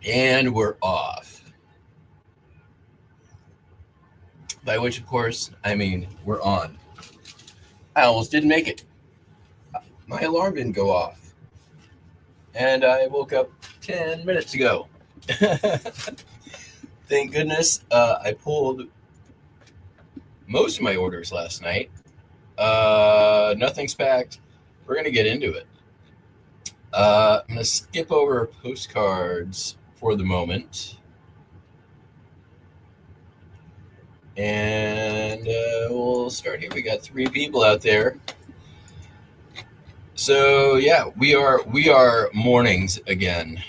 And we're off. By which, of course, I mean we're on. I almost didn't make it. My alarm didn't go off. And I woke up 10 minutes ago. Thank goodness I pulled most of my orders last night. Nothing's packed. We're going to get into it. I'm going to skip over postcards for the moment. And we'll start here. We got 3 people out there. So yeah, we are mornings again.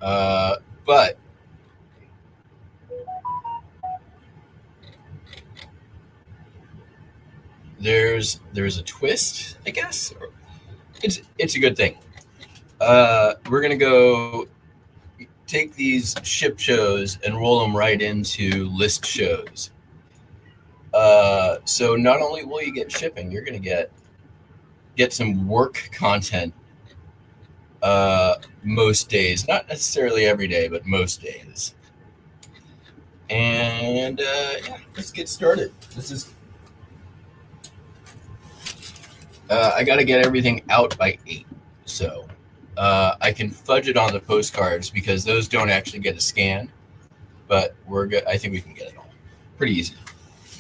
But there's a twist, I guess. It's a good thing. We're gonna go take these ship shows and roll them right into list shows. So not only will you get shipping, you're gonna get some work content most days, not necessarily every day, but most days. And yeah, let's get started. This is I got to get everything out by 8, so I can fudge it on the postcards because those don't actually get a scan, but we're good. I think we can get it all pretty easy.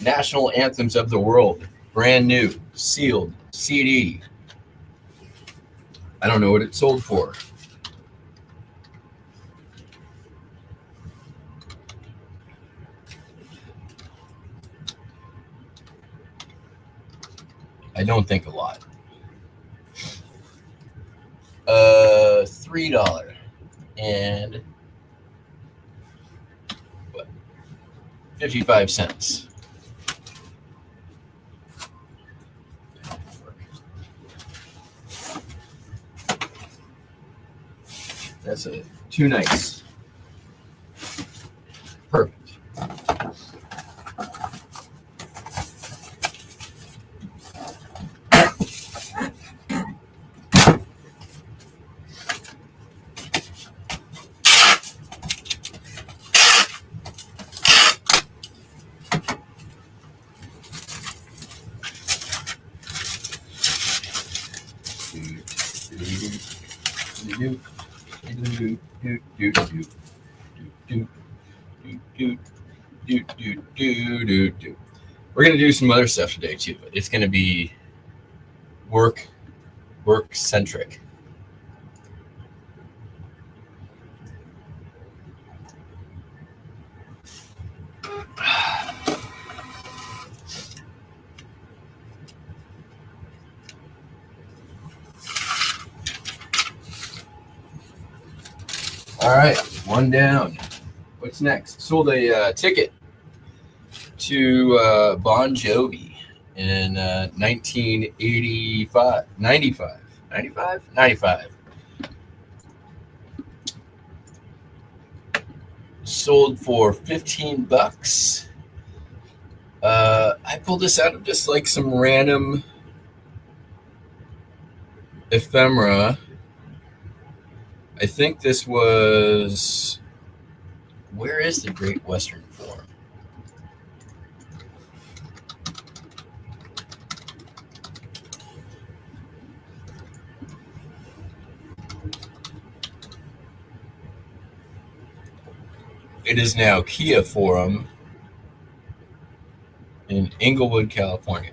National Anthems of the World, brand new, sealed, CD. I don't know what it sold for. I don't think a lot. $3 and what? 55 cents. That's it. 2 nights. Perfect. We're gonna do some other stuff today too. It's gonna be work centric. All right, one down. What's next? Sold a ticket to Bon Jovi in 1985, 95. Sold for $15. I pulled this out of just like some random ephemera. I think this was, where is the Great Western Forum? It is now Kia Forum in Inglewood, California.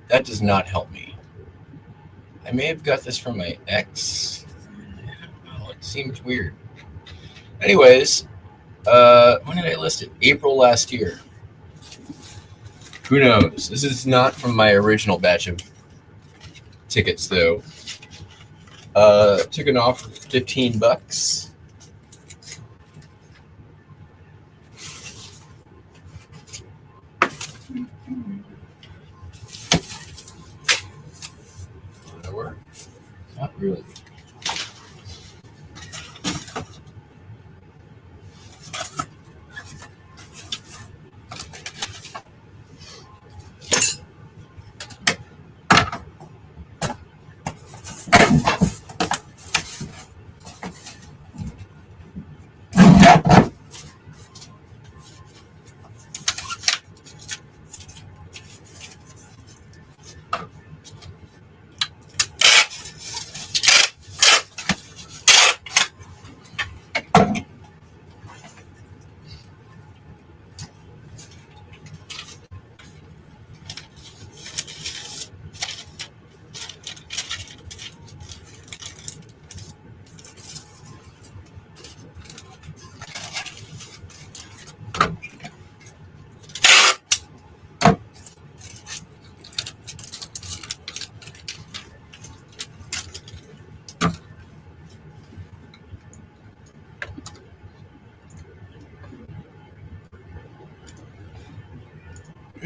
That does not help me. I may have got this from my ex. Oh, it seems weird. Anyways, when did I list it? April last year. Who knows? This is not from my original batch of tickets, though. Took an offer for $15. Not really.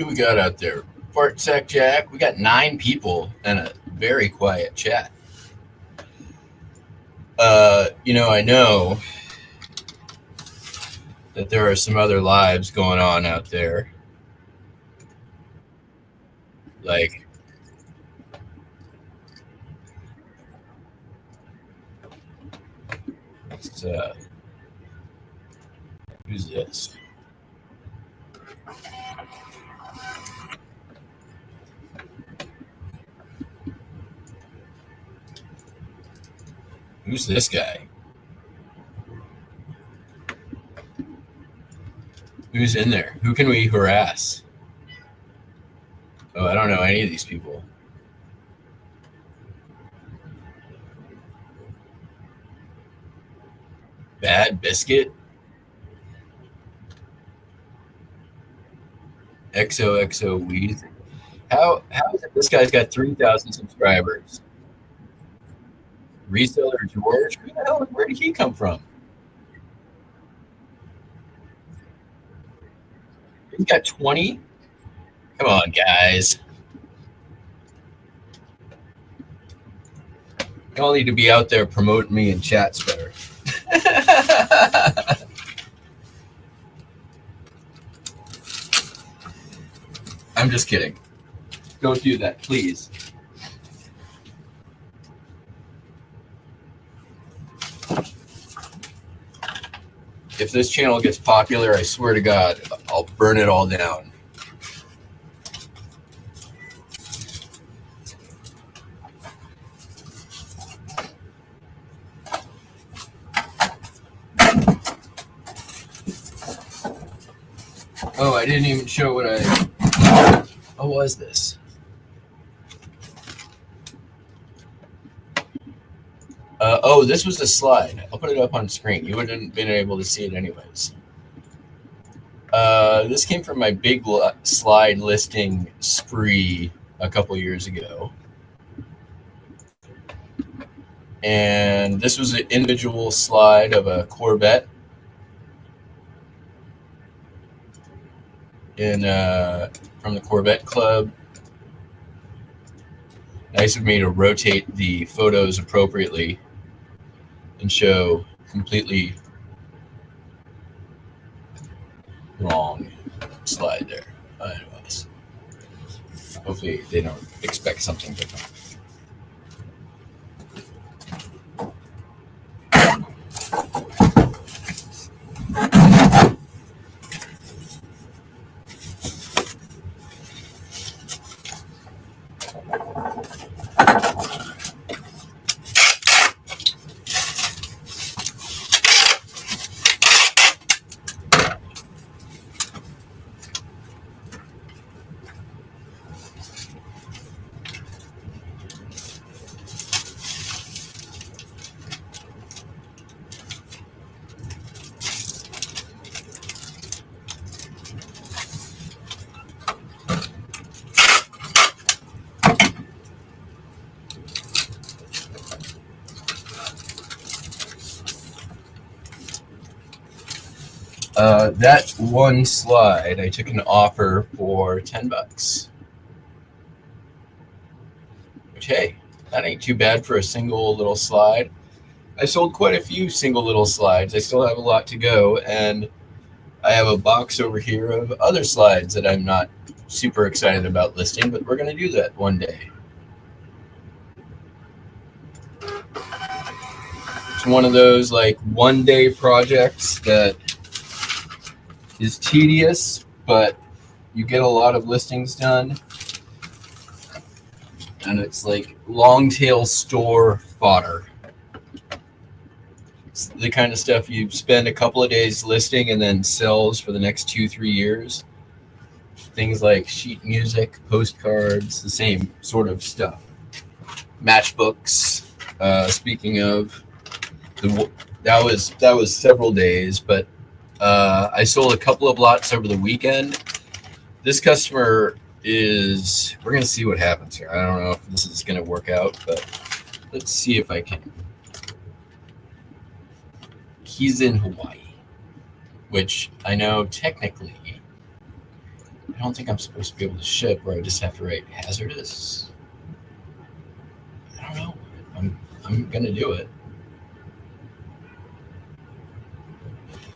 Who we got out there? Fart Sack Jack. We got 9 people and a very quiet chat. I know that there are some other lives going on out there. Like, who's this? Who's this guy? Who's in there? Who can we harass? Oh, I don't know any of these people. Bad Biscuit? XOXO Weed. How is it this guy's got 3,000 subscribers? Reseller George? Who the hell? Where did he come from? He's got 20? Come on, guys. You all need to be out there promoting me in chats better. I'm just kidding. Don't do that, please. If this channel gets popular, I swear to God, I'll burn it all down. Oh, I didn't even show what what was this? This was a slide. I'll put it up on screen. You wouldn't have been able to see it anyways. This came from my big slide listing spree a couple years ago. And this was an individual slide of a Corvette from the Corvette Club. Nice of me to rotate the photos appropriately and show completely wrong slide there. Anyways, hopefully they don't expect something different. That one slide, I took an offer for $10. Which, hey, that ain't too bad for a single little slide. I sold quite a few single little slides. I still have a lot to go, and I have a box over here of other slides that I'm not super excited about listing, but we're going to do that one day. It's one of those like one-day projects that is tedious, but you get a lot of listings done. And it's like long tail store fodder. It's the kind of stuff you spend a couple of days listing and then sells for the next 2-3 years. Things like sheet music, postcards, the same sort of stuff. Matchbooks. Speaking of, that was several days, but I sold a couple of lots over the weekend. This customer we're going to see what happens here. I don't know if this is going to work out, but let's see if I can. He's in Hawaii, which I know technically I don't think I'm supposed to be able to ship, or I just have to write hazardous. I don't know. I'm gonna do it.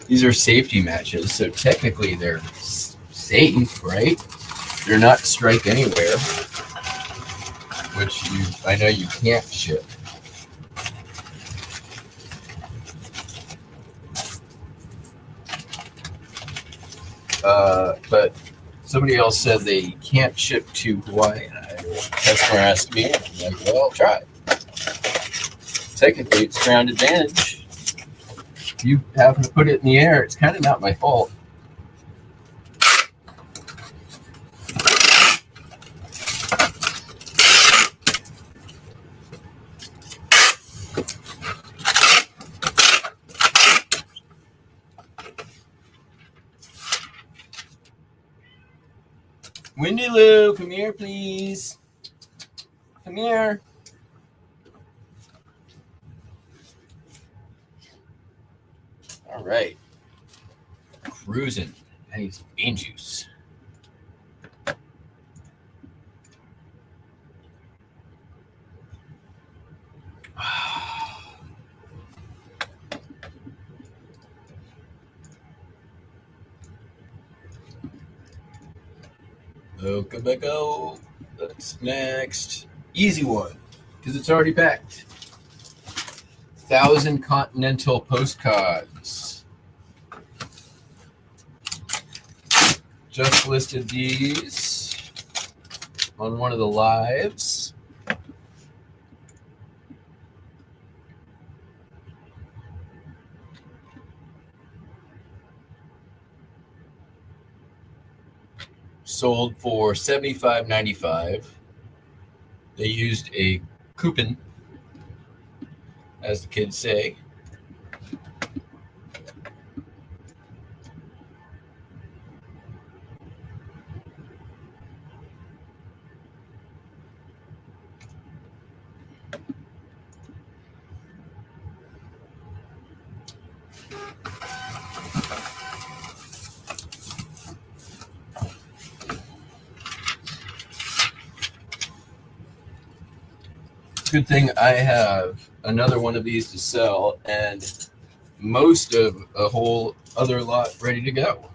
These are safety matches, so technically they're safe, right? They're not strike anywhere, which I know you can't ship. But somebody else said they can't ship to Hawaii. Customer asked me, I'm like, well, I'll try. Technically, it's ground advantage. If you happen to put it in the air, it's kind of not my fault. Windy Lou, come here, please. Come here. All right. Cruising. I need some bean juice. Okabeko. That's next. Easy one, because it's already packed. 1,000 Continental postcards. Just listed these on one of the lives. Sold for $75.95. They used a coupon, as the kids say. Good thing I have another one of these to sell and most of a whole other lot ready to go.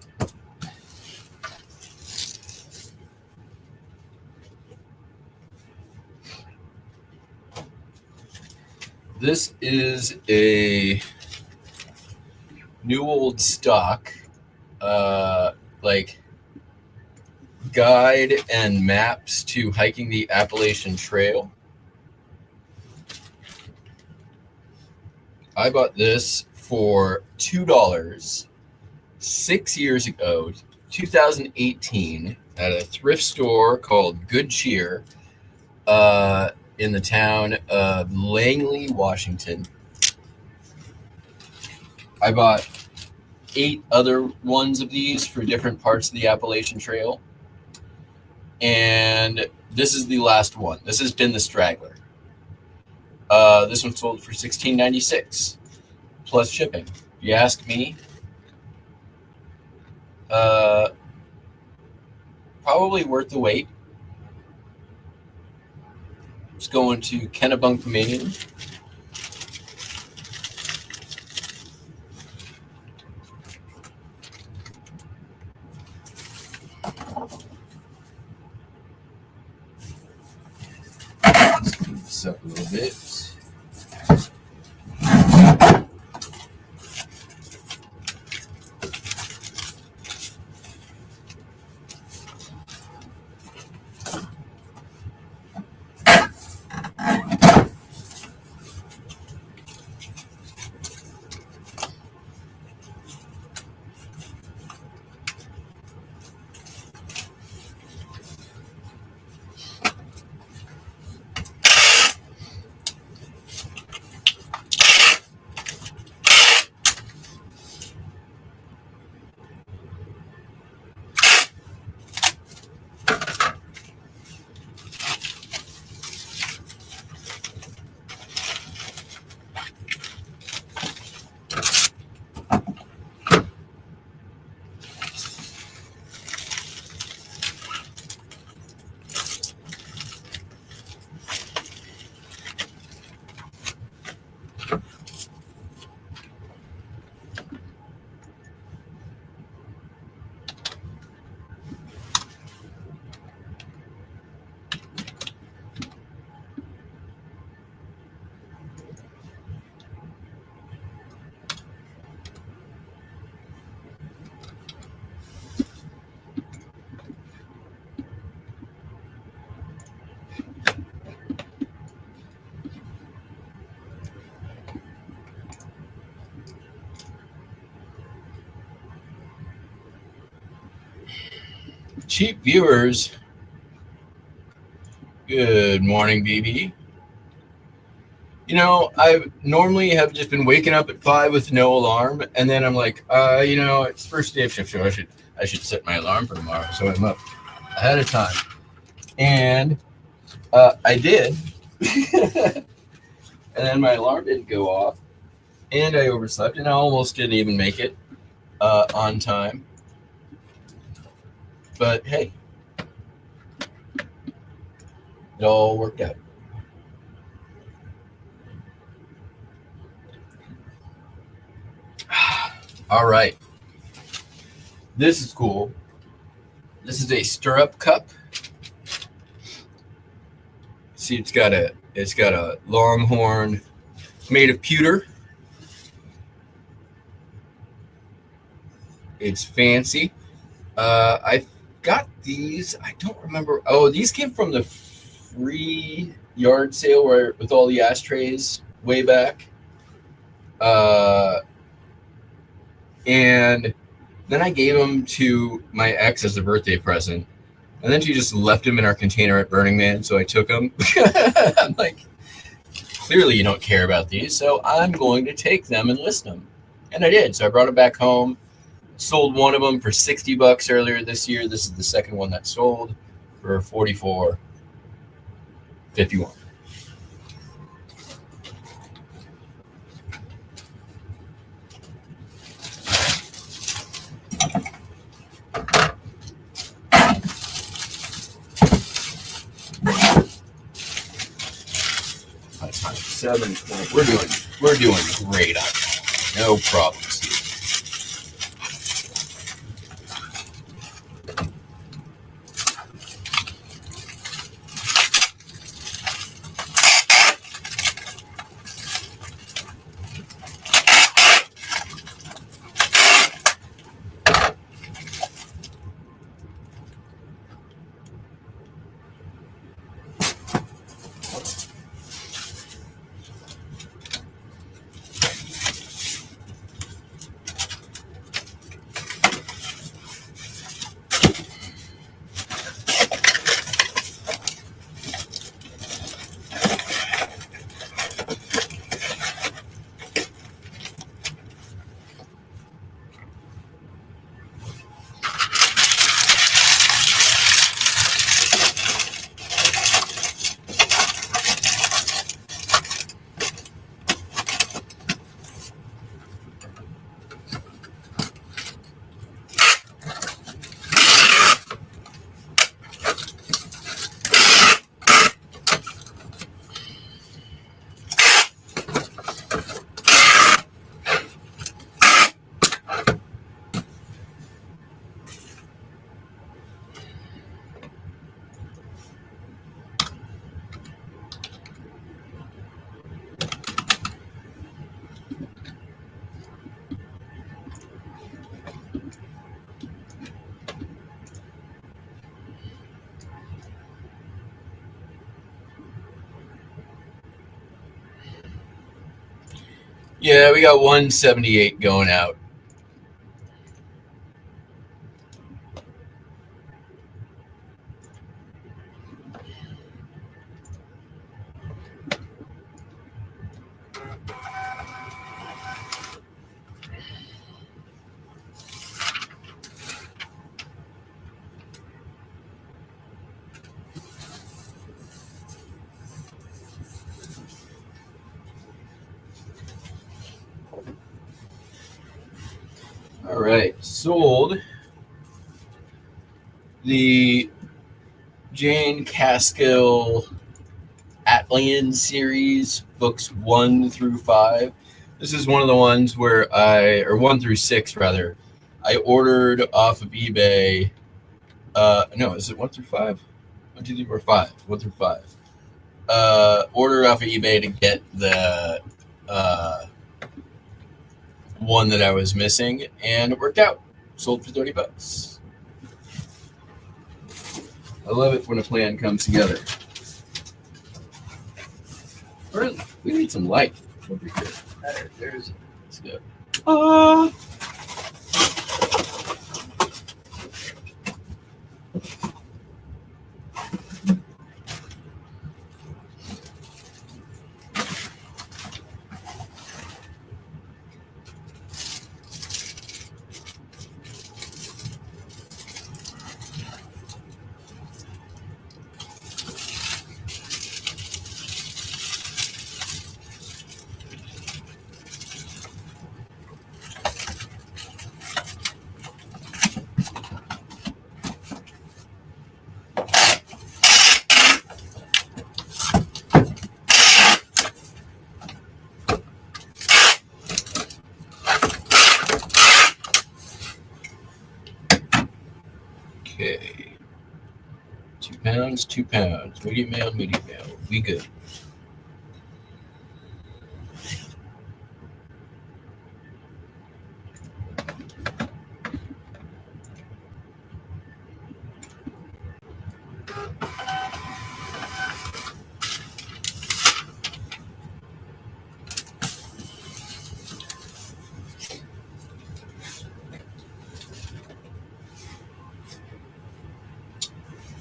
This is a new old stock, like guide and maps to hiking the Appalachian Trail. I bought this for $2 6 years ago, 2018, at a thrift store called Good Cheer in the town of Langley, Washington. I bought 8 other ones of these for different parts of the Appalachian Trail. And this is the last one. This has been the straggler. This one sold for $16.96 plus shipping. If you ask me, probably worth the wait. It's going to Kennebunk, Maine. Let's clean this up a little bit. Cheap viewers. Good morning, BB. I normally have just been waking up at 5 with no alarm, and then I'm like, it's first day of Shipshow. I should set my alarm for tomorrow, so I'm up ahead of time, and I did, and then my alarm didn't go off, and I overslept, and I almost didn't even make it on time. But hey, it all worked out. All right. This is cool. This is a stirrup cup. See, it's got a longhorn made of pewter. It's fancy. I got these. I don't remember. Oh, these came from the free yard sale with all the ashtrays way back. And then I gave them to my ex as a birthday present. And then she just left them in our container at Burning Man. So I took them. I'm like, clearly you don't care about these. So I'm going to take them and list them. And I did. So I brought them back home. Sold one of them for $60 earlier this year. This is the second one that sold for $44.51. We're doing great on that. No problems here. Yeah, we got 178 going out. All right, sold the Jane Caskill Atlian series, books 1 through 5. This is one of the ones where 1 through 6 rather. I ordered off of eBay. No, is it 1 through 5? 1, 2, 3, 4, 5. 1 through 5. Ordered off of eBay to get the one that I was missing, and it worked out. Sold for $30. I love it when a plan comes together. We need some light over here. There's it. Let's go. Okay. 2 pounds, 2 pounds. Medium male, medium male. We good.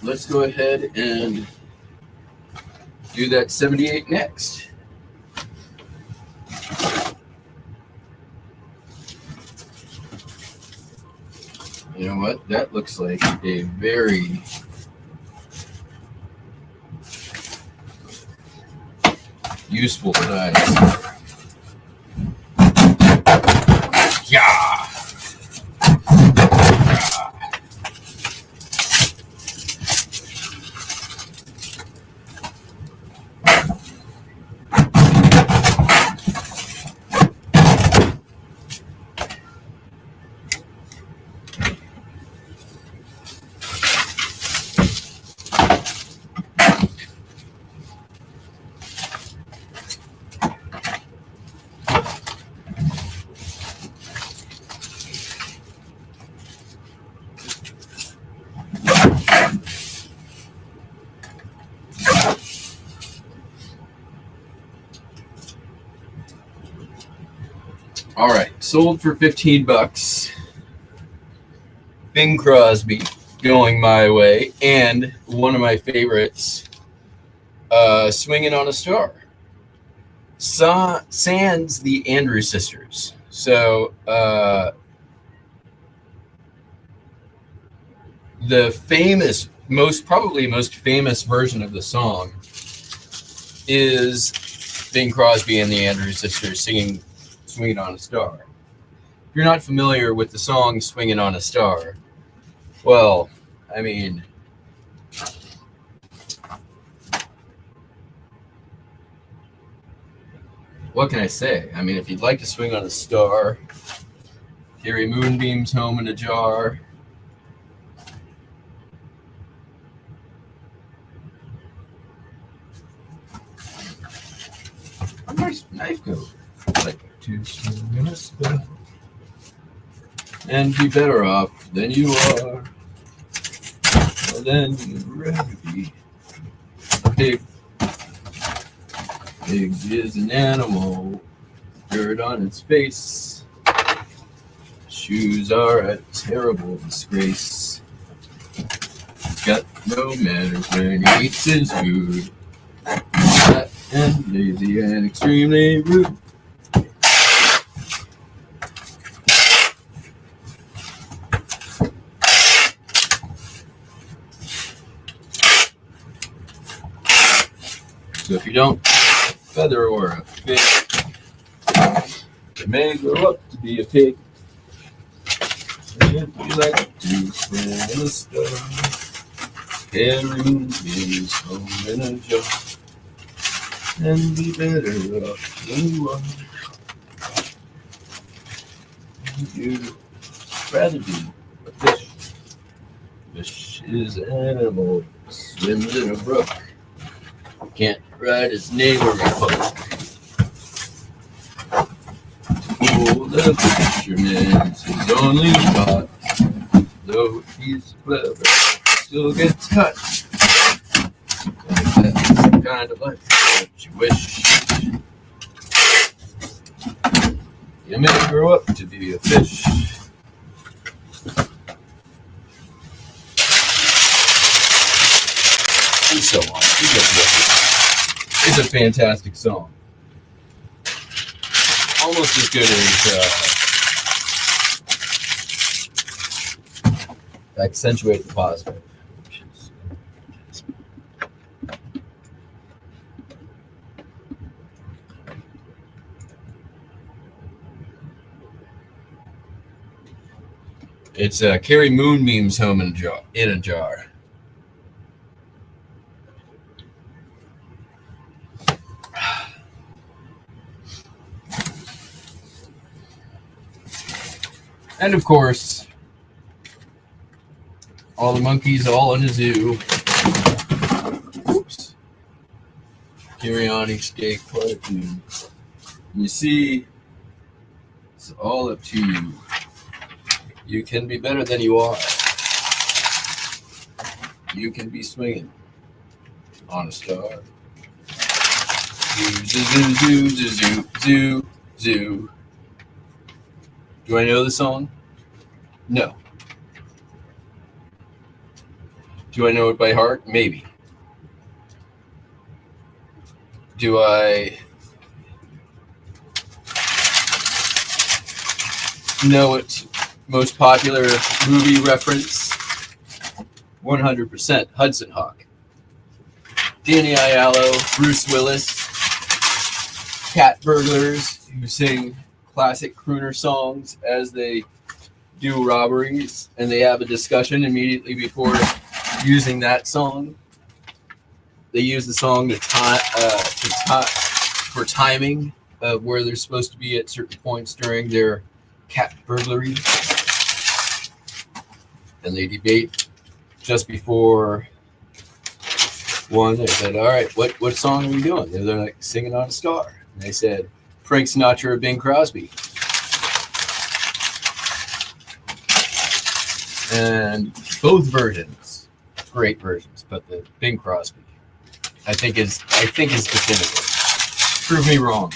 Let's go ahead and do that 78 next. You know what? That looks like a very useful size. Yeah. All right, sold for $15. Bing Crosby going my way, and one of my favorites, Swinging on a Star. Sans the Andrews Sisters. So the famous, most famous version of the song is Bing Crosby and the Andrews Sisters singing Swinging on a Star. If you're not familiar with the song Swinging on a Star, well, I mean, what can I say? I mean, if you'd like to swing on a star, carry moonbeams home in a jar. Where'd my knife go? Like to swing in a star and be better off than you are. Well, then you'd rather be a pig. Pig is an animal, dirt on its face. Shoes are a terrible disgrace. He's got no manners when he eats his food. Fat and lazy and extremely rude. So if you don't feather or a fish, it may grow up to be a pig. And if you like to swim in a star, carry moonbeams home in a jar, and be better off than you are. You'd rather be a fish. Fish is an animal, swims in a brook. Can't ride his neighbor a boat. Oh, the fisherman's his only thought. Though he's clever, still gets cut. That's the kind of life. what you wish. You may grow up to be a fish. And so on. It's a fantastic song. Almost as good as Accentuate the Positive. It's Carrie Moonbeam's Home in a Jar. And of course, all the monkeys all in a zoo. Oops. Carry on escape part 2. You see, it's all up to you. You can be better than you are. You can be swinging on a star. Zoo, zoo, zoo, zoo, zoo, zoo. Do I know the song? No. Do I know it by heart? Maybe. Do I know its most popular movie reference? 100%. Hudson Hawk. Danny Aiello, Bruce Willis, cat burglars who sing classic crooner songs as they do robberies, and they have a discussion immediately before using that song. They use the song for timing of where they're supposed to be at certain points during their cat burglary. And they debate just before one. They said, all right, what song are we doing? They're like, Singing on a Star. And they said, Frank Sinatra or Bing Crosby. And both versions, great versions, but the Bing Crosby, I think is definitive. Prove me wrong.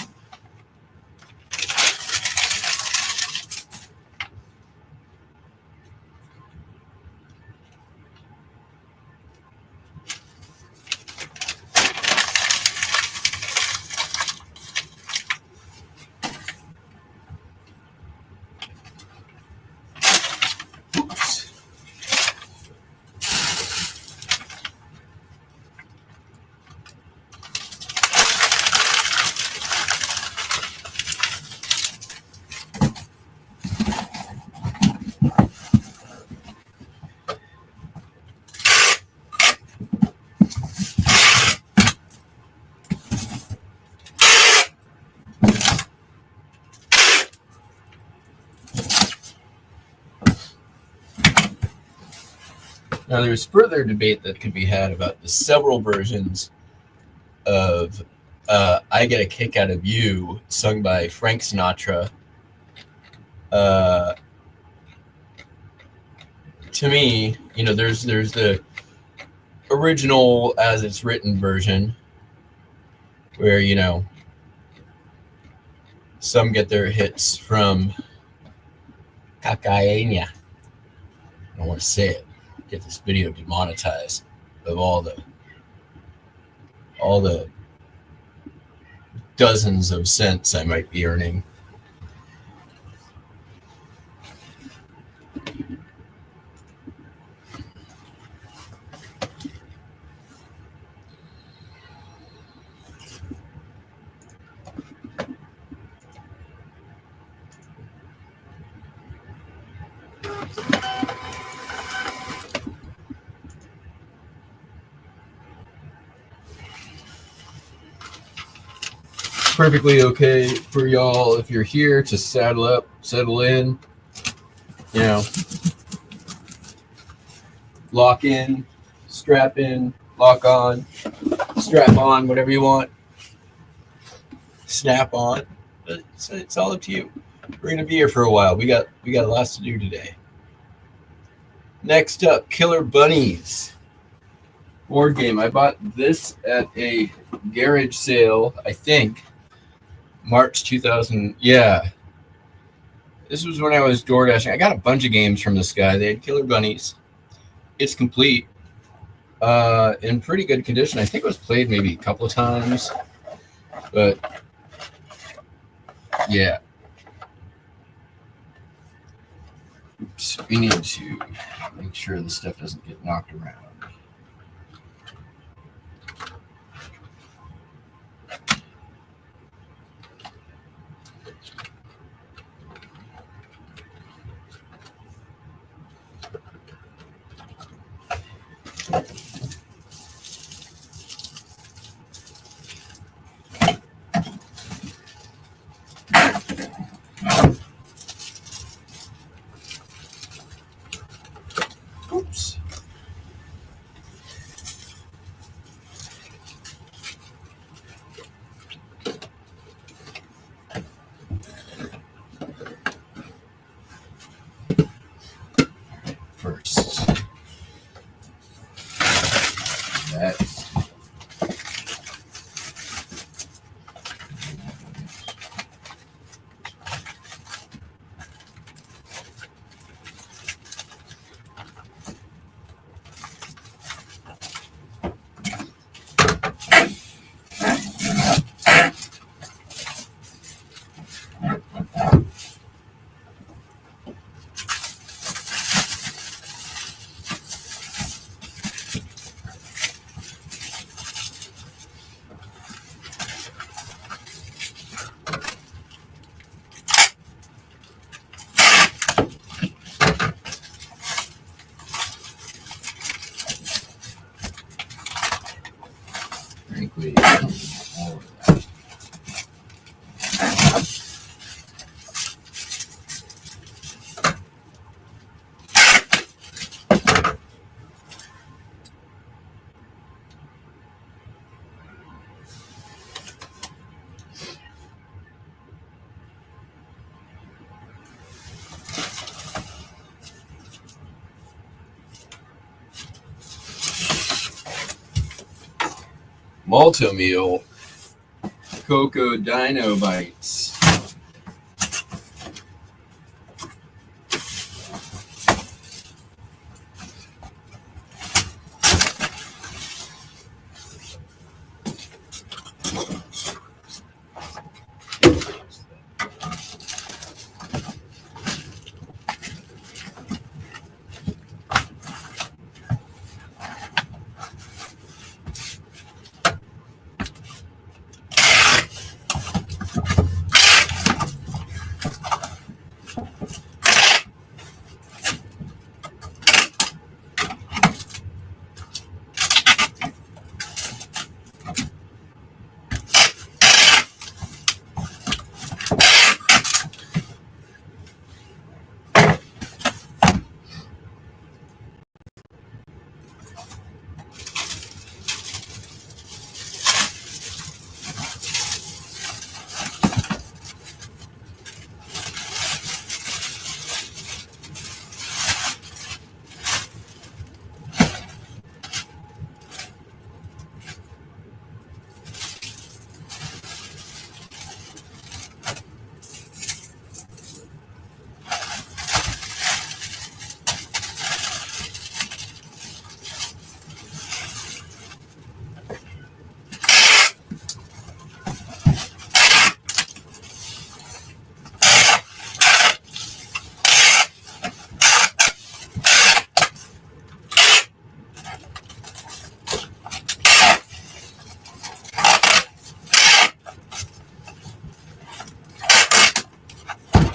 Now, there's further debate that could be had about the several versions of I Get a Kick Out of You, sung by Frank Sinatra. To me, there's the original as it's written version where, some get their hits from Cacaeña. I don't want to say it. Get this video demonetized of all the dozens of cents I might be earning. Perfectly okay for y'all if you're here to saddle up, settle in, lock in, strap in, lock on, strap on, whatever you want, snap on. But it's all up to you. We're gonna be here for a while. We got lots to do today. Next up, Killer Bunnies. board game. I bought this at a garage sale, I think, March 2000. Yeah, this was when I was door dashing. I got a bunch of games from this guy. They had Killer Bunnies. It's complete, in pretty good condition. I think it was played maybe a couple of times, but yeah. Oops, we need to make sure the stuff doesn't get knocked around. Oops. First, that's frankly all of that. Malto meal, Cocoa Dino Bites.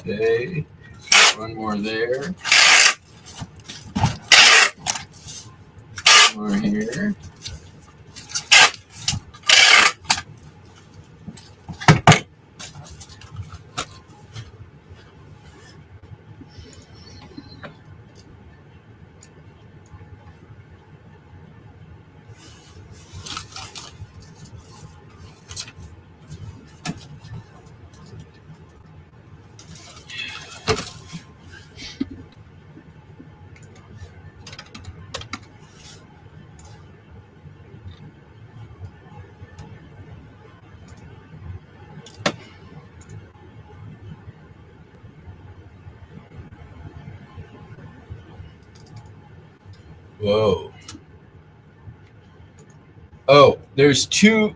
Okay, one more there. One more here. Whoa. Oh, there's two.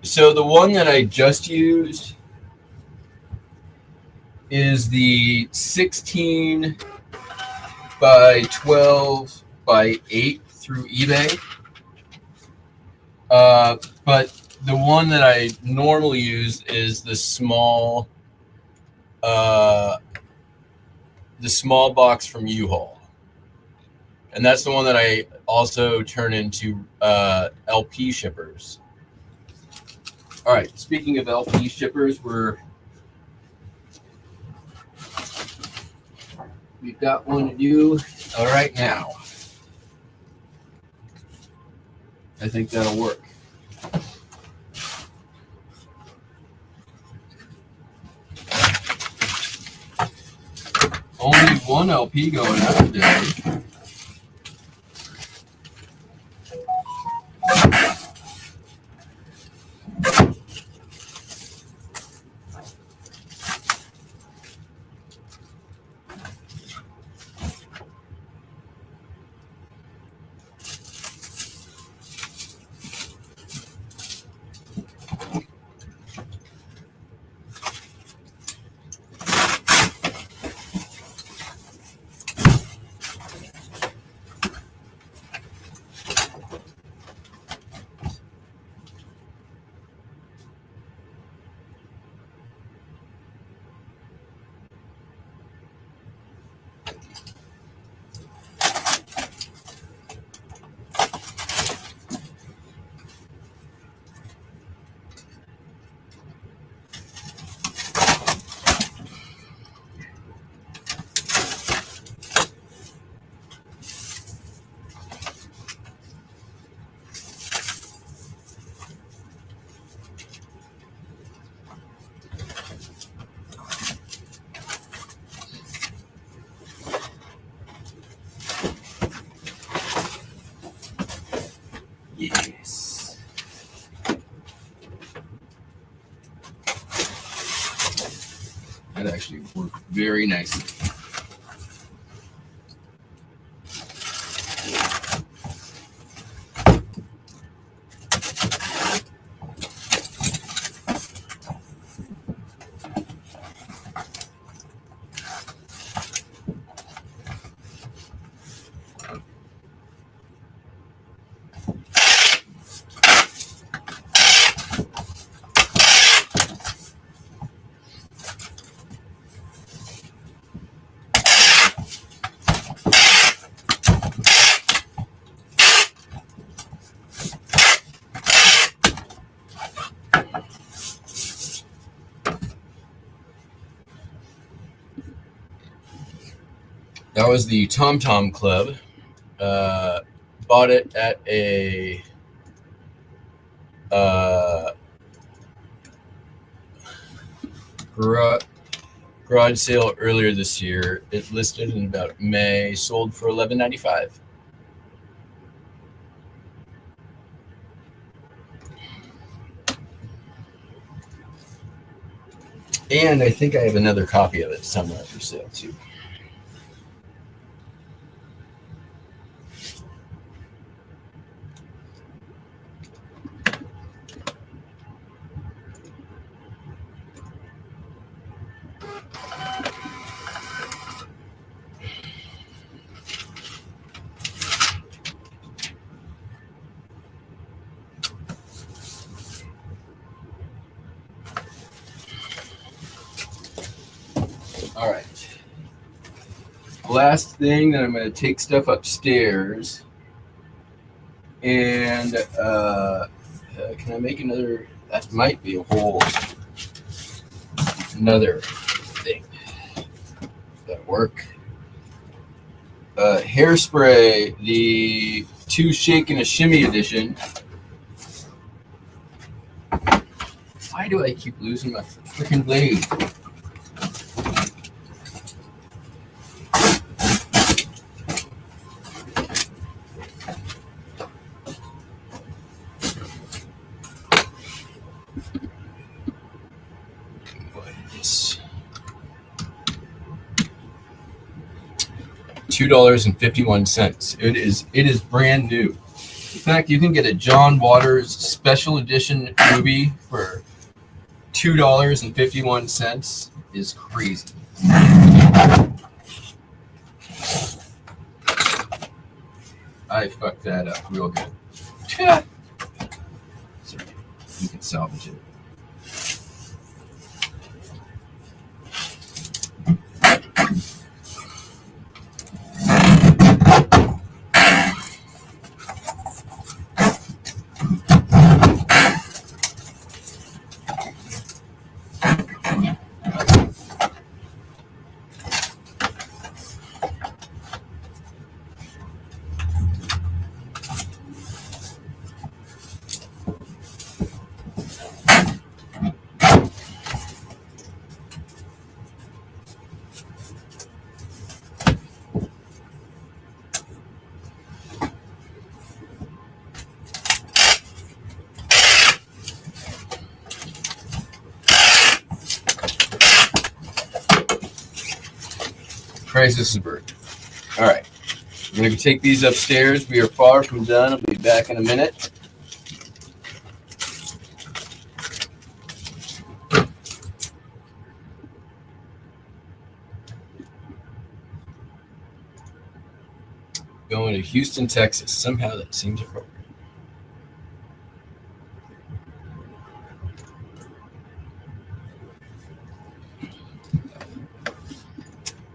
So the one that I just used is the 16 by 12 by 8 through eBay. But the one that I normally use is the small box from U-Haul. And that's the one that I also turn into LP shippers. All right, speaking of LP shippers, we've got one to do right now. I think that'll work. Only one LP going out today. Yes. That actually worked very nicely. That was the Tom Tom Club. Bought it at a garage sale earlier this year. It listed in about May, sold for $11.95. And I think I have another copy of it somewhere for sale too. All right. Last thing that I'm going to take stuff upstairs. And can I make another? That might be another thing. That work. Hairspray, the 2 Shake and a Shimmy edition. Why do I keep losing my freaking blade? $2.51. It is brand new. In fact, you can get a John Waters special edition movie for $2.51. Is crazy. I fucked that up real good. Sorry, you can salvage it. Crisis is bird. All right. I'm going to take these upstairs. We are far from done. I'll be back in a minute. Going to Houston, Texas. Somehow that seems appropriate.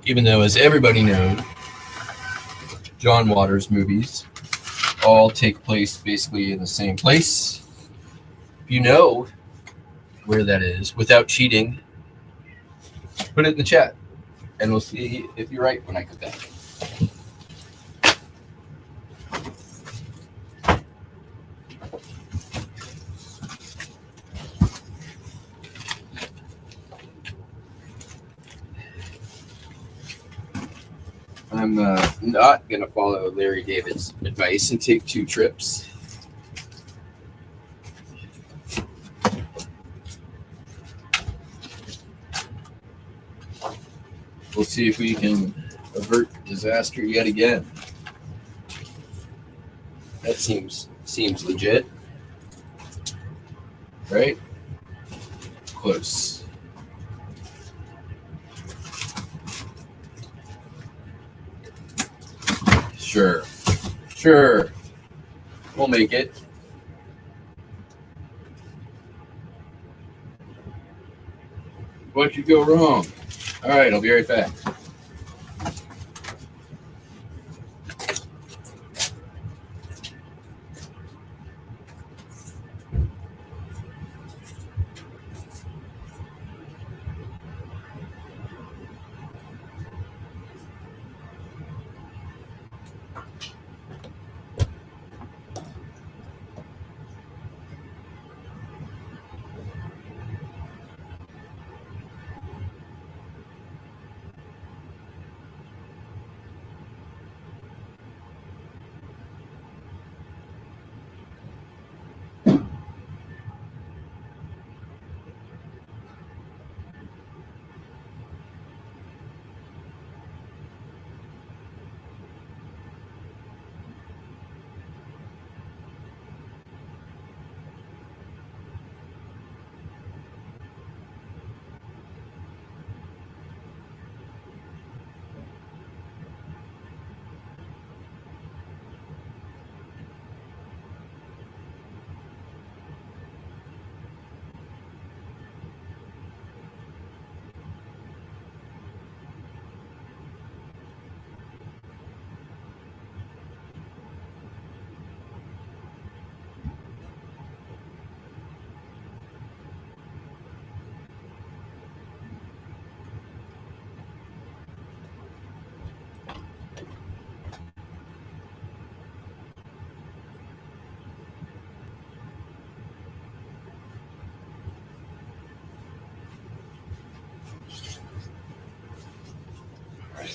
Even though, as everybody knows, John Waters movies all take place basically in the same place. If you know where that is without cheating, put it in the chat and we'll see if you're right when I get back. I'm not going to follow Larry David's advice and take 2 trips. We'll see if we can avert disaster yet again. That seems legit, right? Close. Sure. We'll make it. What could go wrong? All right, I'll be right back.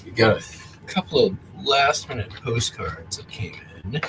We got a couple of last minute postcards that came in.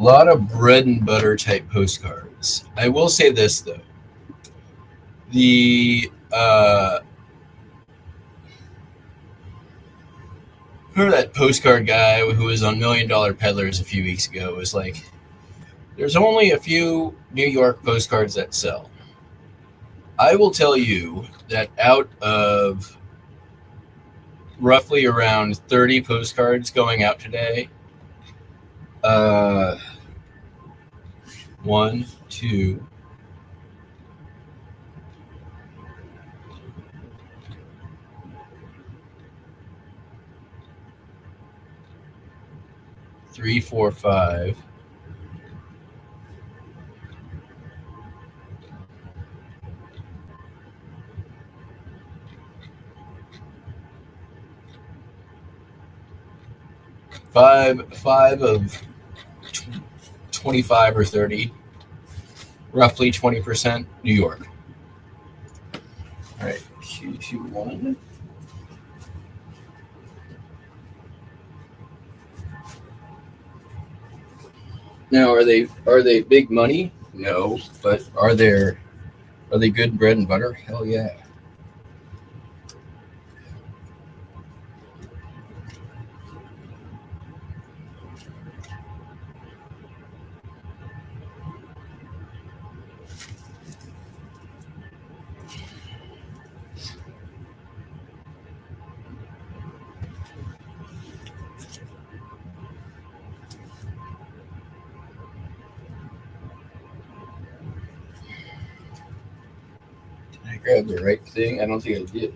lot of bread and butter type postcards. I will say this though. The remember that postcard guy who was on Million Dollar Peddlers a few weeks ago was like, there's only a few New York postcards that sell. I will tell you that out of roughly around 30 postcards going out today, one, two, three, four, five. Five of 25 or 30, roughly 20% New York. All right, Q21. Now, are they big money? No, but are they good bread and butter? Hell yeah. Did I grab the right thing? I don't think I did.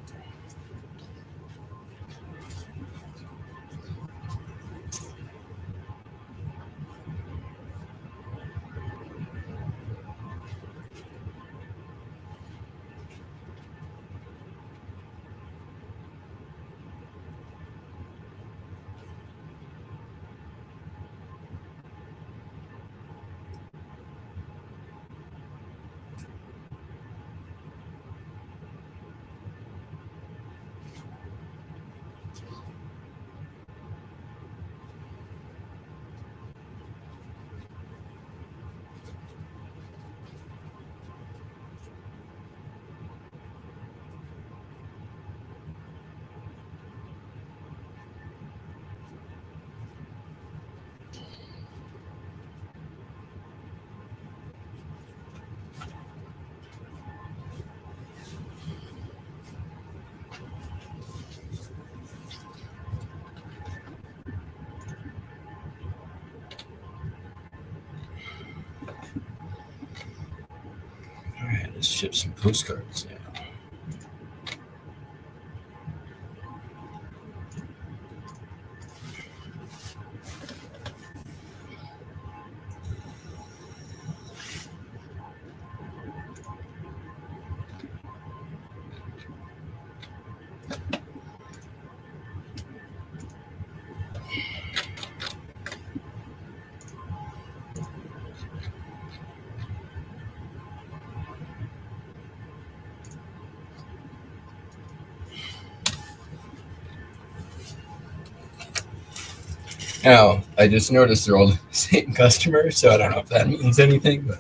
All right, let's ship some postcards now. Now, I just noticed they're all the same customer, so I don't know if that means anything,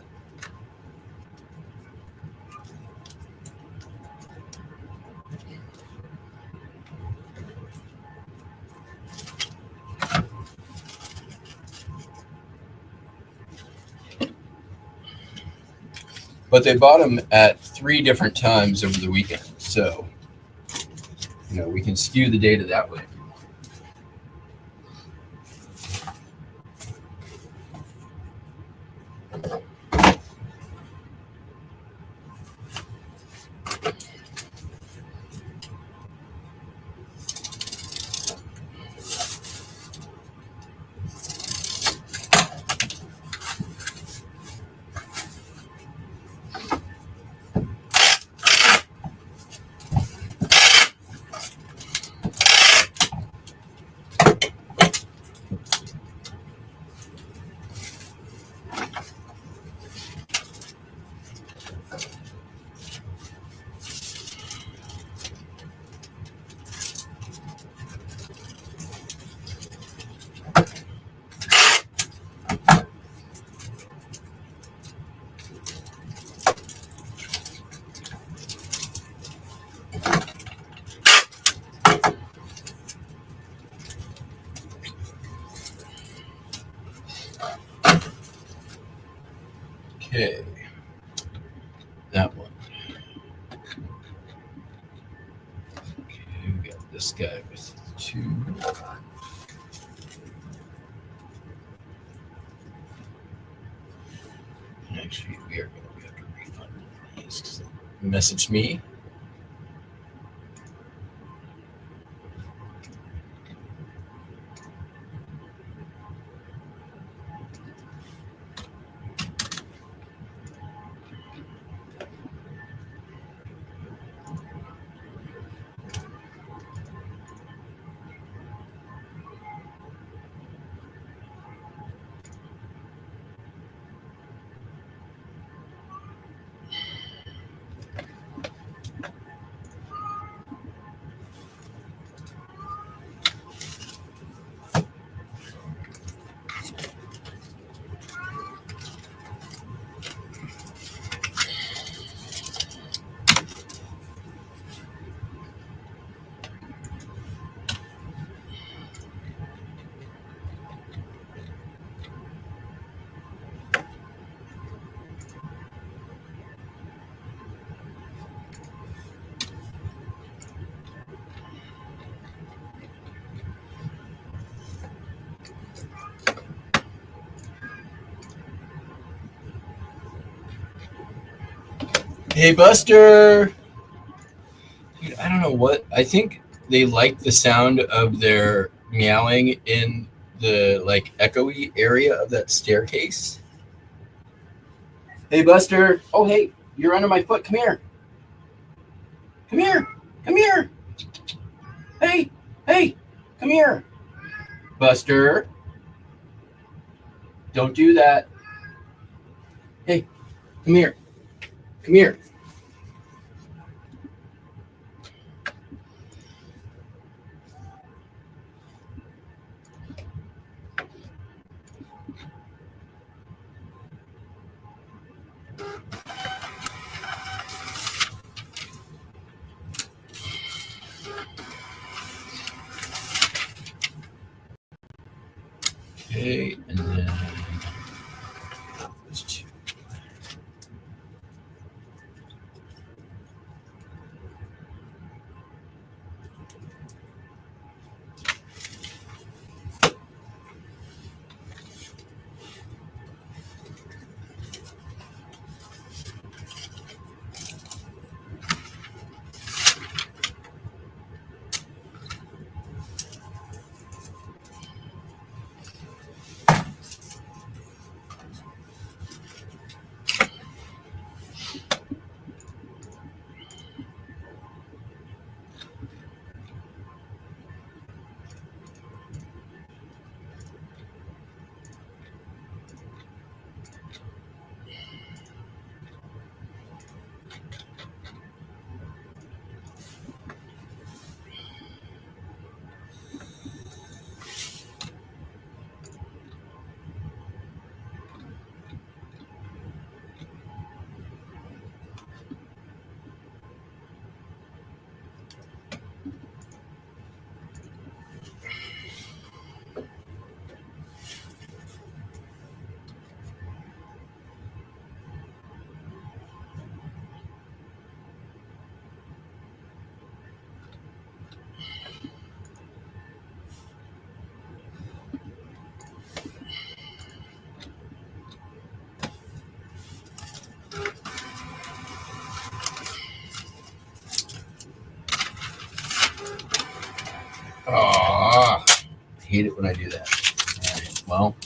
but they bought them at 3 different times over the weekend, so we can skew the data that way. this guy with 2. Actually, we are going to have to refund these because they messaged me. Hey, Buster! Dude, I don't know what. I think they like the sound of their meowing in the like echoey area of that staircase. Hey, Buster! Oh, hey, you're under my foot. Come here. Come here. Come here. Hey, hey, come here. Buster, don't do that. Hey, come here. Come here. Okay, and then those 2. I hate it when I do that. All right, well.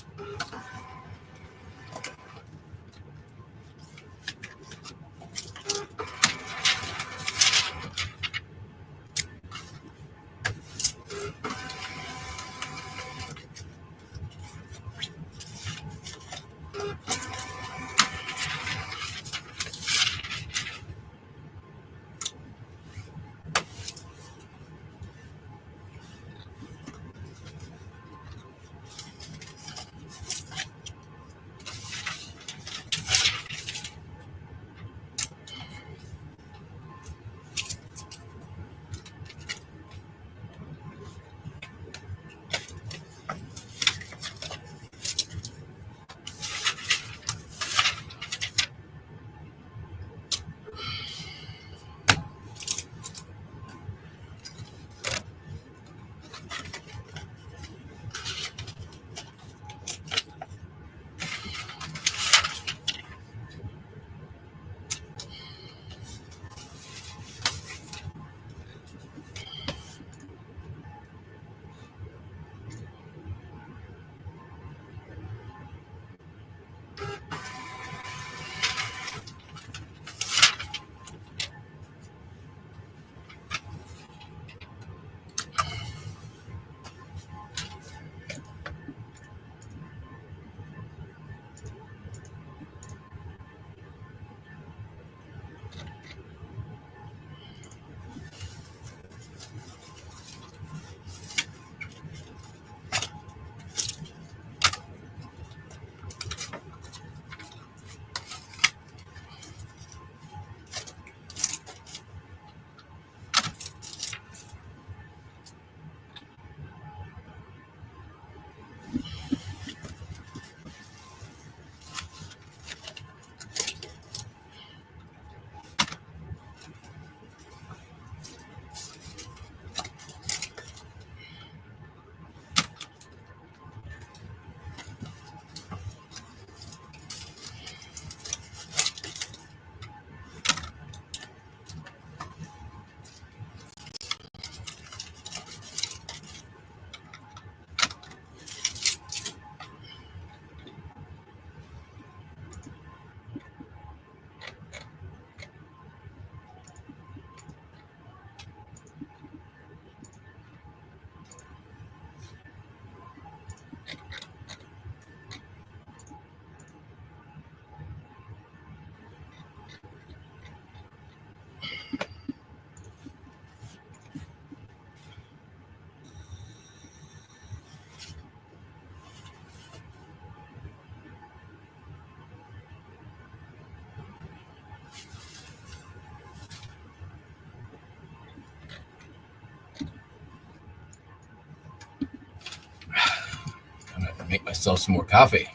make myself some more coffee.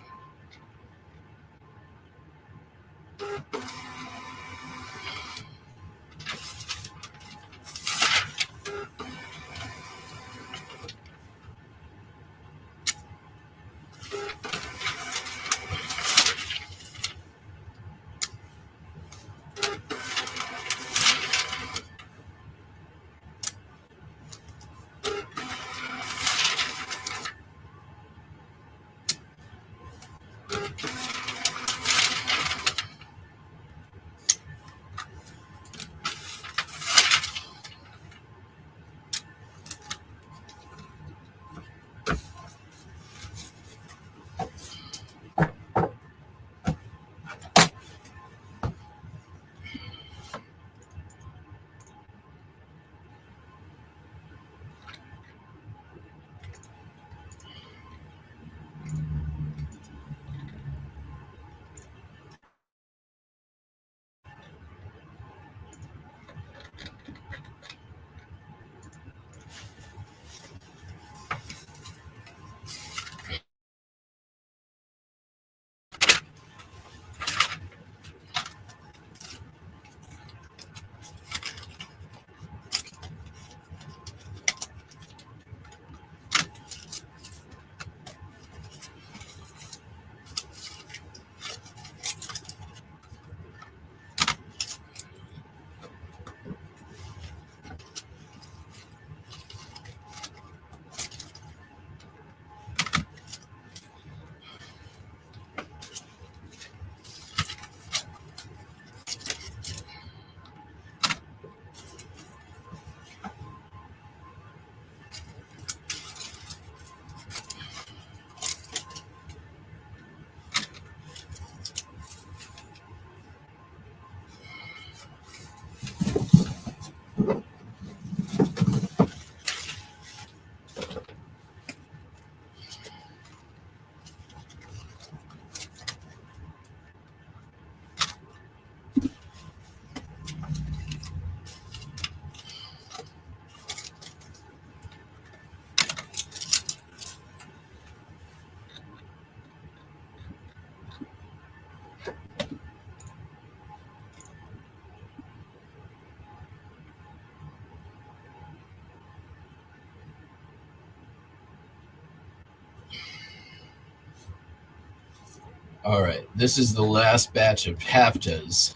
All right, this is the last batch of haftas.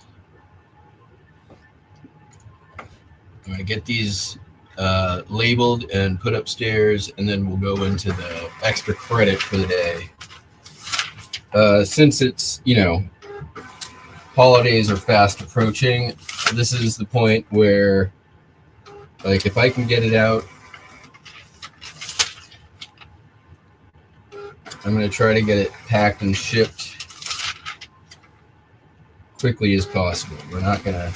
I'm going to get these labeled and put upstairs, and then we'll go into the extra credit for the day. Since it's, holidays are fast approaching, this is the point where, like, if I can get it out, I'm going to try to get it packed and shipped quickly as possible. We're not going to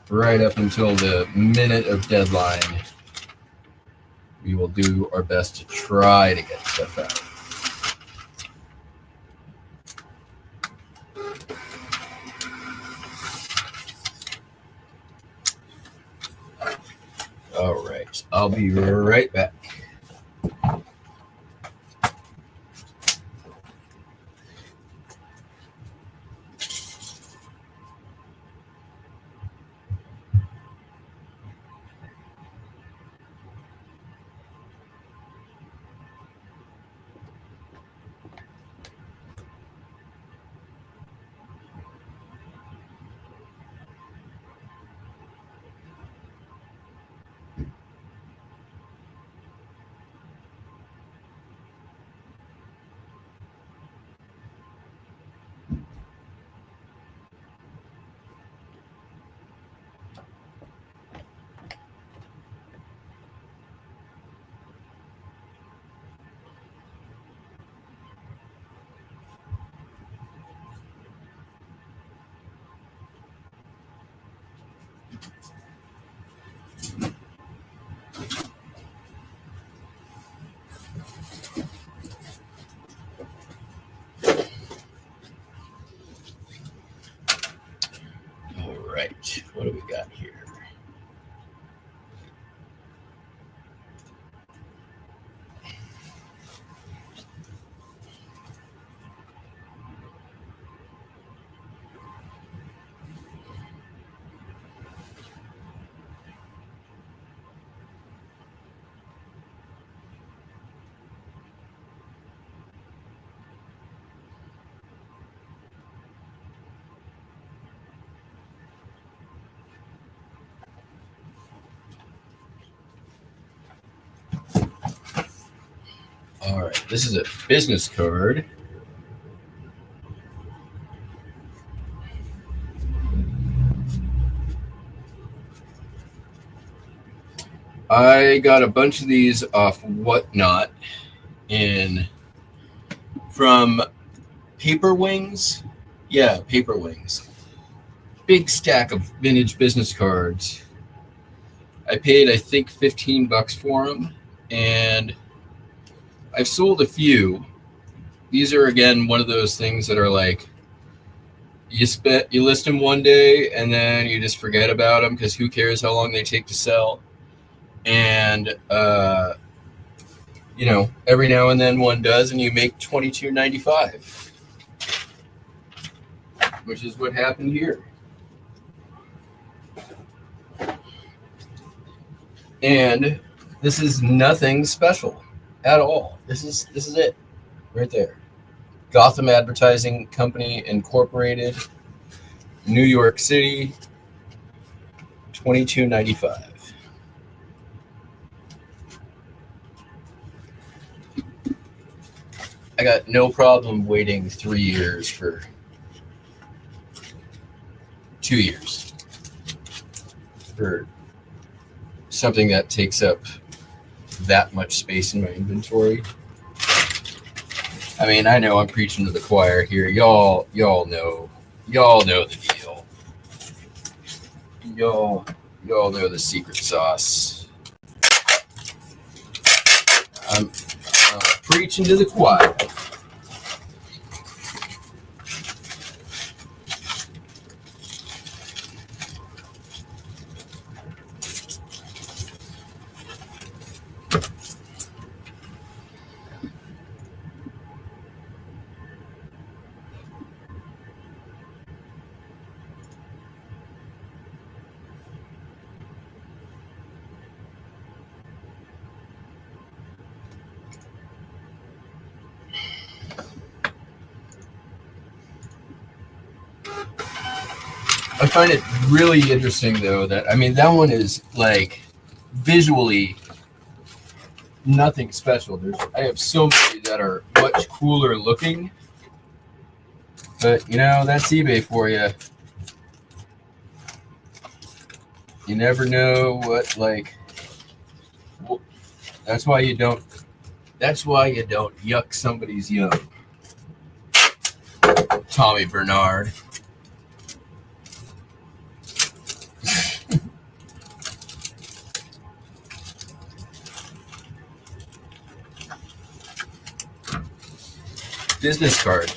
right up until the minute of deadline. We will do our best to try to get stuff out. All right, I'll be right back. Right, what do we got here? All right, this is a business card. I got a bunch of these off Whatnot in from Paper Wings. Yeah, Paper Wings. Big stack of vintage business cards. I paid, I think, $15 for them, and I've sold a few. These are again one of those things that are like you list them one day and then you just forget about them because who cares how long they take to sell. And every now and then one does, and you make $22.95, which is what happened here. And this is nothing special at all. This is it right there. Gotham Advertising Company Incorporated, New York City, $22.95. I got no problem waiting 3 years for 2 years for something that takes up that much space in my inventory. I mean, I know I'm preaching to the choir here. Y'all know the deal. Y'all know the secret sauce. I'm preaching to the choir. I find it really interesting, though, that that one is like visually nothing special. I have so many that are much cooler looking, but that's eBay for you. You never know what That's why you don't yuck somebody's yum. Tommy Bernard. Business card.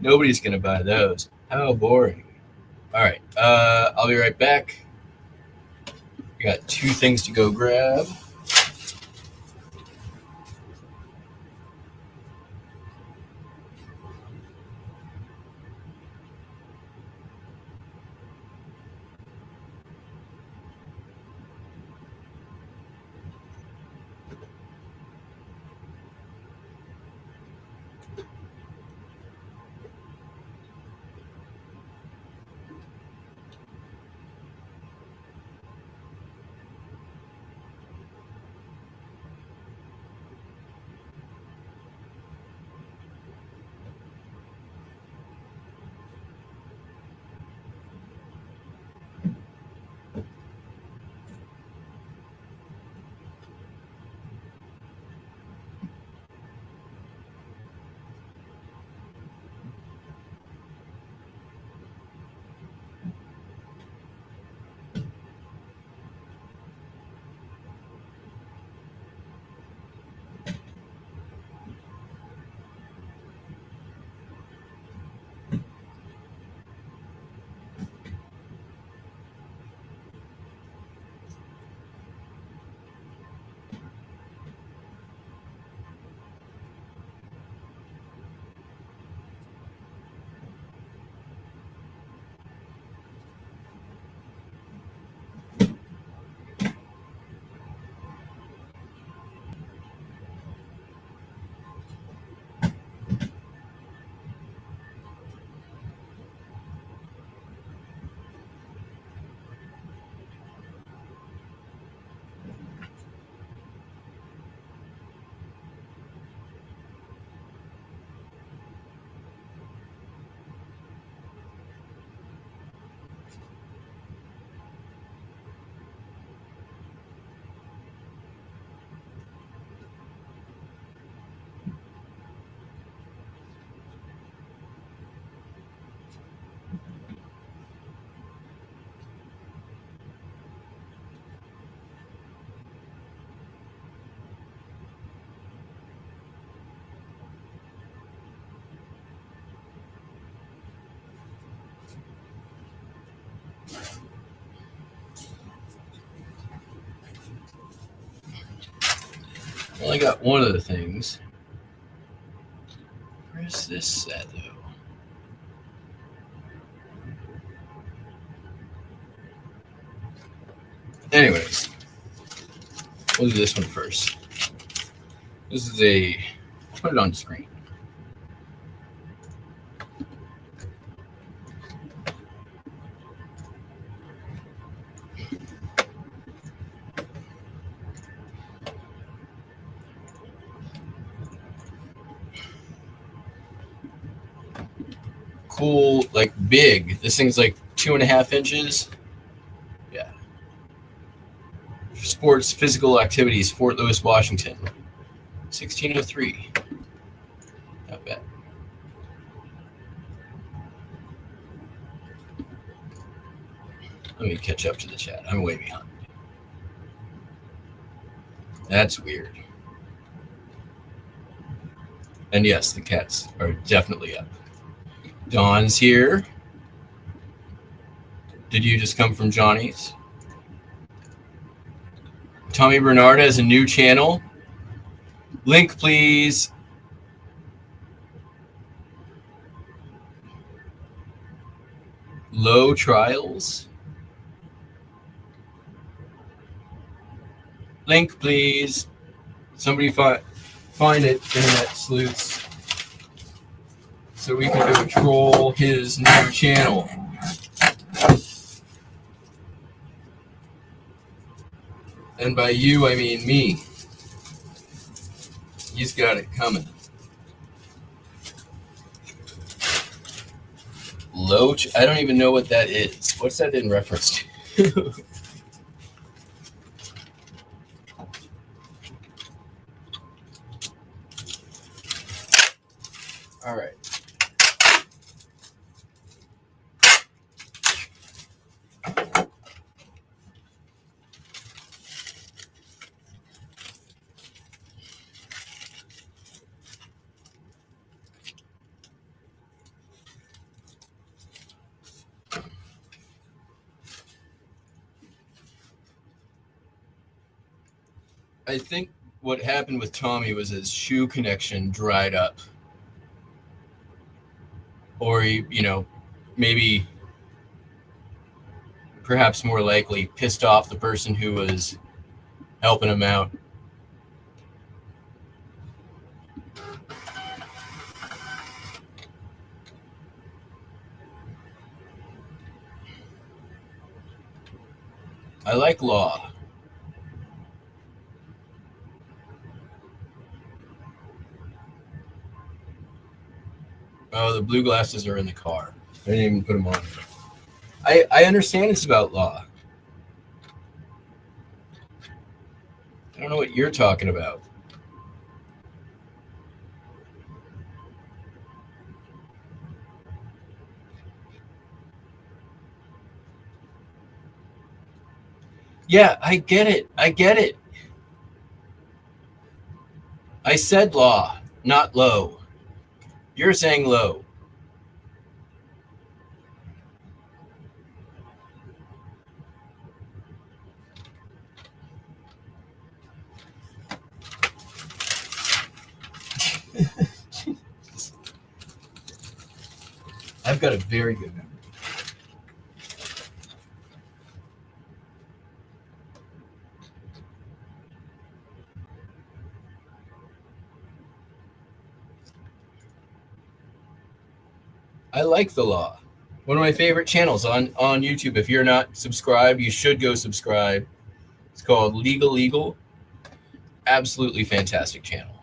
Nobody's gonna buy those. How boring. All right, I'll be right back. I got 2 things to go grab. only got one of the things. Where's this at, though? Anyways, we'll do this one first. This is I'll put it on the screen. Cool, like big. This thing's like 2.5 inches. Yeah. Sports Physical Activities, Fort Lewis, Washington. 1603. Not bad. Let me catch up to the chat. I'm way behind. That's weird. And yes, the cats are definitely up. Dawn's here. Did you just come from Johnny's? Tommy Bernard has a new channel. Link, please. Low Trials. Link, please. Somebody find it, Internet Sleuths, so we can go troll his new channel. And by you, I mean me. He's got it coming. I don't even know what that is. What's that in reference to? All right. I think what happened with Tommy was his shoe connection dried up. Or he, maybe perhaps more likely pissed off the person who was helping him out. I like Law. Oh, the blue glasses are in the car. I didn't even put them on. I understand it's about Law. I don't know what you're talking about. Yeah, I get it. I said Law, not low. You're saying low. I've got a very good memory. I like the Law. One of my favorite channels on YouTube. If you're not subscribed, you should go subscribe. It's called Legal. Absolutely fantastic channel.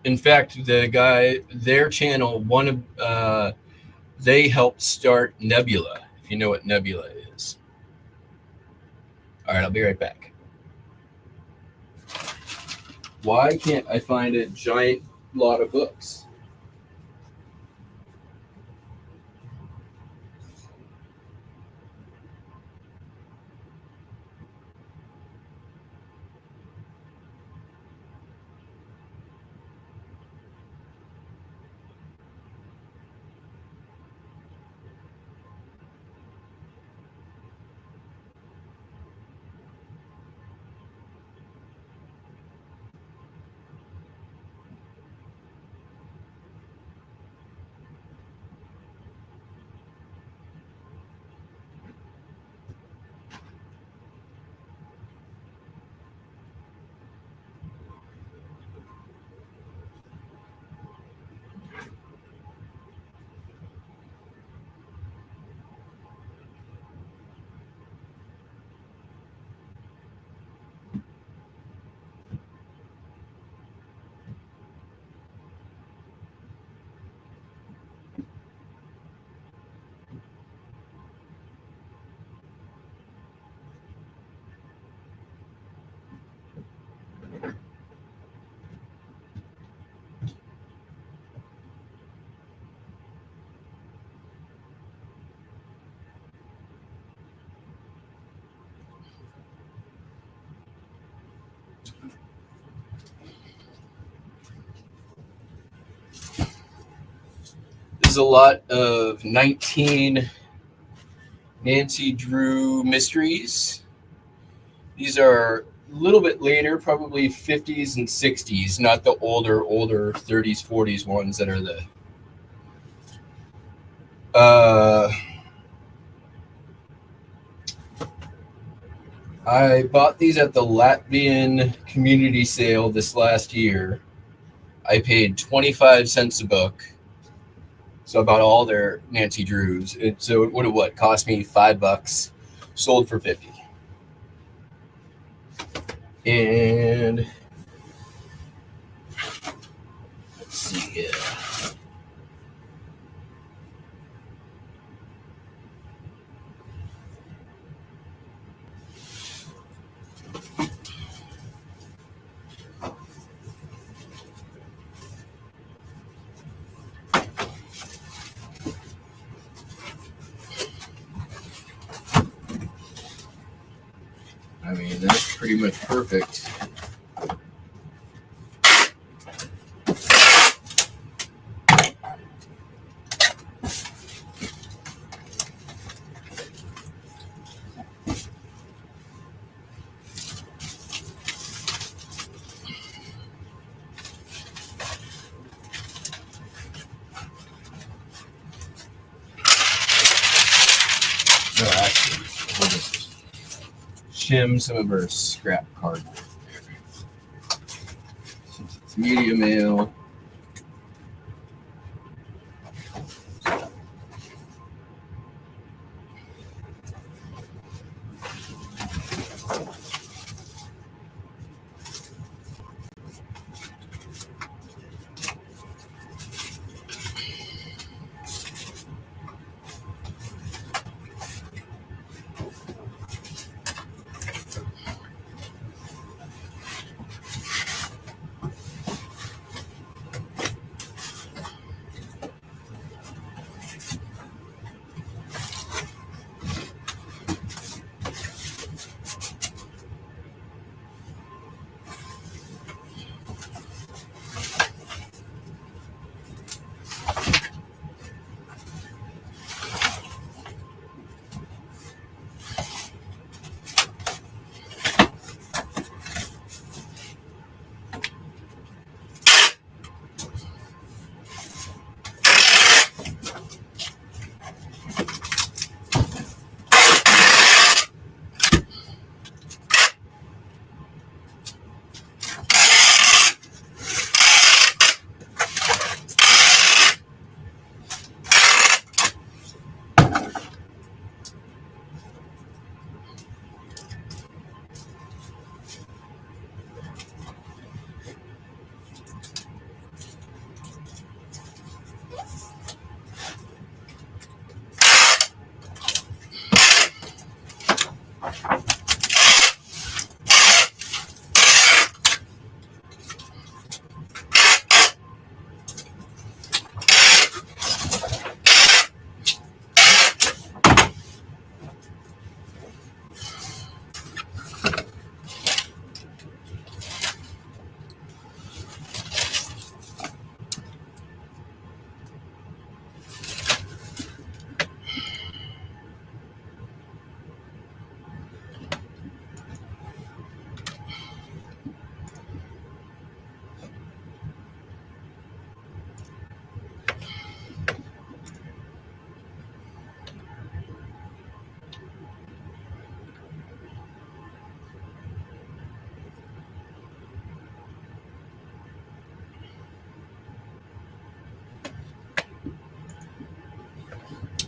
In fact, their channel, they helped start Nebula, if you know what Nebula is. All right, I'll be right back. Why can't I find a giant lot of books? is a lot of 19 Nancy Drew mysteries. These are a little bit later, probably 50s and 60s, not the older 30s, 40s ones that are the I bought these at the Latvian community sale this last year. I paid 25 cents a book. So I bought all their Nancy Drews. So it would have cost me $5, sold for 50. And let's see here. I mean, that's pretty much perfect. No, actually, we'll just shim some of our scrap cardboard. Since it's media mail.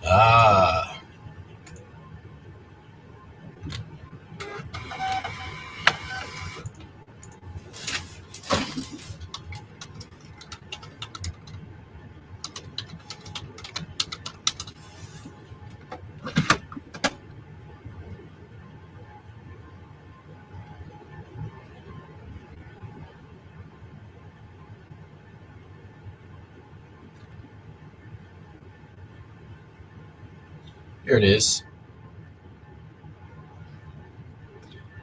Ah. Here it is.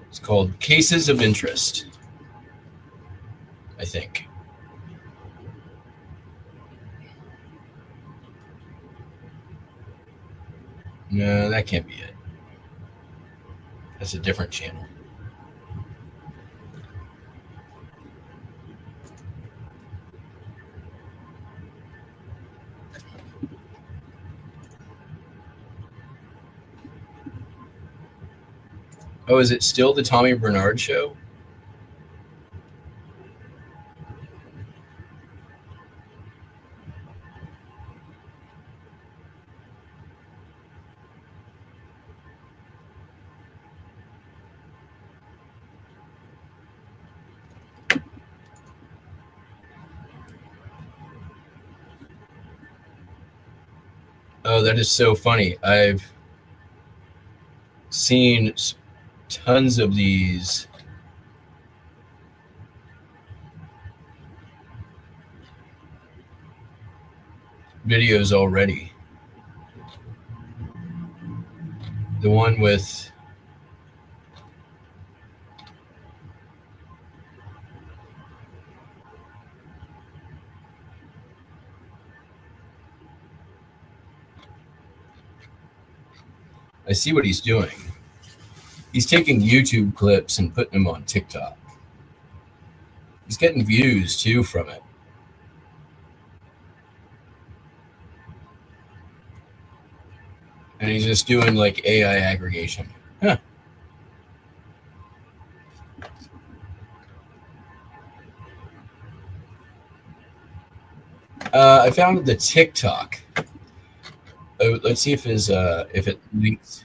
It's called Cases of Interest, I think. No, that can't be it. That's a different channel. Oh, is it still the Tommy Bernard show? Oh, that is so funny. I've seen tons of these videos already. The one with I see what he's doing. He's taking YouTube clips and putting them on TikTok. He's getting views too from it. And he's just doing like AI aggregation. Huh. I found the TikTok. Oh, let's see if it links.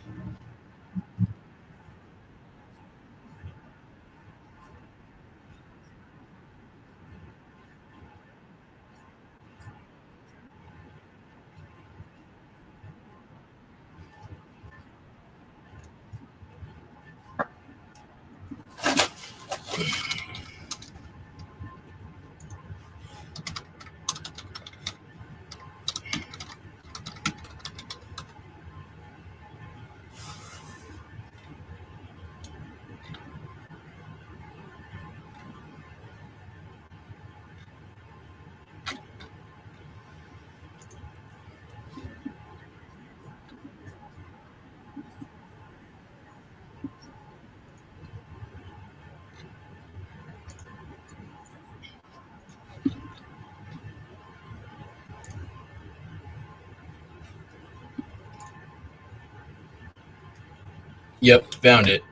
Yep, found it.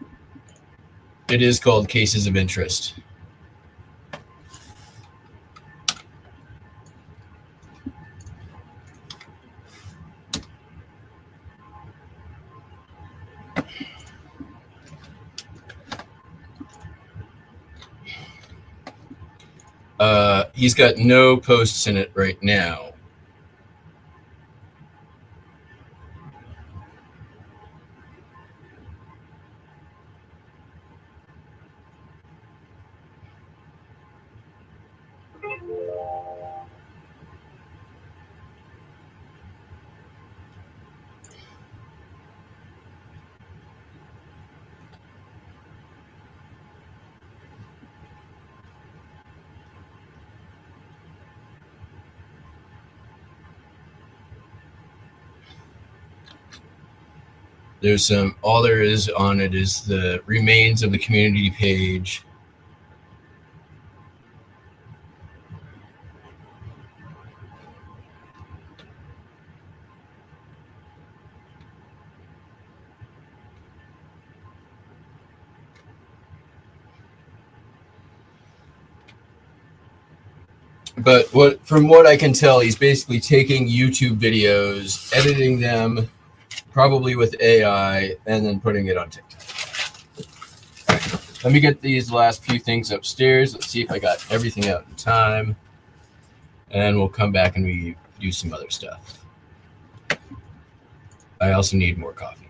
It is called Cases of Interest. He's got no posts in it right now. There's all there is on it is the remains of the community page. But from what I can tell, he's basically taking YouTube videos, editing them, probably with AI, and then putting it on TikTok. Let me get these last few things upstairs. Let's see if I got everything out in time. And we'll come back and we do some other stuff. I also need more coffee.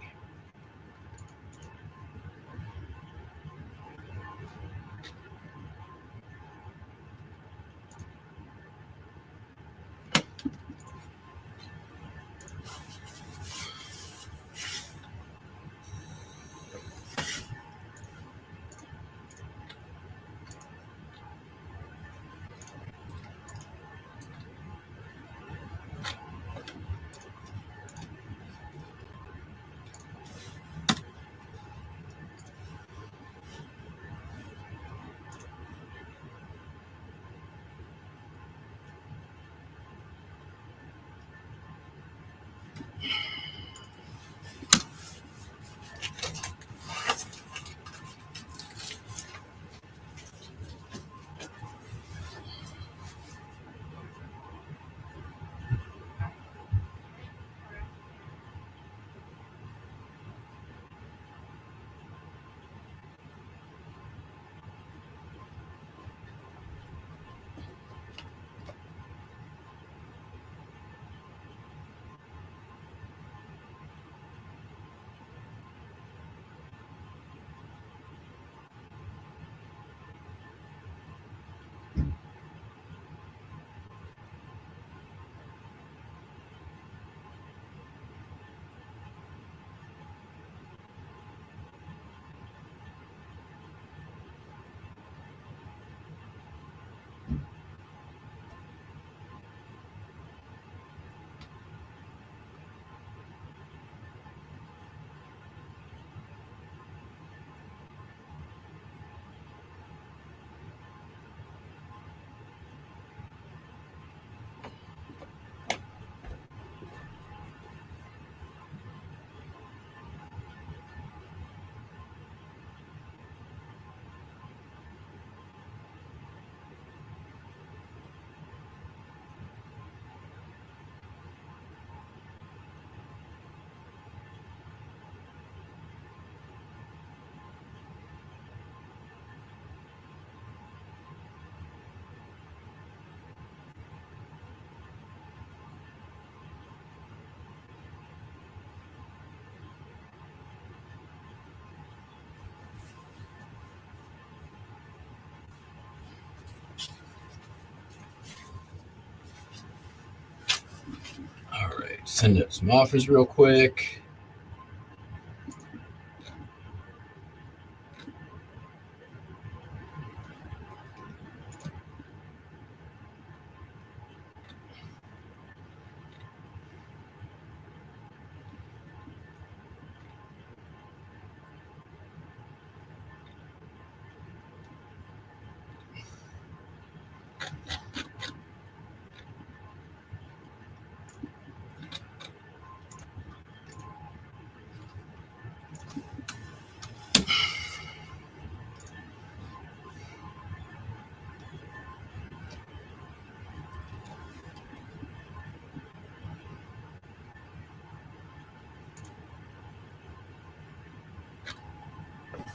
Send out some offers real quick.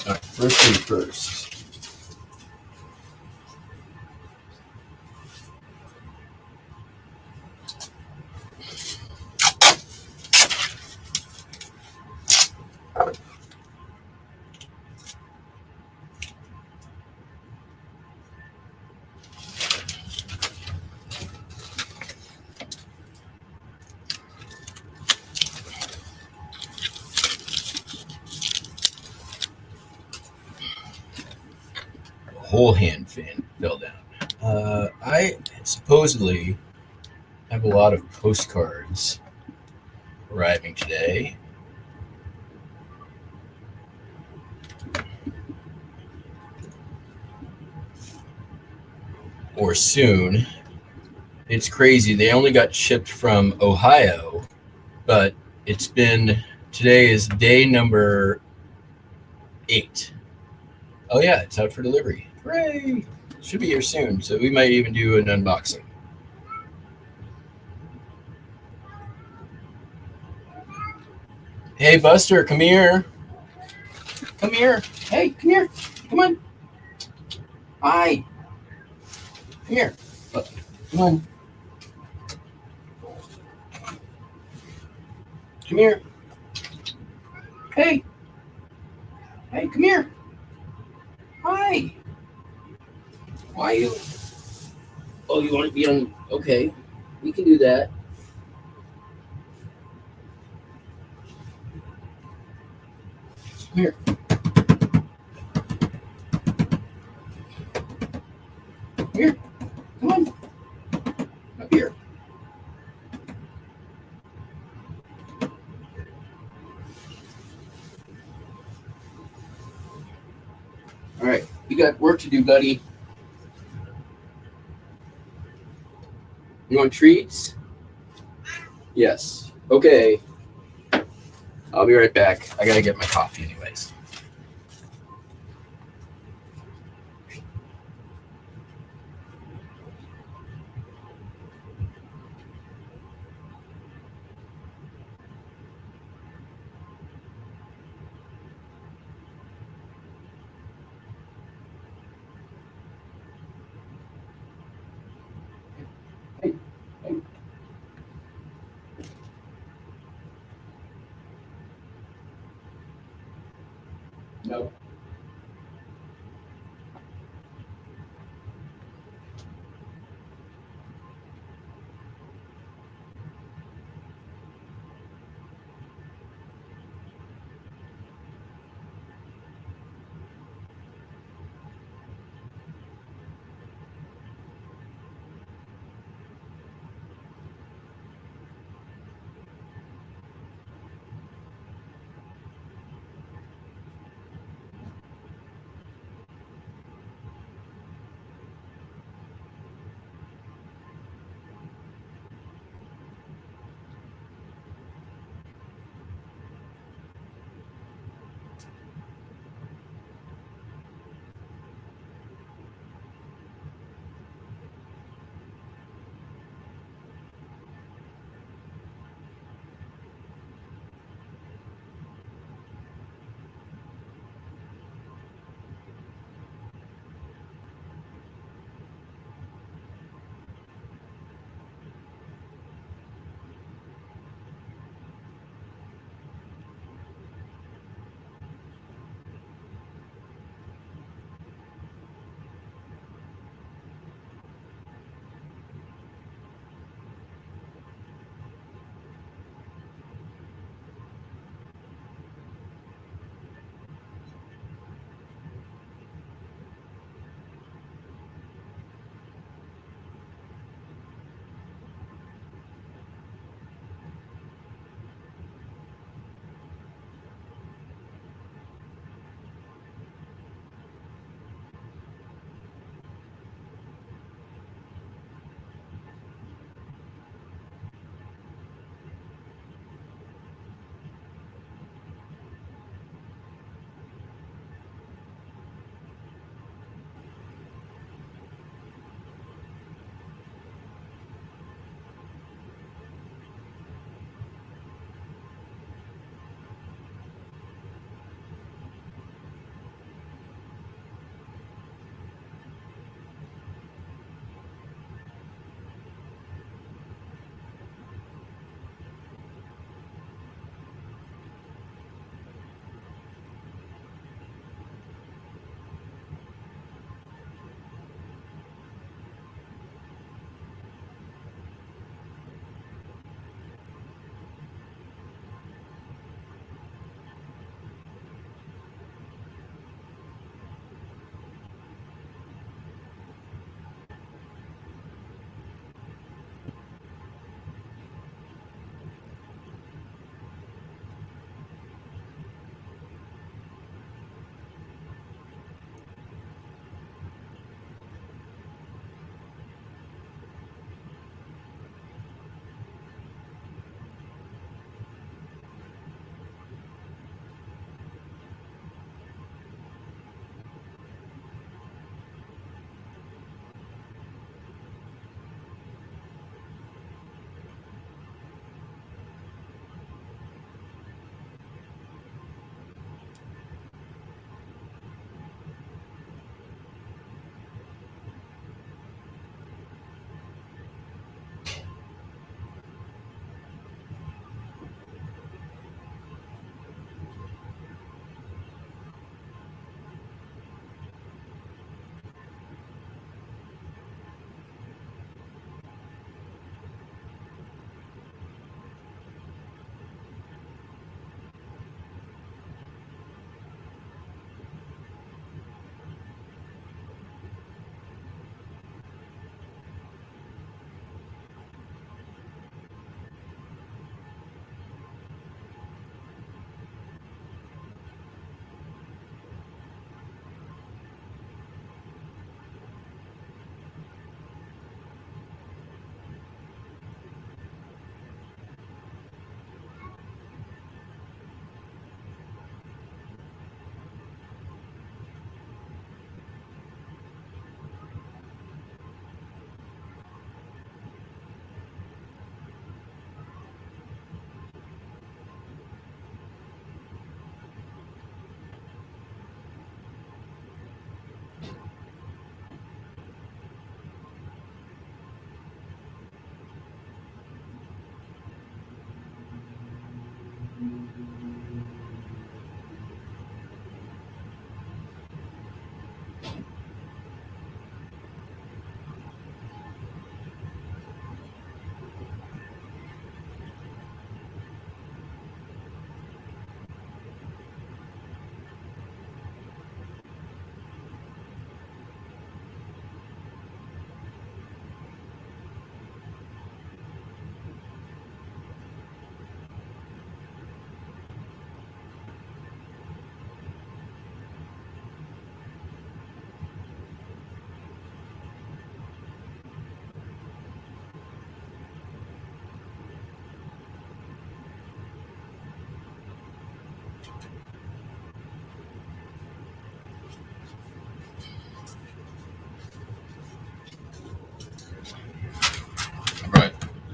All right, first thing first. Whole hand fan fell down. I supposedly have a lot of postcards arriving today. Or soon. It's crazy. They only got shipped from Ohio, but today is day number 8. Oh yeah, it's out for delivery. Hooray! Should be here soon, so we might even do an unboxing. Hey Buster, come here. Come here. Hey, come here. Come on. Hi. Come here. Come on. Come here. Hey. Hey, come here. Hi. Why you? Oh, you want to be on? Okay, we can do that. Come here. Come here. Come on. Up here. All right, you got work to do, buddy. You want treats? Yes. Okay. I'll be right back. I gotta get my coffee anyways. Hey. Hey.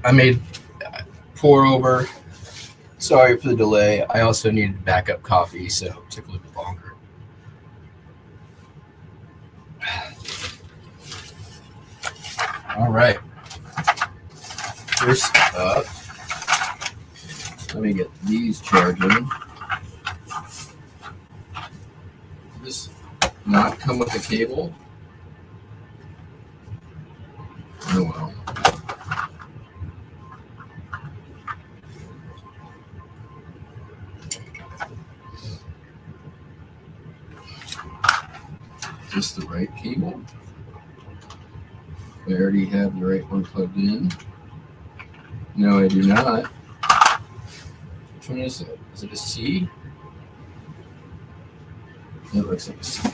I made pour over. Sorry for the delay. I also needed backup coffee, so it took a little bit longer. All right. First up, let me get these charging. Does not come with a cable. Oh well. Is this the right cable? I already have the right one plugged in. No, I do not. Which one is it? Is it a C? It looks like a C.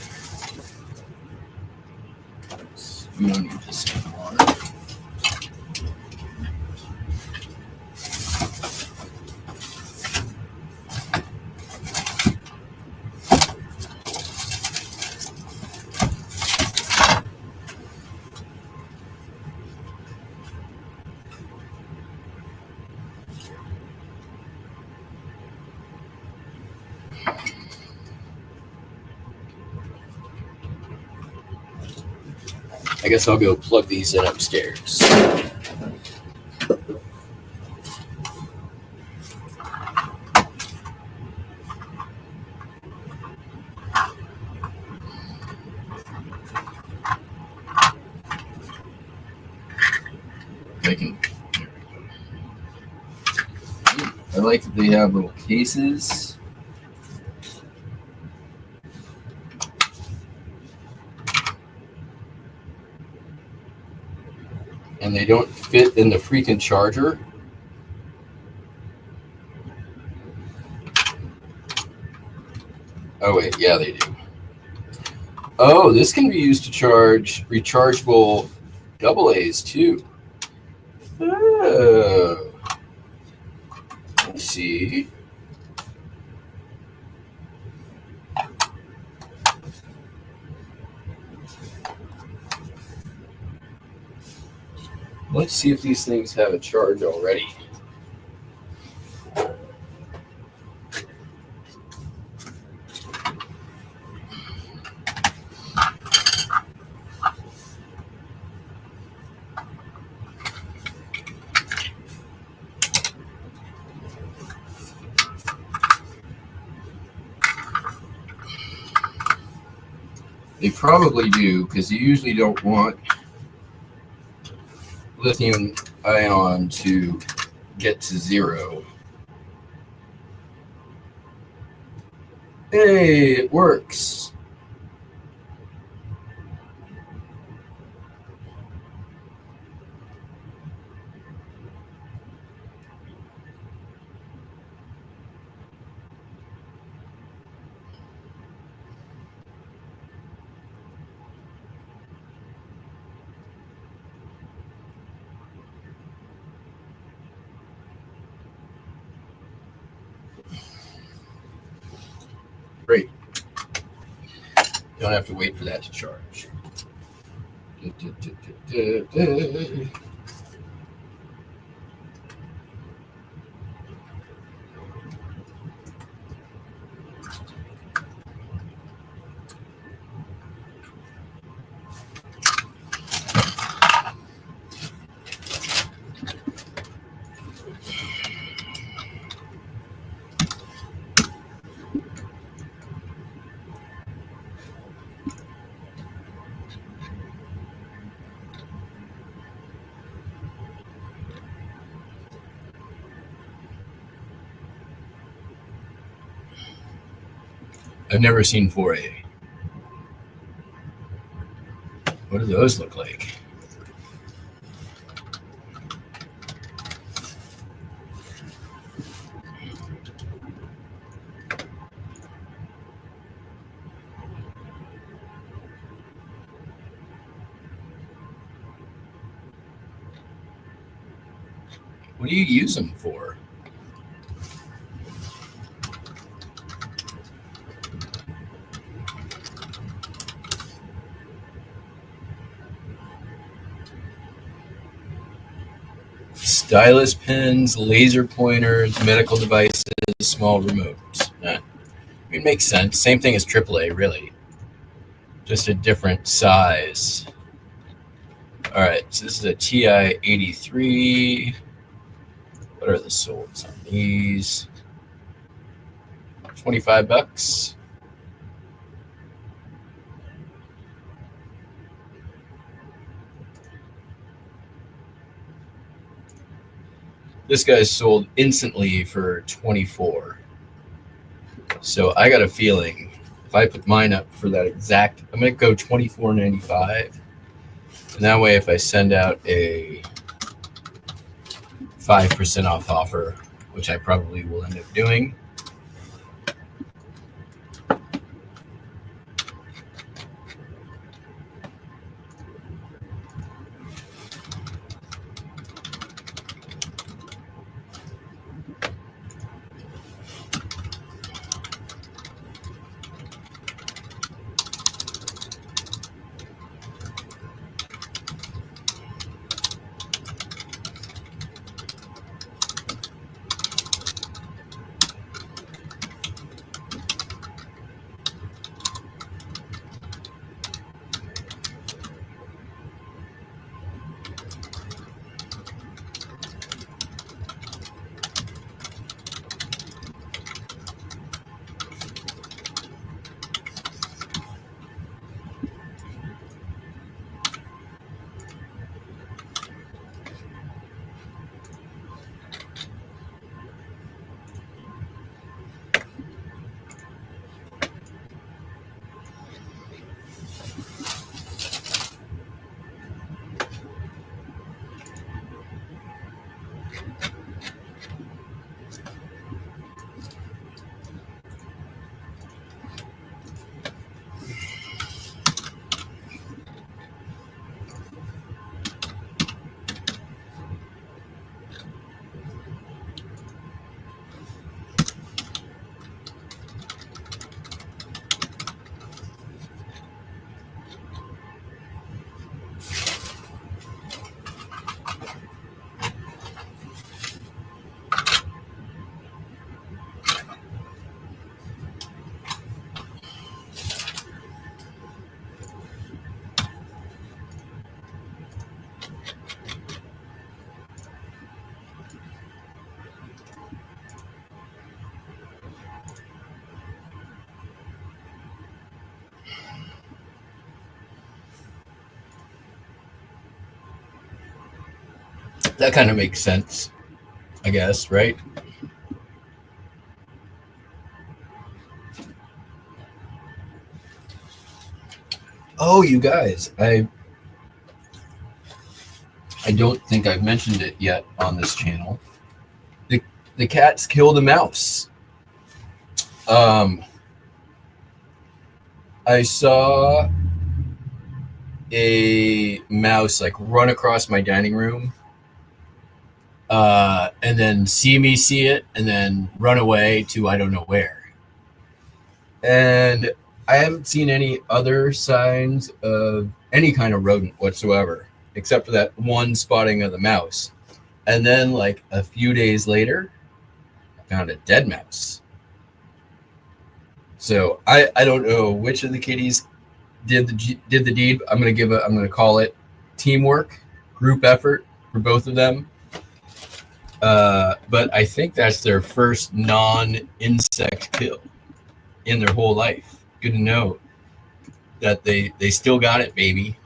We don't need this anymore. I guess I'll go plug these in upstairs. I like that they have little cases. And they don't fit in the freaking charger. Oh wait, yeah they do. Oh, this can be used to charge rechargeable AA's too. Oh. Let's see. Let's see if these things have a charge already. They probably do, because you usually don't want lithium ion to get to zero. Hey, it works. Great. Don't have to wait for that to charge. I've never seen 4A. What do those look like? What do you use them for? Stylus pens, laser pointers, medical devices, small remotes. It makes sense. Same thing as AAA, really. Just a different size. All right, so this is a TI 83. What are the solds on these? $25. This guy's sold instantly for 24. So I got a feeling if I put mine up for that exact, I'm going to go $24.95. And that way, if I send out a 5% off offer, which I probably will end up doing, that kind of makes sense, I guess, right? Oh, you guys, I don't think I've mentioned it yet on this channel. The cats killed a mouse. I saw a mouse like run across my dining room, and then see me see it, and then run away to I don't know where. And I haven't seen any other signs of any kind of rodent whatsoever, except for that one spotting of the mouse. And then, like a few days later, I found a dead mouse. So I don't know which of the kitties did the deed. I'm gonna call it teamwork, group effort for both of them. But I think that's their first non-insect kill in their whole life. Good to know that they still got it, baby.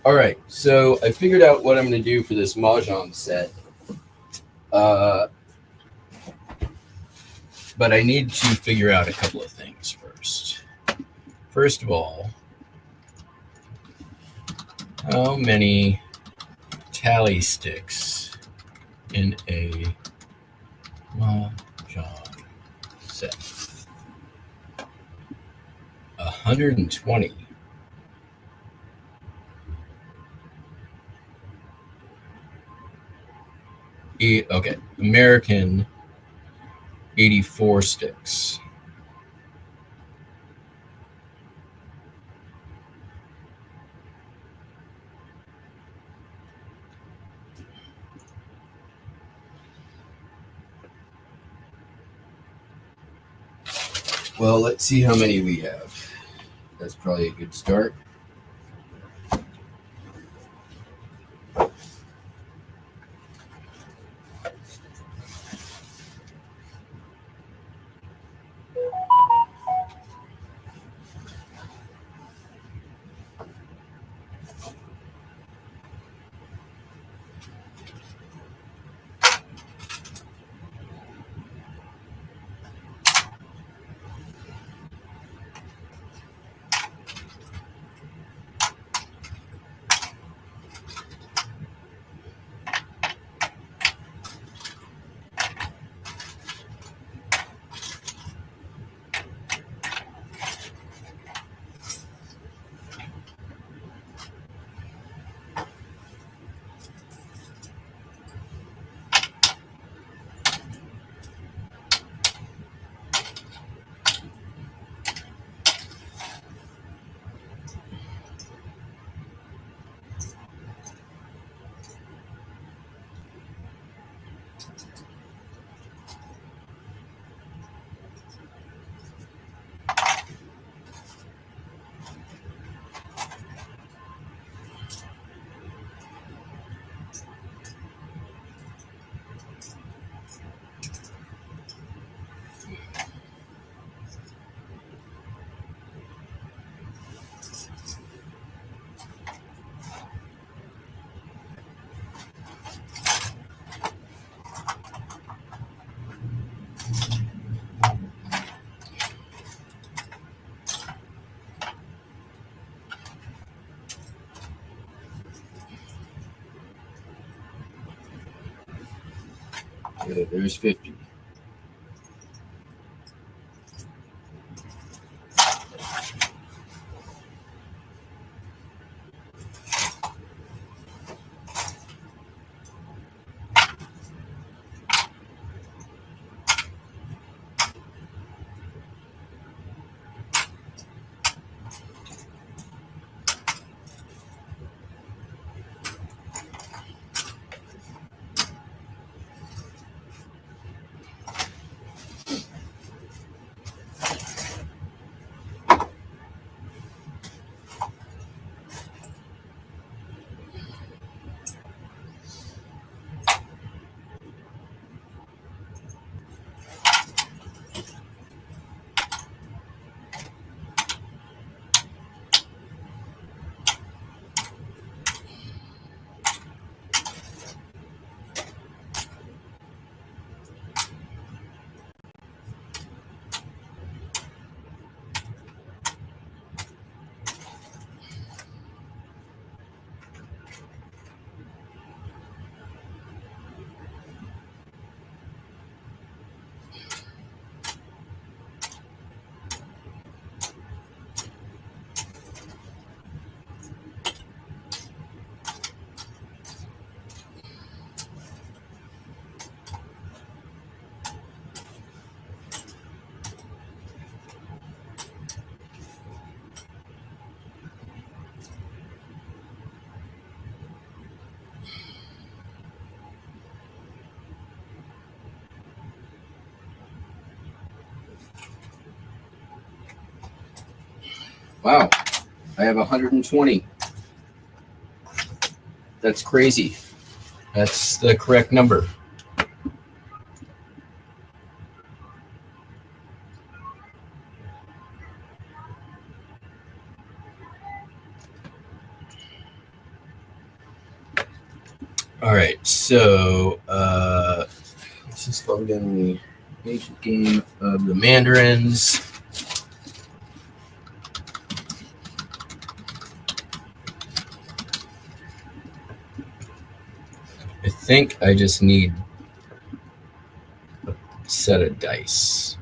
All right, so I figured out what I'm going to do for this Mahjong set. But I need to figure out a couple of things first. First of all, how many tally sticks in a Mahjong set? 120. Okay, American 84 sticks. Well, let's see how many we have. That's probably a good start. Okay, there's 50. Wow, I have 120. That's crazy. That's the correct number. All right, so let's just load in the ancient game of the Mandarins. I think I just need a set of dice.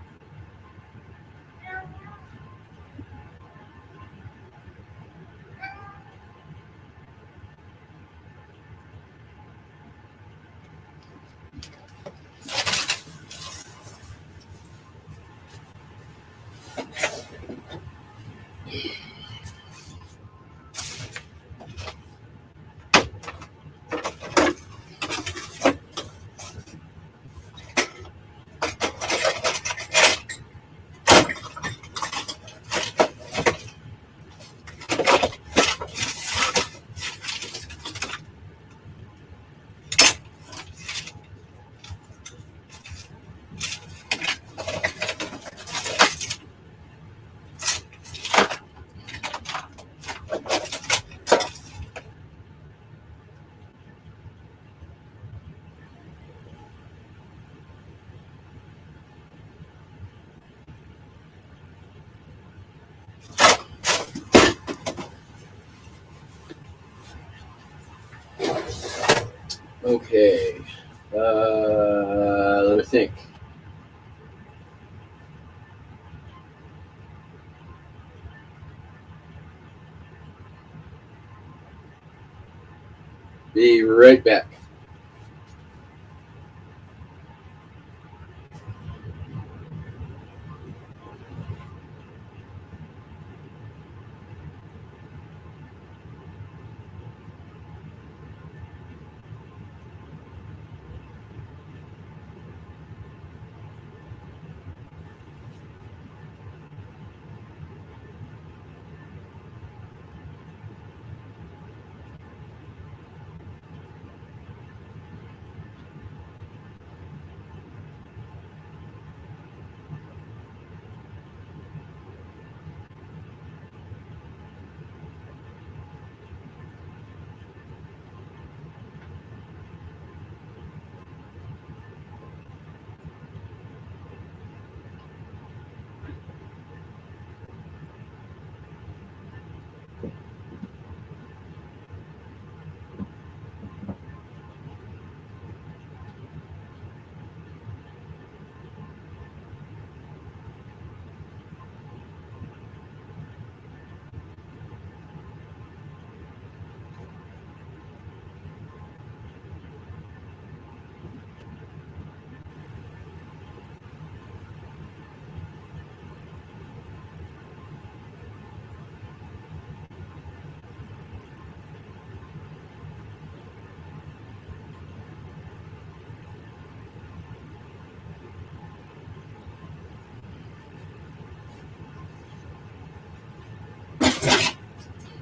Okay. Let me think. Be right back.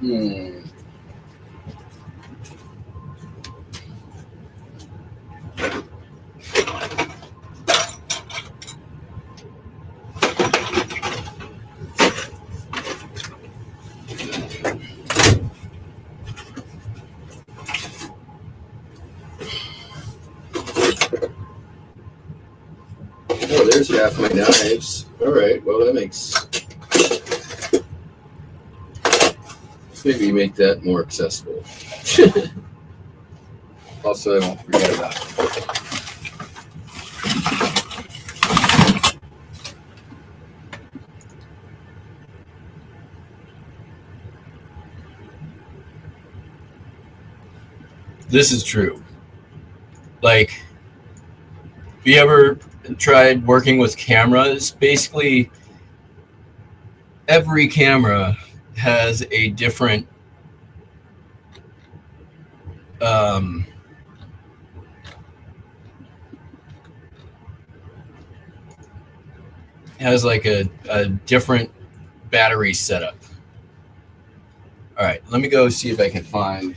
Hmm. Oh, there's half my knives. All right. Well, that makes maybe make that more accessible. Also, I won't forget about it. This is true. Like, have you ever tried working with cameras? Basically, every camera has a different um, has like a different battery setup. All right, let me go see if I can find.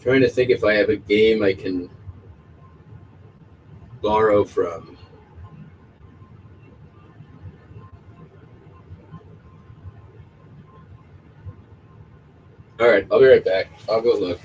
Trying to think if I have a game I can borrow from. All right, I'll be right back. I'll go look.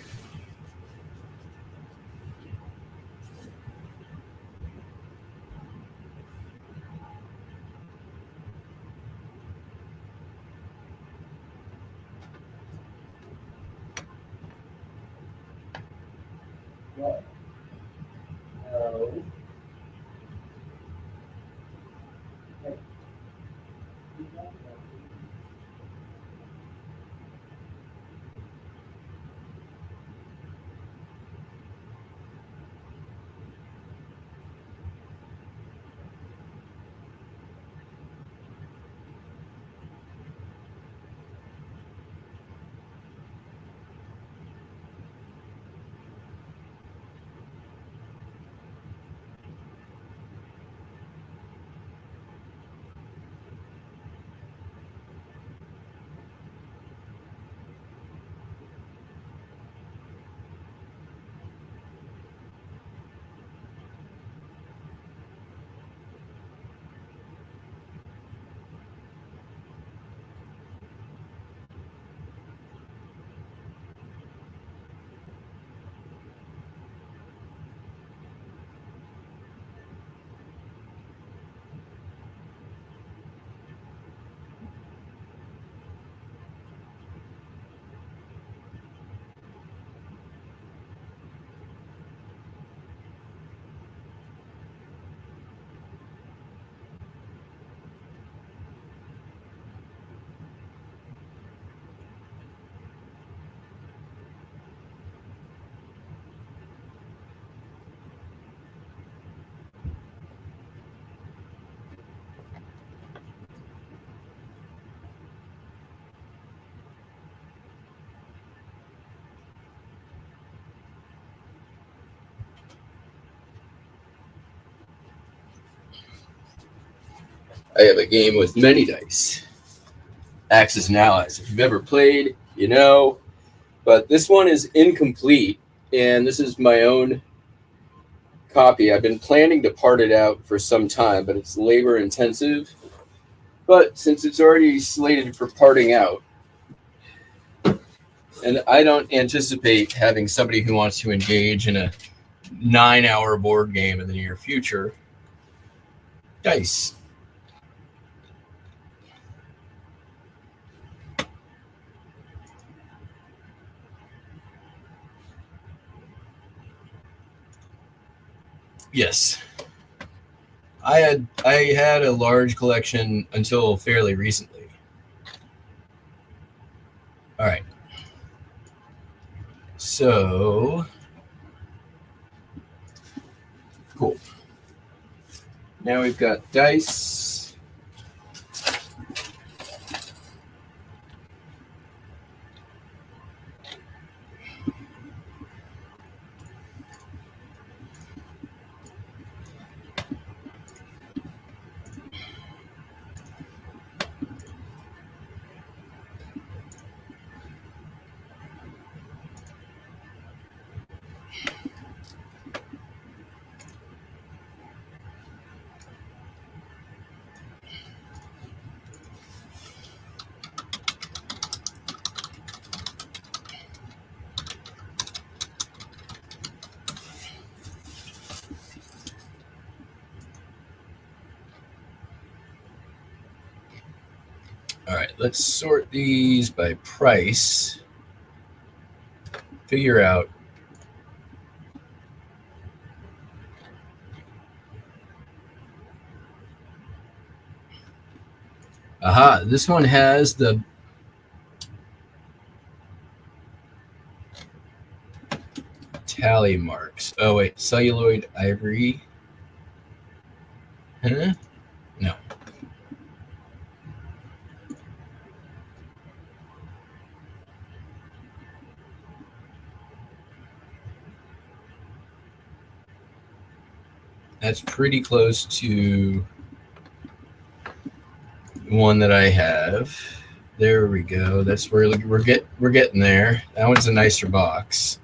I have a game with many dice. Axis and Allies. If you've ever played, you know. But this one is incomplete, and this is my own copy. I've been planning to part it out for some time, but it's labor intensive. But since it's already slated for parting out, and I don't anticipate having somebody who wants to engage in a 9-hour board game in the near future, dice. Yes. I had a large collection until fairly recently. All right. So cool. Now we've got dice. All right, let's sort these by price. Figure out. Aha, this one has the tally marks. Oh, wait, celluloid ivory. Huh? No. That's pretty close to one that I have. There we go. That's where we're getting there. That one's a nicer box.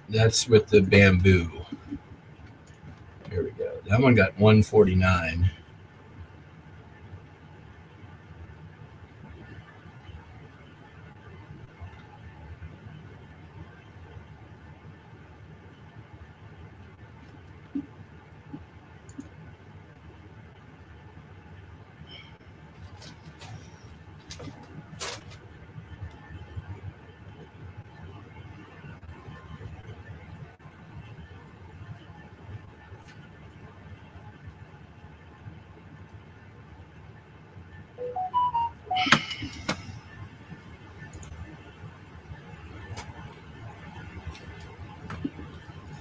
That's with the bamboo. There we go. That one got 149.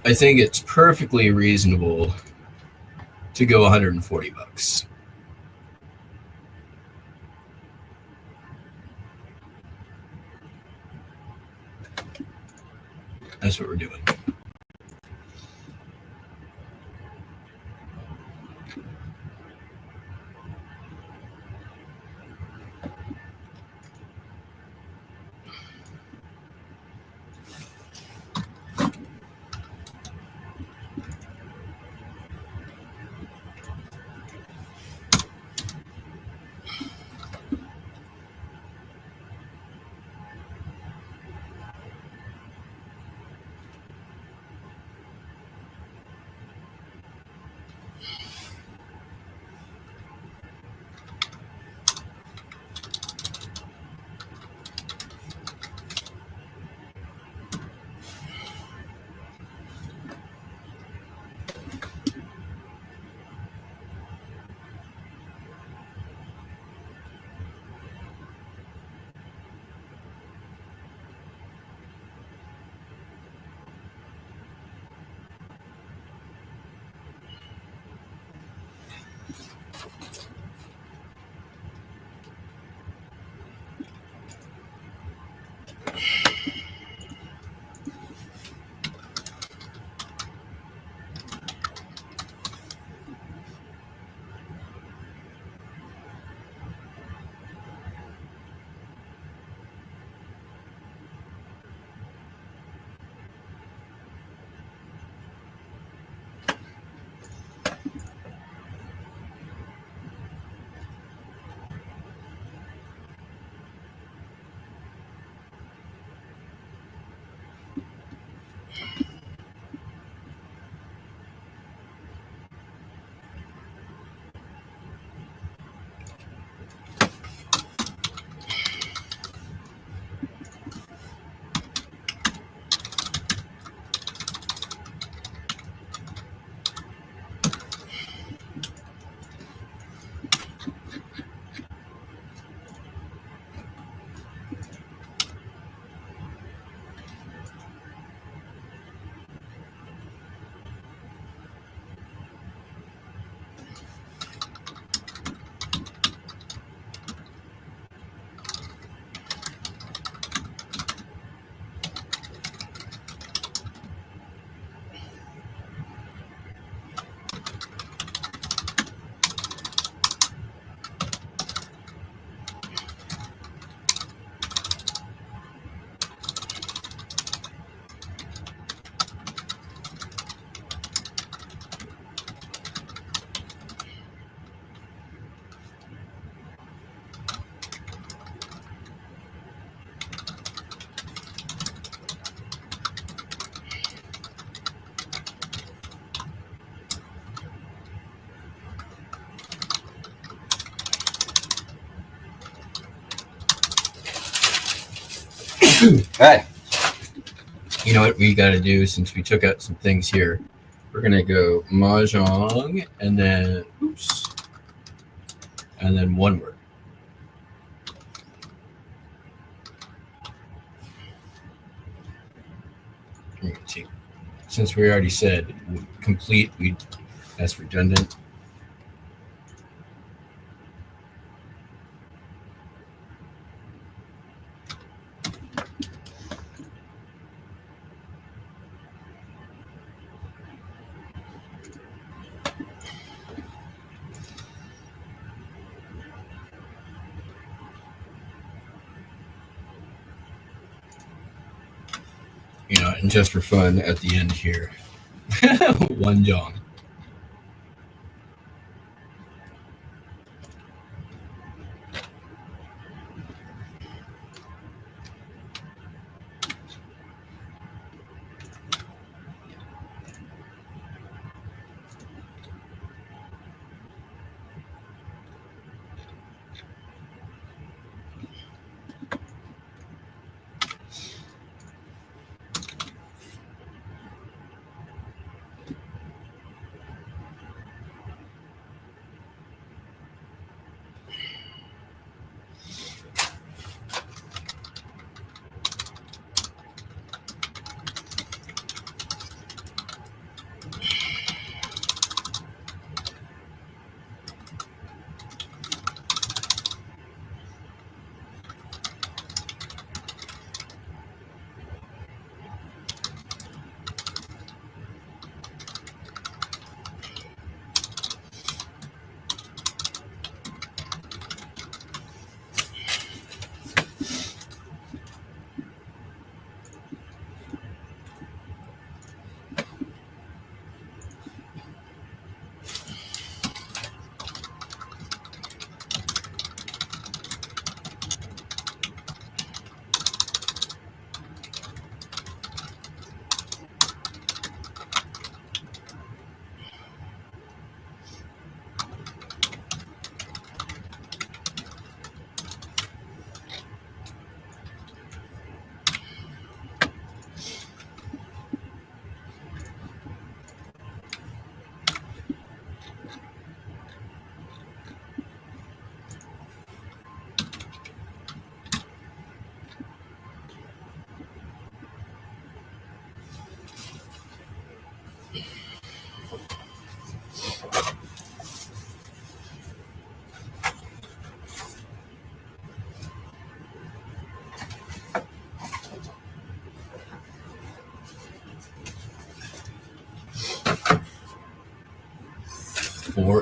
I think it's perfectly reasonable to go 140 bucks. That's what we're doing. Hey. You know what we got to do since we took out some things here? We're going to go mahjong and then, and then one word. Since we already said complete, that's redundant. You know, and just for fun at the end here, one jong.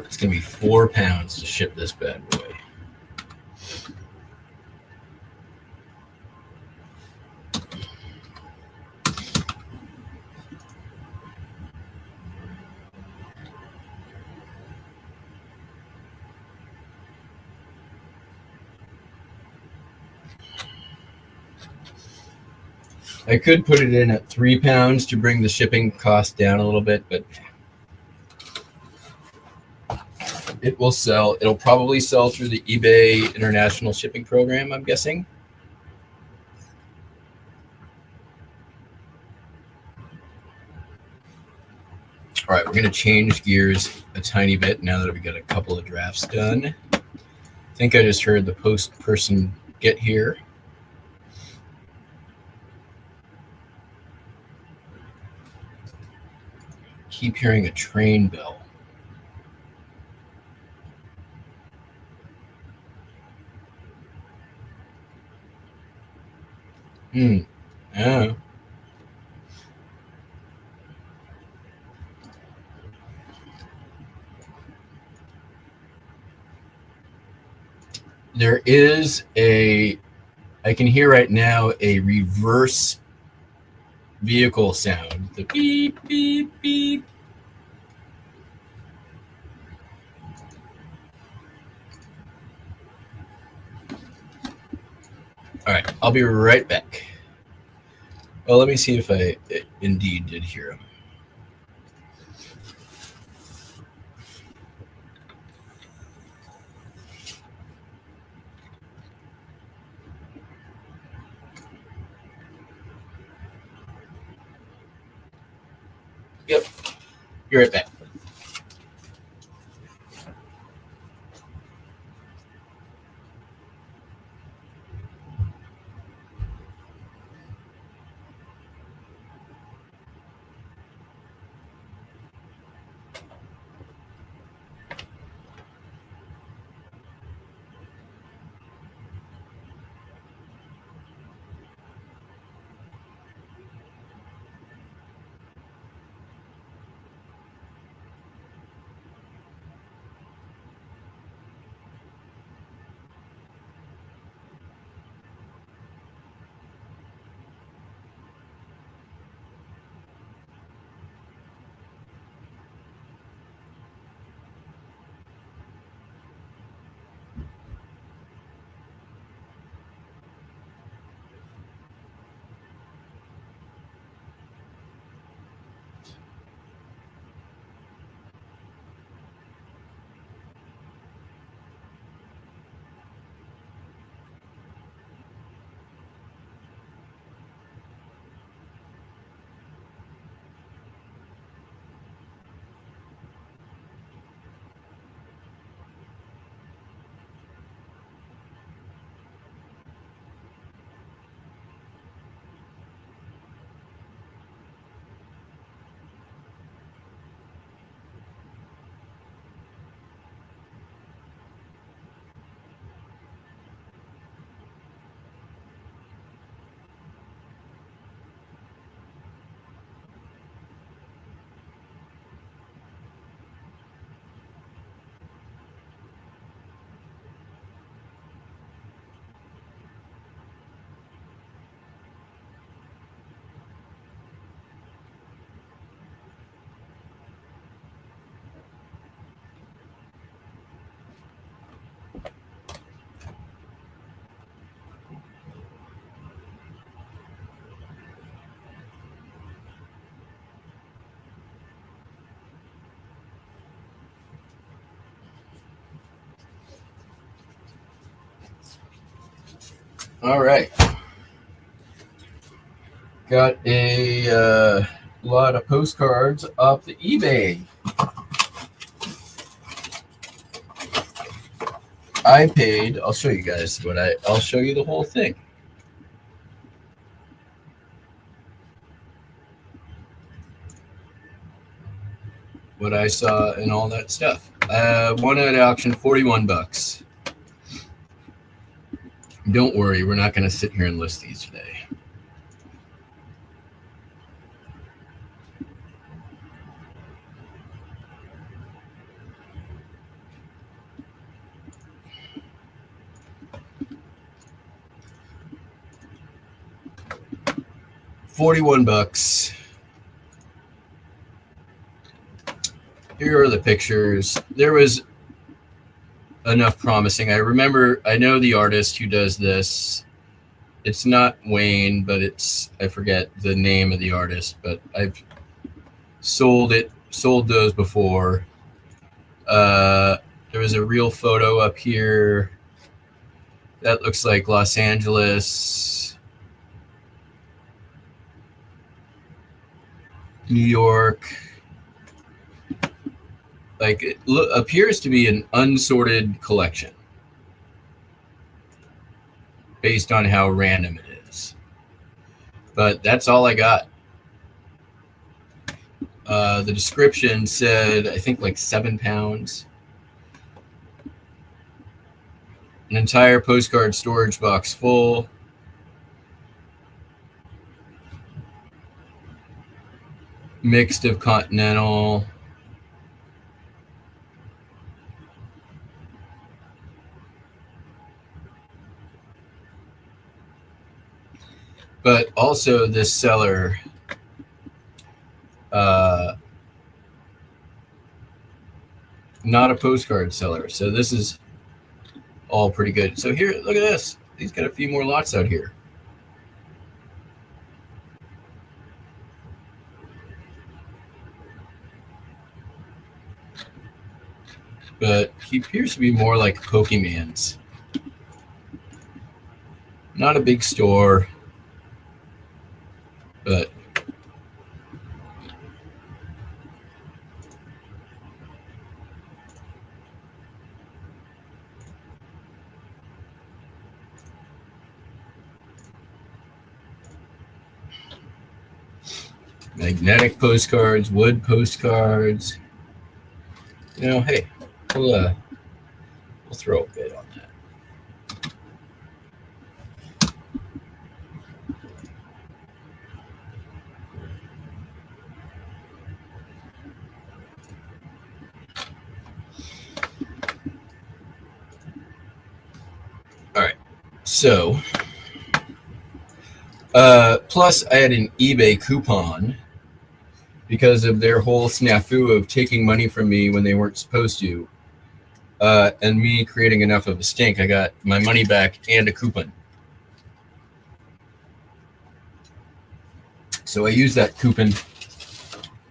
It's going to be 4 pounds to ship this bad boy. I could put it in at 3 pounds to bring the shipping cost down a little bit, but it will sell. It'll probably sell through the eBay International Shipping Program, I'm guessing. All right, we're going to change gears a tiny bit now that we got a couple of drafts done. I think I just heard the post person get here. Keep hearing a train bell. Yeah. There is I can hear right now a reverse vehicle sound. The beep, beep, beep. All right, I'll be right back. Well, let me see if I indeed did hear him. Yep. Be right back. All right. Got a lot of postcards off the eBay. I paid. I'll show you guys I'll show you the whole thing. What I saw and all that stuff. One at auction, $41. Don't worry, we're not going to sit here and list these today. $41. Here are the pictures. There was enough promising. I know the artist who does this. It's not Wayne, but I forget the name of the artist, but I've sold those before. There was a real photo up here. That looks like Los Angeles, New York. Like it appears to be an unsorted collection based on how random it is. But that's all I got. The description said, I think like 7 pounds. An entire postcard storage box full. Mixed of continental. But also this seller not a postcard seller. So this is all pretty good. So here, look at this. He's got a few more lots out here. But he appears to be more like Pokemon's. Not a big store, but magnetic postcards, wood postcards. Hey, we'll throw a bid on that. All right. So, plus I had an eBay coupon because of their whole snafu of taking money from me when they weren't supposed to, and me creating enough of a stink. I got my money back and a coupon. So I used that coupon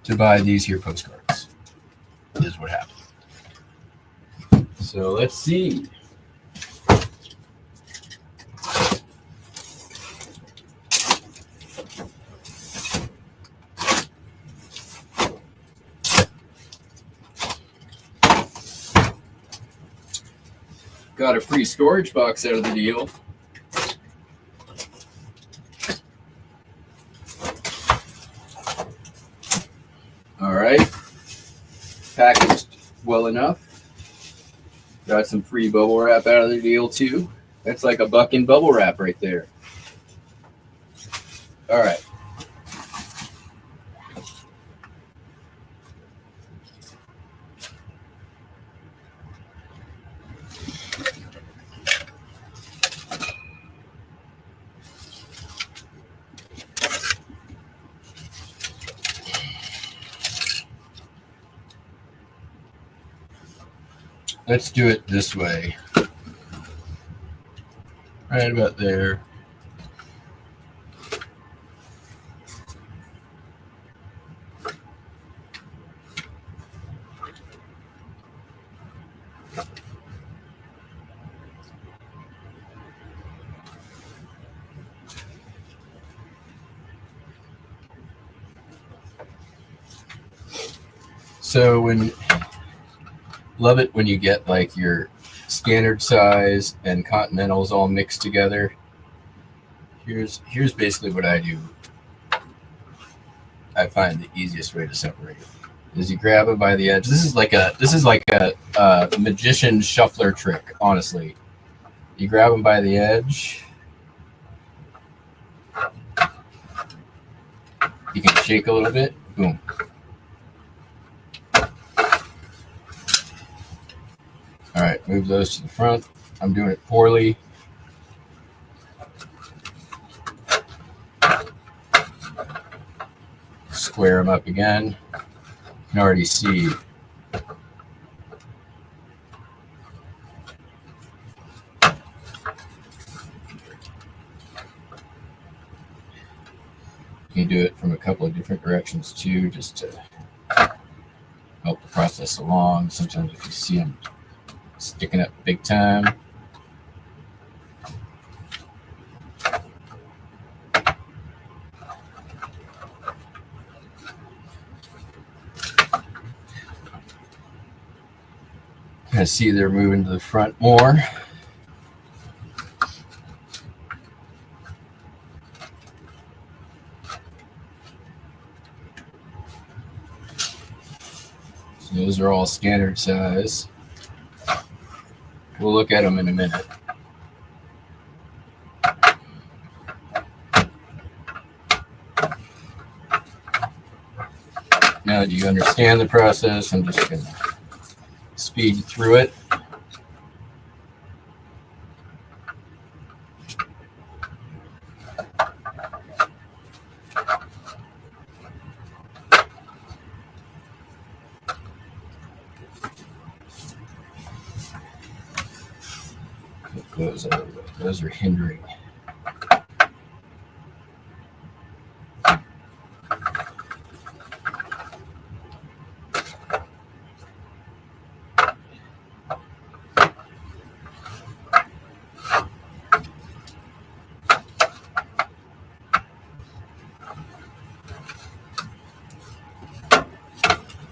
to buy these here postcards. Is what happened. So let's see. Got a free storage box out of the deal. All right. Packaged well enough. Got some free bubble wrap out of the deal too. That's like $1 in bubble wrap right there. All right. Let's do it this way. Right about there. So love it when you get like your standard size and continentals all mixed together. Here's basically what I do. I find the easiest way to separate it is you grab it by the edge. This is like a magician shuffler trick, honestly. You grab them by the edge. You can shake a little bit. Boom. All right, move those to the front. I'm doing it poorly. Square them up again. You can already see. You can do it from a couple of different directions too, just to help the process along. Sometimes if you see them sticking up big time. Kind of see they're moving to the front more. So those are all standard size. We'll look at them in a minute. Now that you understand the process, I'm just going to speed through it. Those are hindering.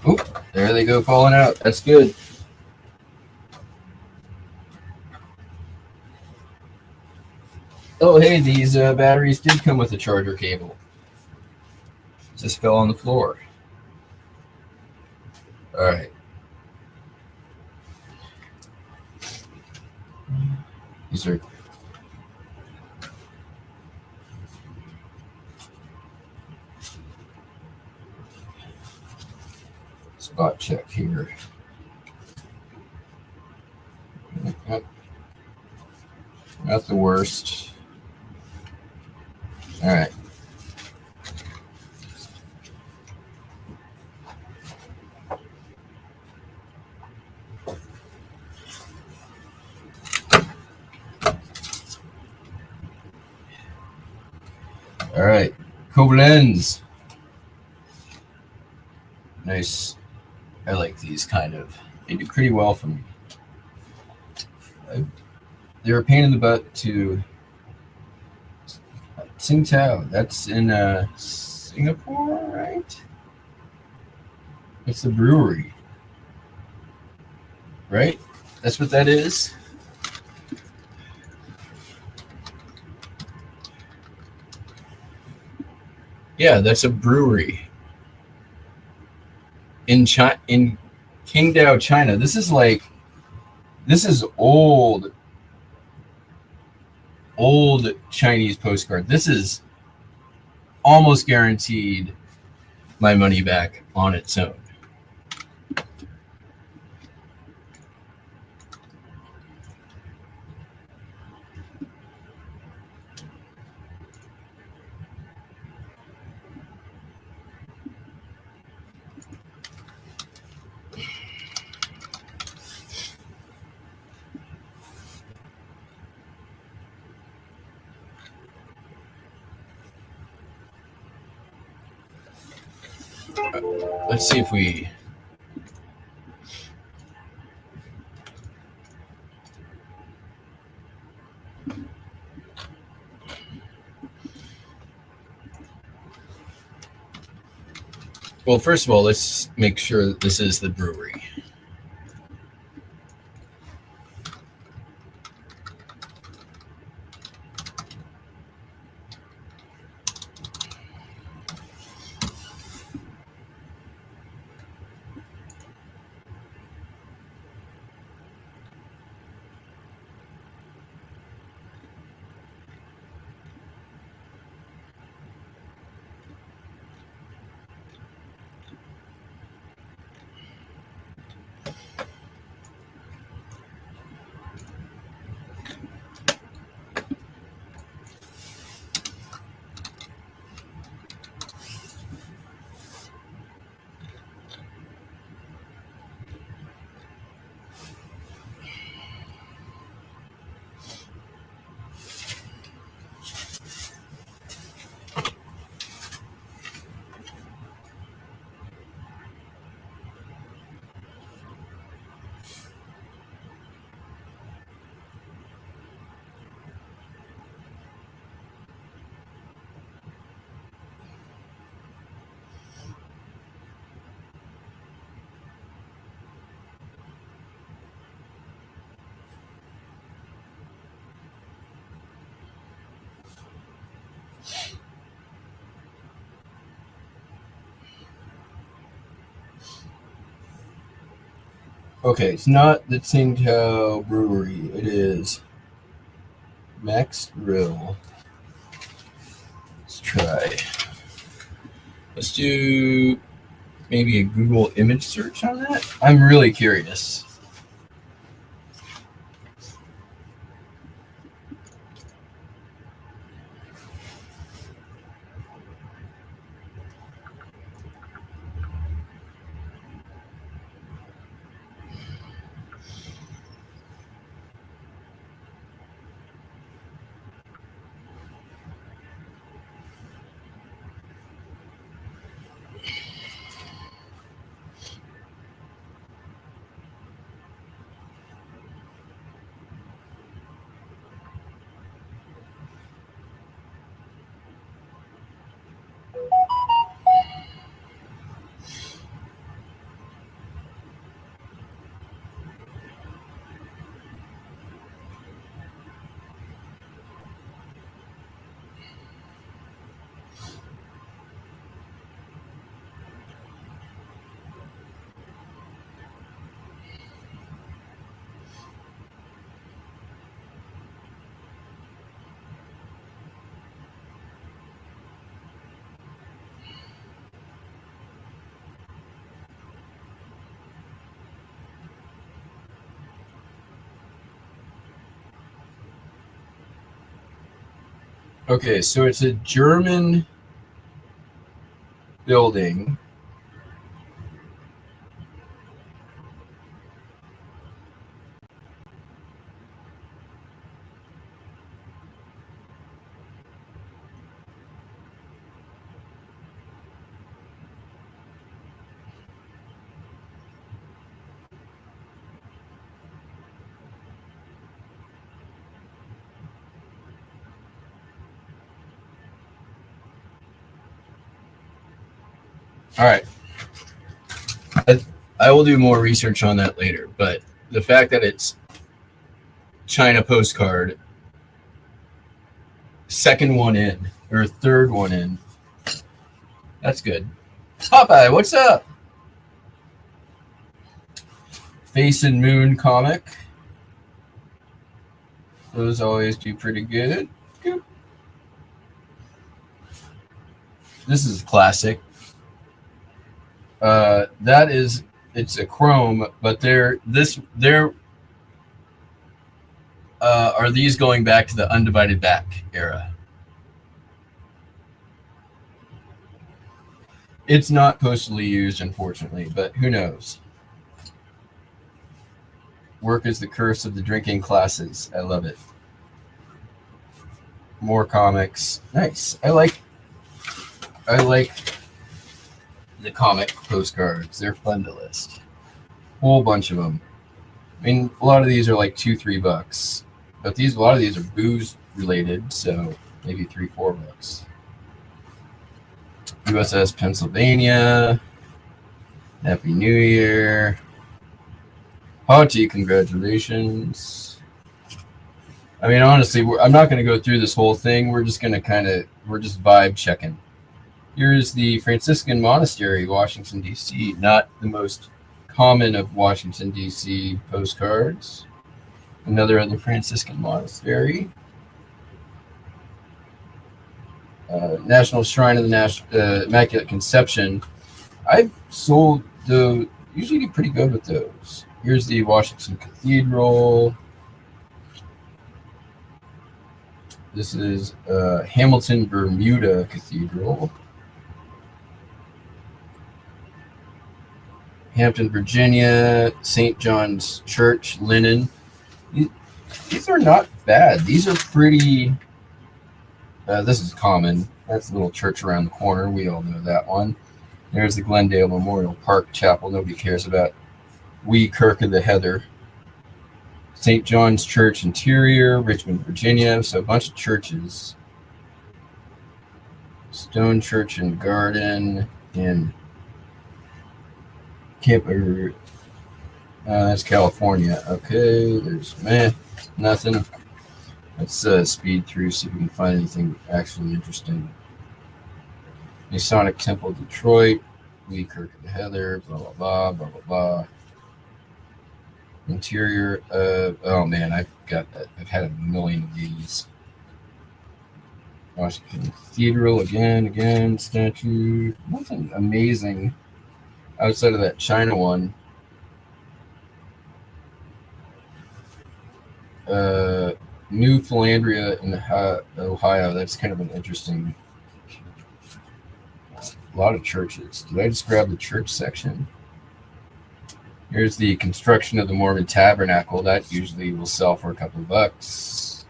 Oop, there they go falling out. That's good. Oh, hey, these batteries did come with a charger cable. just fell on the floor. All right. These are spot check here. Not the worst. All right. All right. Koblenz. Nice. I like these kind of. They do pretty well for me. They're a pain in the butt to Tsingtao. That's in Singapore, right? It's the brewery, right? That's what that is. Yeah, that's a brewery in China, in Qingdao, China. This is old Chinese postcard. This is almost guaranteed my money back on its own. Let's see if we. Well, first of all, let's make sure that this is the brewery. Okay, it's not the Tsingtao Brewery. It is Max Grill. Let's try. Let's do maybe a Google image search on that. I'm really curious. Okay, so it's a German building. All right. I will do more research on that later, but the fact that it's China postcard, second one in, or third one in, that's good. Popeye, what's up? Face and Moon comic. Those always do pretty good. This is classic. That is, it's a chrome, but they're are these going back to the undivided back era? It's not postally used, unfortunately, but who knows? Work is the curse of the drinking classes. I love it. More comics. Nice. I like the comic postcards. They're fun to list. Whole bunch of them. I mean, a lot of these are like $2-3, but a lot of these are booze related, so maybe $3-4. USS Pennsylvania. Happy New Year. Haughty, congratulations. I mean, honestly, I'm not going to go through this whole thing. We're just vibe checking. Here's the Franciscan Monastery, Washington, D.C. Not the most common of Washington, D.C. postcards. Another other Franciscan Monastery. National Shrine of the Immaculate Conception. I've sold those. Usually do pretty good with those. Here's the Washington Cathedral. This is Hamilton, Bermuda Cathedral. Hampton, Virginia, St. John's Church, linen. These are not bad. These are pretty. This is common. That's a little church around the corner. We all know that one. There's the Glendale Memorial Park Chapel. Nobody cares about. Wee Kirk of the Heather. St. John's Church Interior, Richmond, Virginia. So a bunch of churches. Stone Church and Garden in Camper. That's California. Okay, there's nothing. Let's speed through, see if we can find anything actually interesting. Masonic Temple, Detroit. Wee Kirk of the Heather. Blah blah blah blah blah blah. Interior. Oh man, I've had a million of these. Washington Cathedral again. Statue. Nothing amazing outside of that China one. New Philandria in Ohio. That's kind of an interesting. A lot of churches. Did I just grab the church section? Here's the construction of the Mormon Tabernacle. That usually will sell for a couple of bucks.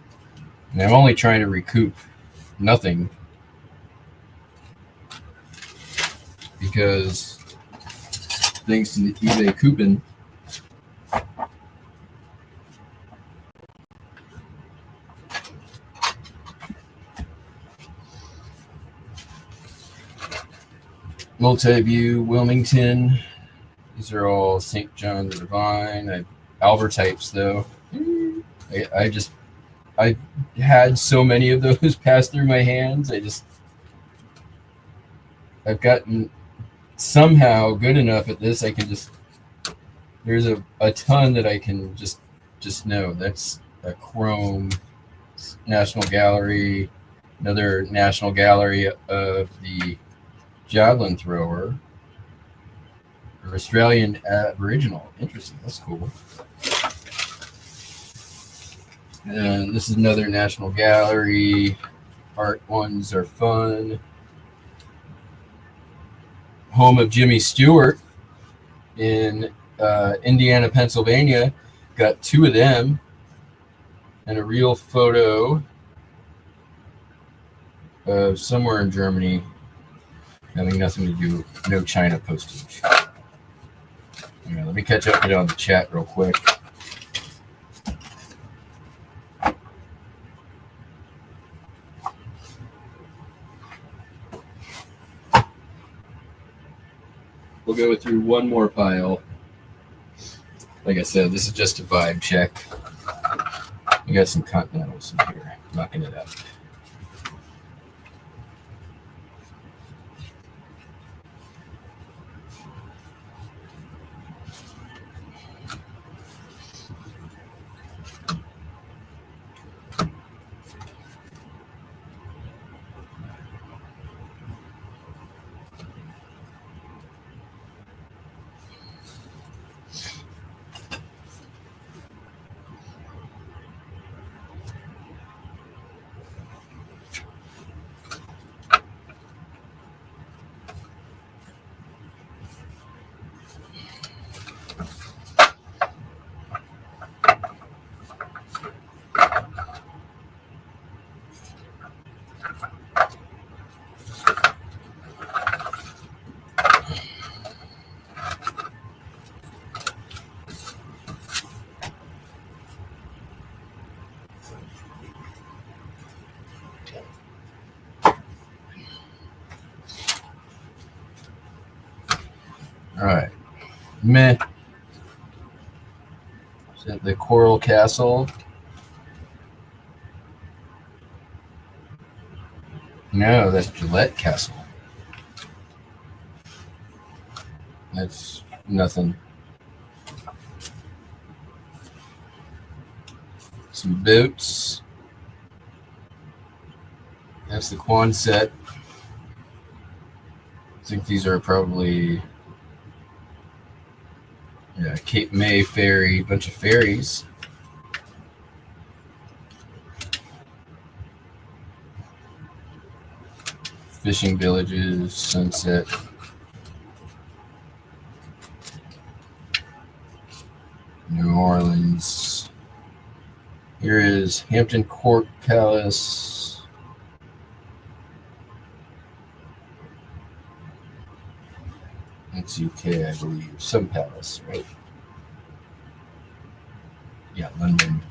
And I'm only trying to recoup nothing because thanks to the eBay coupon, Multi-View, Wilmington. These are all St. John the Divine. Albert types though. I had so many of those pass through my hands. I've gotten somehow good enough at this. There's a ton that I can just know. That's a Chrome National Gallery, another National Gallery of the javelin thrower. Australian Aboriginal. Interesting. That's cool. And this is another National Gallery. art ones are fun. Home of Jimmy Stewart in Indiana, Pennsylvania. Got 2 of them. And a real photo of somewhere in Germany having nothing to do, no China postage. Let me catch up with it on the chat real quick. We'll go through one more pile. Like I said, this is just a vibe check. We got some Continentals in here, knocking it up. All right. Meh. Is that the Coral Castle? No, that's Gillette Castle. That's nothing. Some boots. That's the Quonset. I think these are probably Cape May ferry, bunch of ferries. Fishing villages, sunset. New Orleans. Here is Hampton Court Palace. That's UK, I believe. Some palace, right? Yeah, London.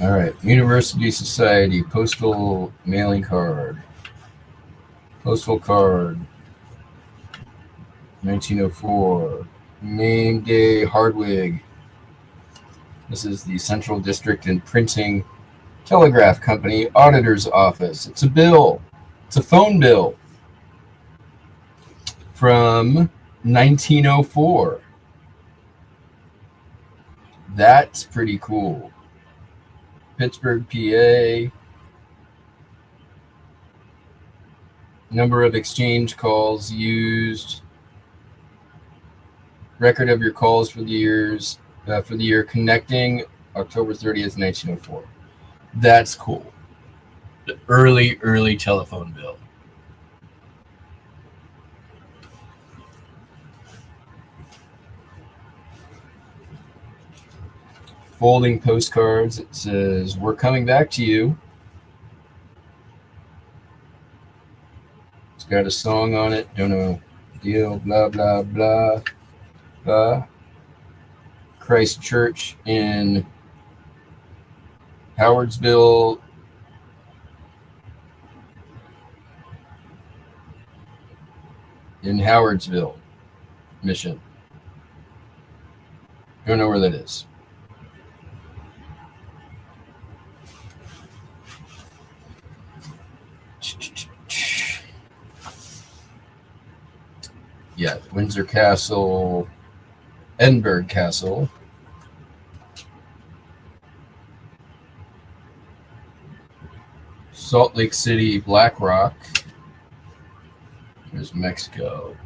All right, University Society, postal mailing card. Postal card. 1904. Name Day Hardwig. This is the Central District and Printing Telegraph Company Auditor's Office. It's a bill. It's a phone bill from 1904. That's pretty cool. Pittsburgh, PA. Number of exchange calls used. Record of your calls for the year connecting October 30th, 1904. That's cool. The early telephone bill. Folding postcards. It says, "We're coming back to you." It's got a song on it. Don't know. Deal. Blah, blah, blah. Christ Church in Howardsville, Michigan. Don't know where that is. Yeah, Windsor Castle, Edinburgh Castle. Salt Lake City, Black Rock. There's Mexico.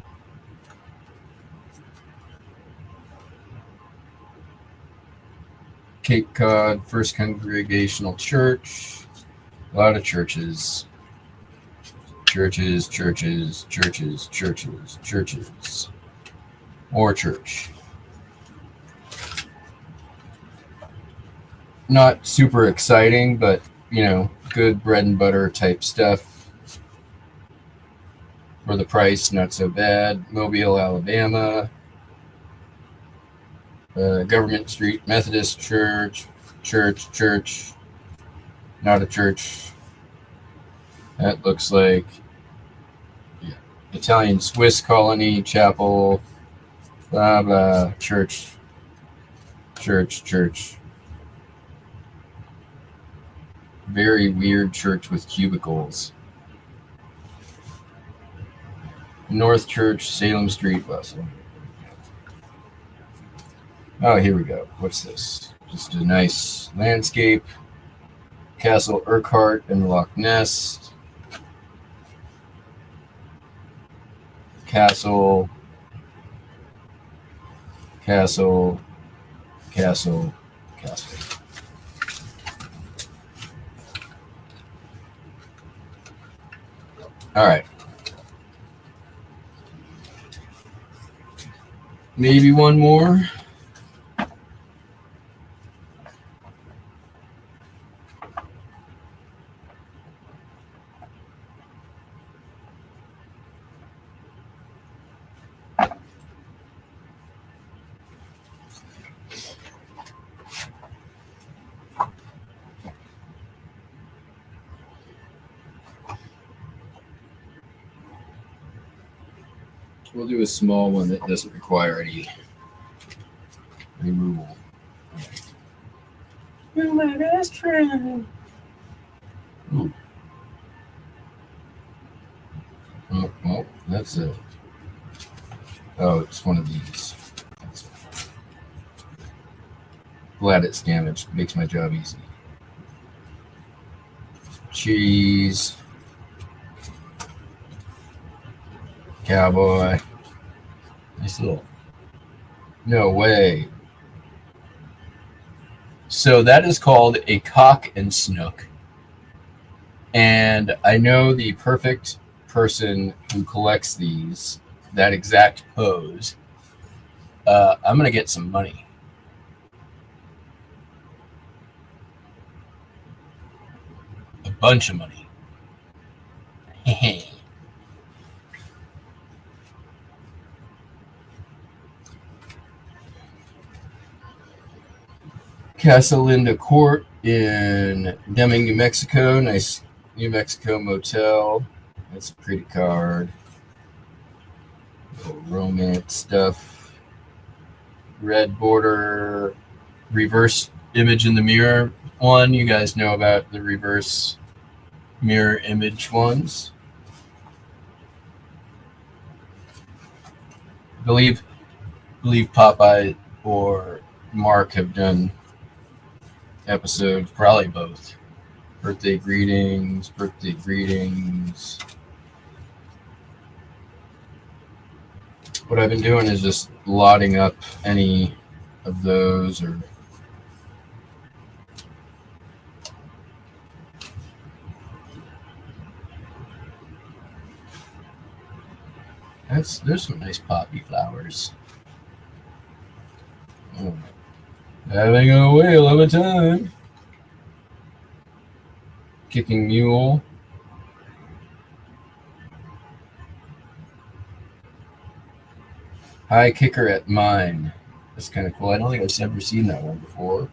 Cape Cod First Congregational Church. A lot of churches. Churches. More church. Not super exciting, but, good bread and butter type stuff. For the price, not so bad. Mobile, Alabama. Government Street Methodist Church. Not a church. That looks like Italian Swiss colony, chapel, blah, blah, church. Very weird church with cubicles. North Church, Salem Street, Russell. Oh, here we go. What's this? Just a nice landscape. Castle Urquhart and Loch Ness. Castle. All right. Maybe one more. We'll do a small one that doesn't require any removal. You're my best friend. Ooh. Oh, that's it. Oh, it's one of these. Glad it's damaged. Makes my job easy. Cheese. Cowboy. Nice little. No way. So that is called a cock and snook. And I know the perfect person who collects these, that exact pose. I'm going to get some money. A bunch of money. Casa Linda Court in Deming, New Mexico. Nice New Mexico motel. That's a pretty card. Little romance stuff. Red border. Reverse image in the mirror one. You guys know about the reverse mirror image ones. I believe Popeye or Mark have done episodes, probably both. Birthday greetings. What I've been doing is just lotting up any of those, or there's some nice poppy flowers. Oh. Having a whale of a time. Kicking mule. High kicker at mine. That's kind of cool. I don't think I've ever seen that one before.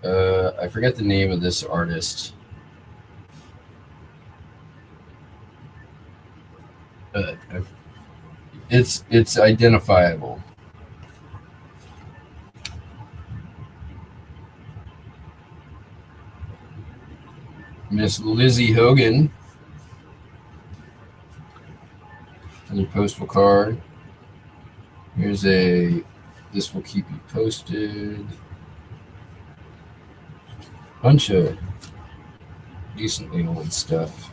I forget the name of this artist. It's identifiable. Miss Lizzie Hogan. Another postal card. Here's this will keep you posted. Bunch of decently old stuff.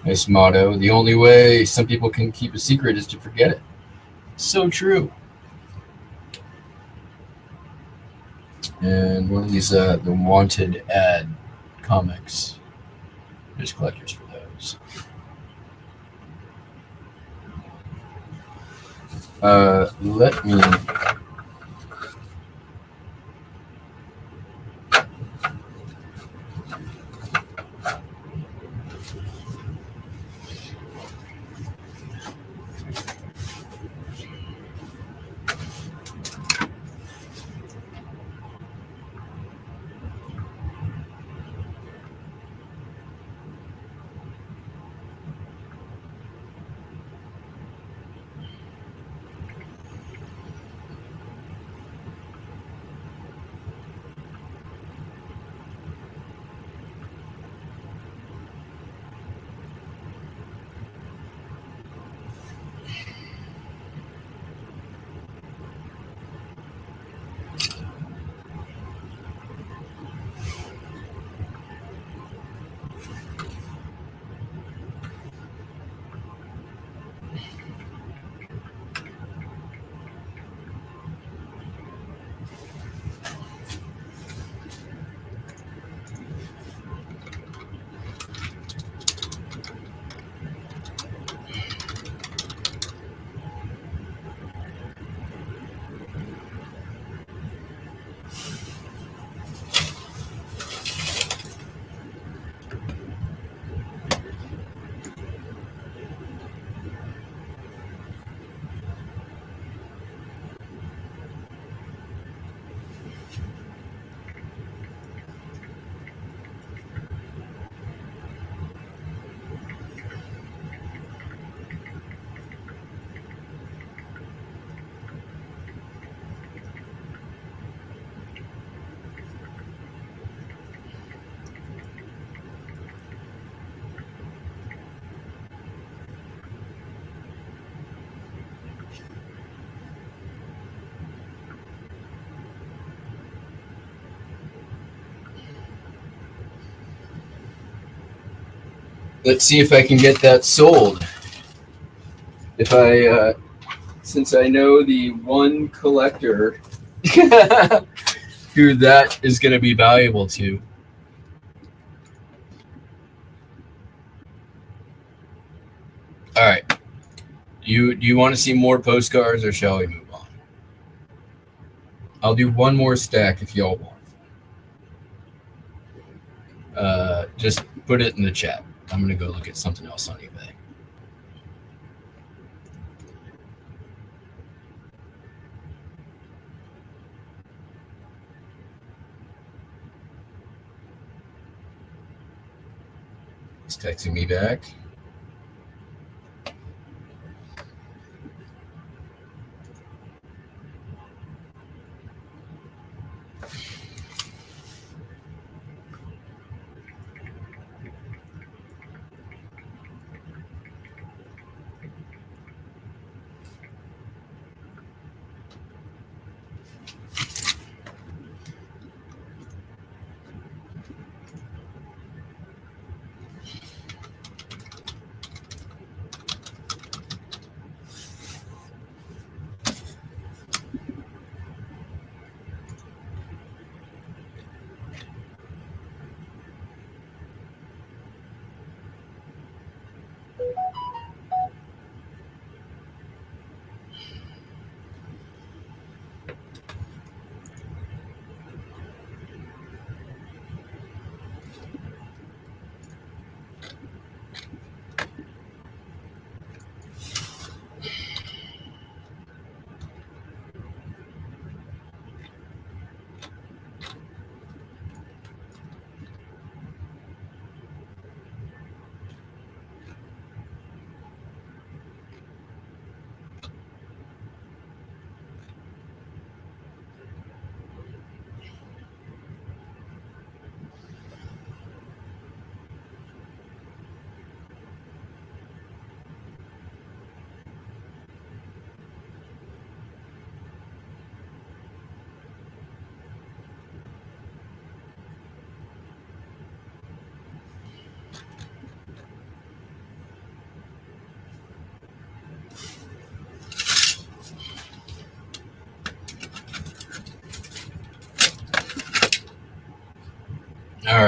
Nice motto. The only way some people can keep a secret is to forget it. So true. and one of these the wanted ad comics. There's collectors for those. Let me. Let's see if I can get that sold. If I, since I know the one collector who that is going to be valuable to. All right. Do you want to see more postcards, or shall we move on? I'll do one more stack if y'all want. Just put it in the chat. I'm going to go look at something else on eBay. He's texting me back.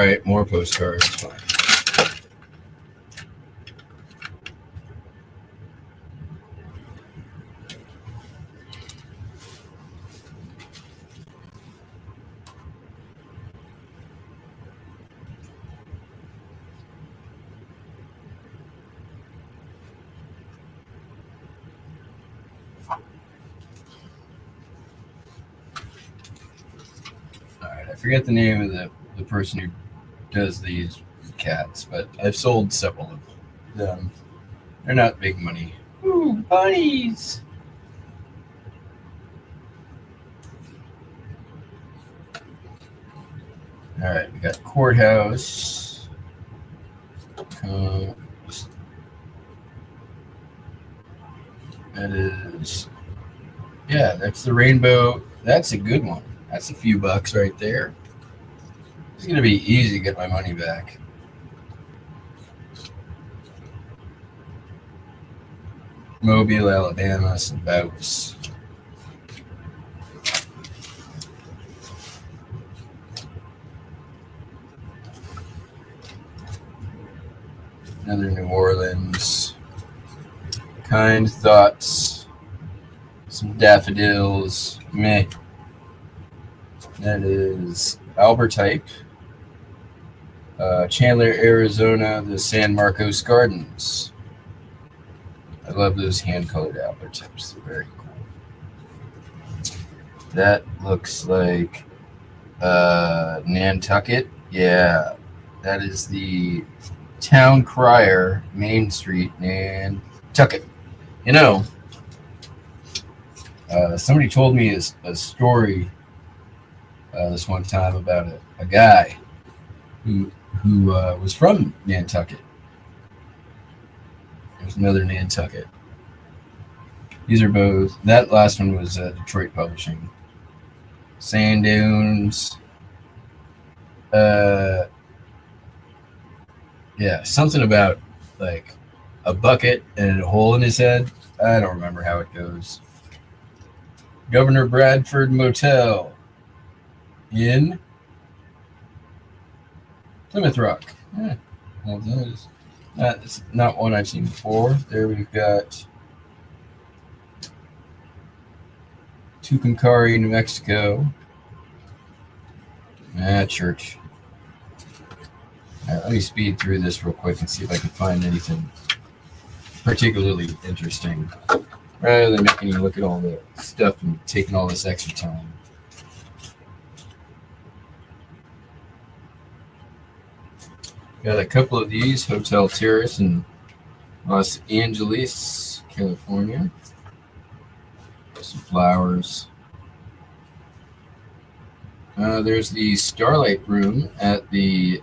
right, more postcards. Fine. All right, I forget the name of the person who does these cats, but I've sold several of them. They're not big money. Ooh, bunnies! All right, we got courthouse. That is, yeah, that's the rainbow. That's a good one. That's a few bucks right there. It's gonna be easy to get my money back. Mobile, Alabama, some boats. Another New Orleans. Kind thoughts. Some daffodils. Meh. That is Albertype. Chandler, Arizona, the San Marcos Gardens. I love those hand-colored Albertypes. They're very cool. That looks like Nantucket. Yeah, that is the Town Crier, Main Street, Nantucket. You know, somebody told me a story this one time about a guy who was from Nantucket. There's another Nantucket. These are both. That last one was Detroit Publishing. Sand dunes. Yeah, something about like a bucket and a hole in his head. I don't remember how it goes. Governor Bradford Motel in Plymouth Rock. Yeah, well, that's not one I've seen before. There we've got Tucumcari, New Mexico. Church. Let me speed through this real quick and see if I can find anything particularly interesting, rather than making you look at all the stuff and taking all this extra time. Got a couple of these. Hotel Terrace in Los Angeles, California. Some flowers. There's the Starlight Room at the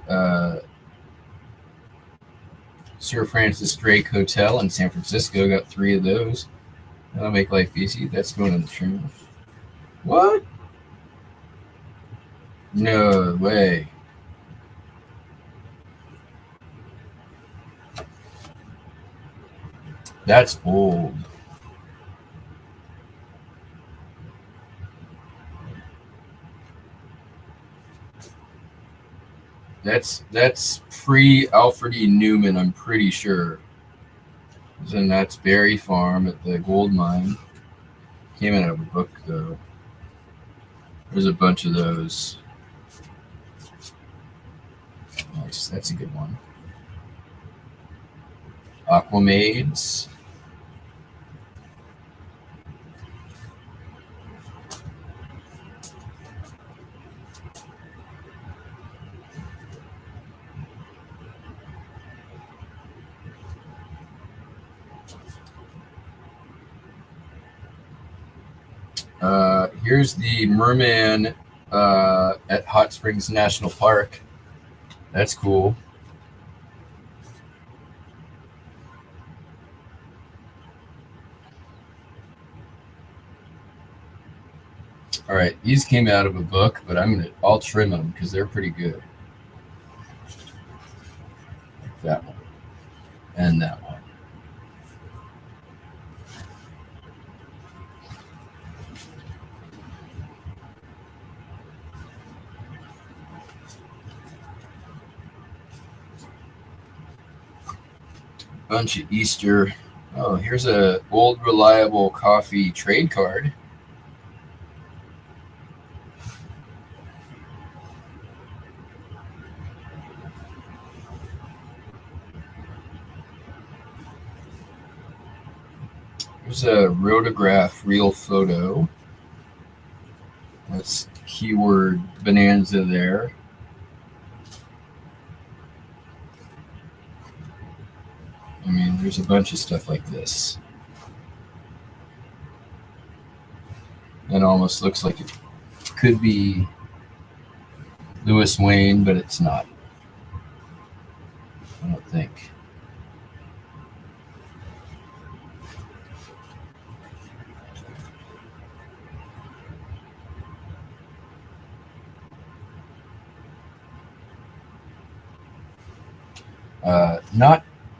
Sir Francis Drake Hotel in San Francisco. Got 3 of those. That'll make life easy. That's going in the trash. What? No way. That's old. That's pre Alfred E. Newman, I'm pretty sure. And that's Berry Farm at the gold mine. Came out of a book though. There's a bunch of those. Nice, that's a good one. Aquamaids. Here's the Merman at Hot Springs National Park. That's cool. All right, these came out of a book, but I'll trim them because they're pretty good. Like that one and that one. Bunch of Easter. Oh, here's a old reliable coffee trade card. Here's a rotograph real photo. That's keyword bonanza there. I mean, there's a bunch of stuff like this. It almost looks like it could be Lewis Wayne, but it's not. I don't think.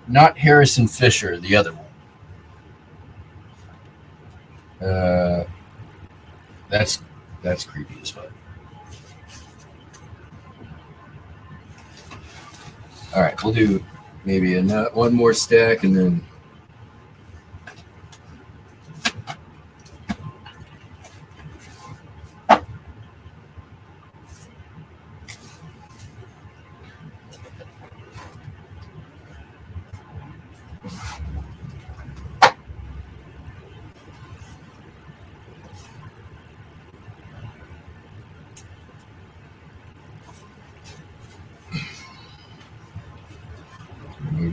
Not Harrison Fisher, the other one. That's creepy as fuck. All right, we'll do maybe one more stack and then.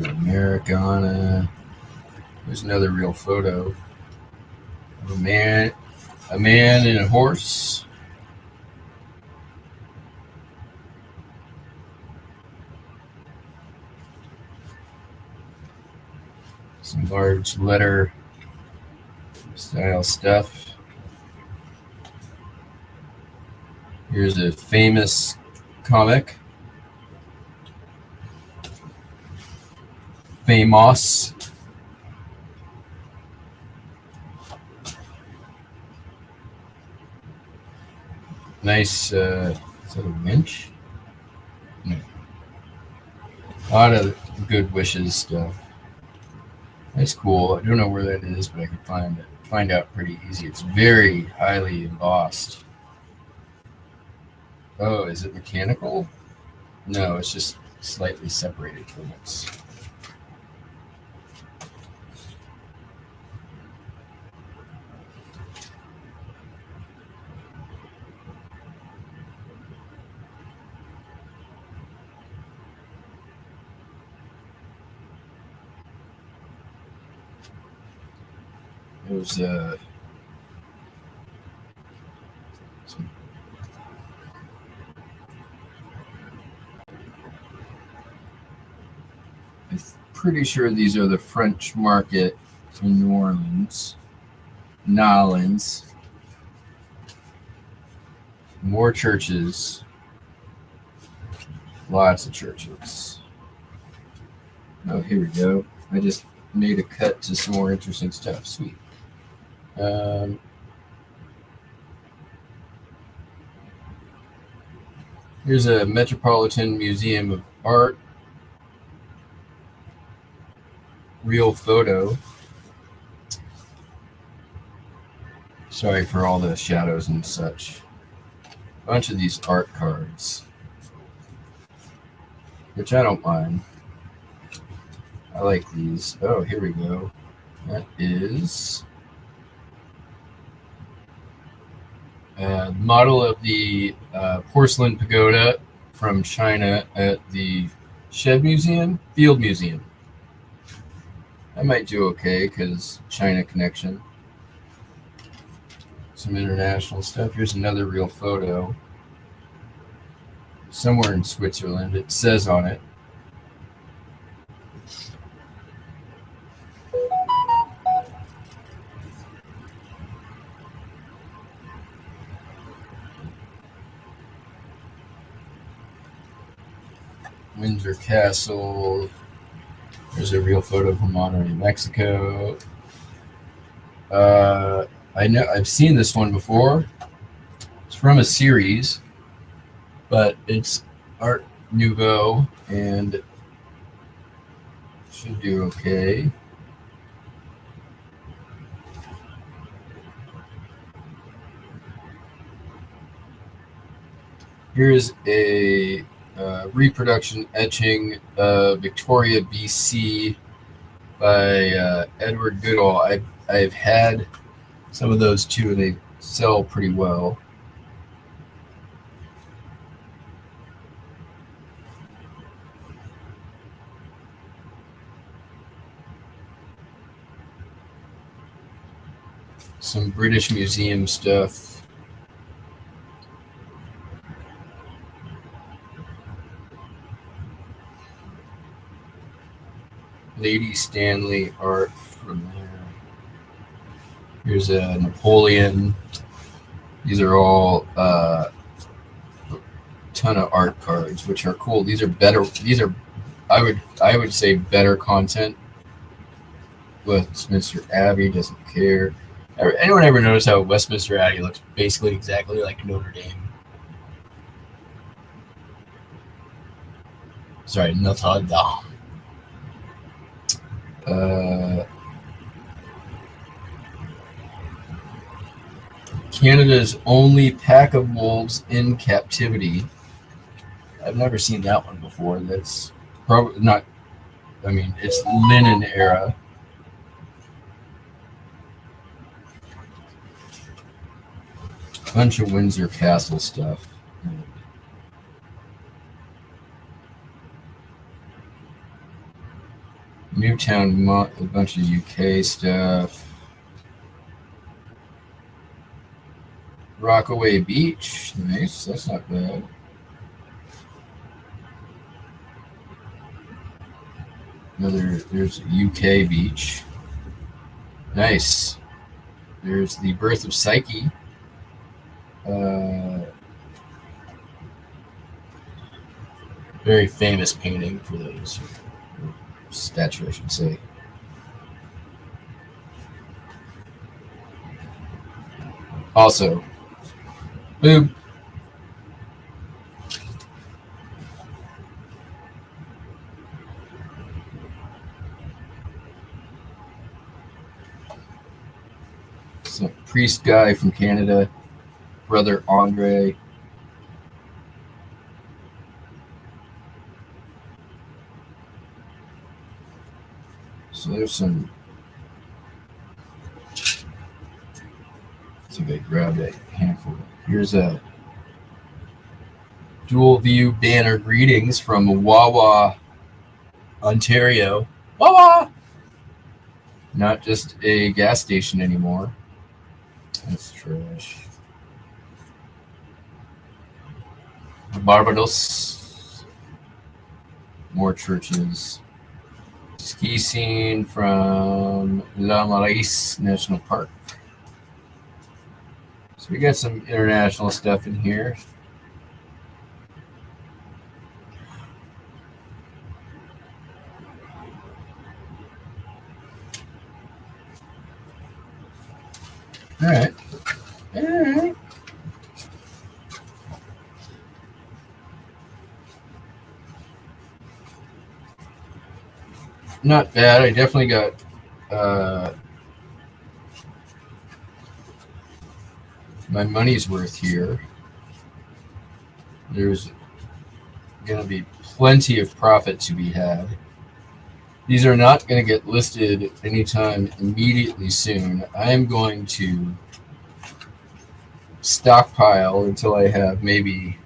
Americana. There's another real photo. A man and a horse. Some large letter style stuff. Here's a famous comic. Famous. Nice. Is that a winch? No. A lot of good wishes stuff. That's cool. I don't know where that is, but I can find out pretty easy. It's very highly embossed. Oh, is it mechanical? No, it's just slightly separated from it. There's I'm pretty sure these are the French Market in New Orleans. Nolans. More churches. Lots of churches. Oh, here we go. I just made a cut to some more interesting stuff. Sweet. Here's a Metropolitan Museum of Art real photo. Sorry for all the shadows and such. A bunch of these art cards, which I don't mind. I like these. Oh, here we go. That is a model of the porcelain pagoda from China at the Field Museum. I might do okay because China connection. Some international stuff. Here's another real photo. Somewhere in Switzerland. It says on it. Windsor Castle. There's a real photo from Monterrey, Mexico. I know I've seen this one before. It's from a series, but it's Art Nouveau, and Should do okay. Here's a reproduction etching Victoria, BC by Edward Goodall. I've had some of those too, and they sell pretty well. Some British Museum stuff. Lady Stanley art from there. Here's a Napoleon. These are all ton of art cards, which are cool. These are better. These are, I would say, better content. Westminster Abbey doesn't care. Anyone ever notice how Westminster Abbey looks basically exactly like Notre Dame? Sorry, Notre Dame. Canada's only pack of wolves in captivity. I've never seen that one before. That's probably not. I mean, it's linen era. Bunch of Windsor Castle stuff. Newtown, a bunch of UK stuff. Rockaway Beach, nice. That's not bad. There's UK Beach. Nice. There's the Birth of Psyche. Very famous painting for those. Statue, I should say. Also, boob. Some priest guy from Canada, Brother Andre. So there's some. I think I grabbed a handful. Here's a dual view banner greetings from Wawa, Ontario. Wawa! Not just a gas station anymore. That's trash. Barbados. More churches. Ski scene from La Marais National Park. So we got some international stuff in here. All right. Not bad. I definitely got my money's worth here. There's going to be plenty of profit to be had. These are not going to get listed anytime immediately soon. I'm going to stockpile until I have maybe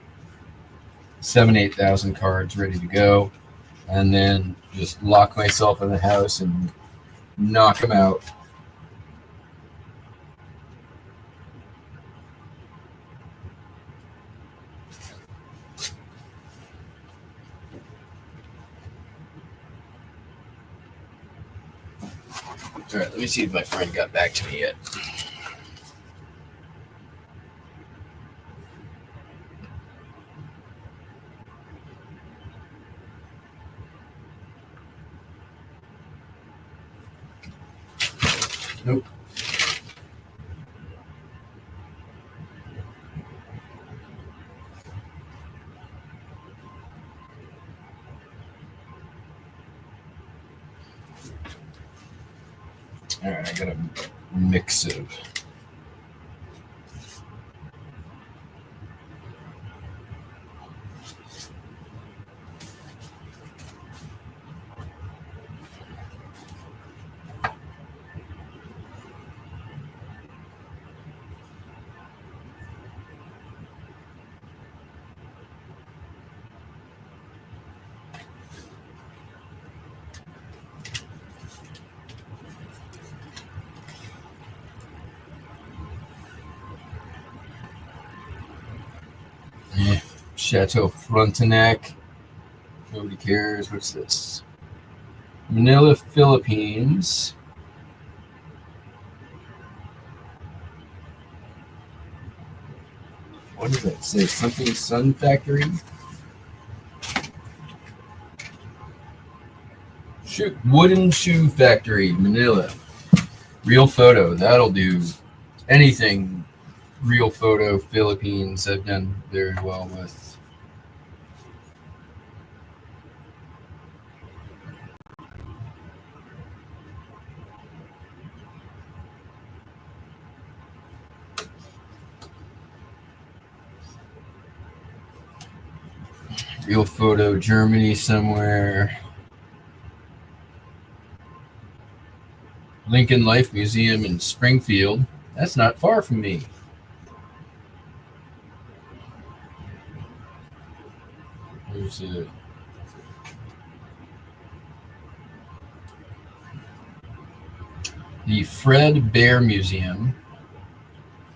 8,000 cards ready to go, and then just lock myself in the house and knock them out. All right, let me see if my friend got back to me yet. Nope. All right, I got a mix of. Chateau Frontenac. Nobody cares. What's this? Manila, Philippines. What does that say? Something Sun Factory? Wooden Shoe Factory, Manila. Real Photo. That'll do. Anything Real Photo, Philippines, I've done very well with. Real Photo, Germany somewhere. Lincoln Life Museum in Springfield. That's not far from me. There's the Fred Bear Museum.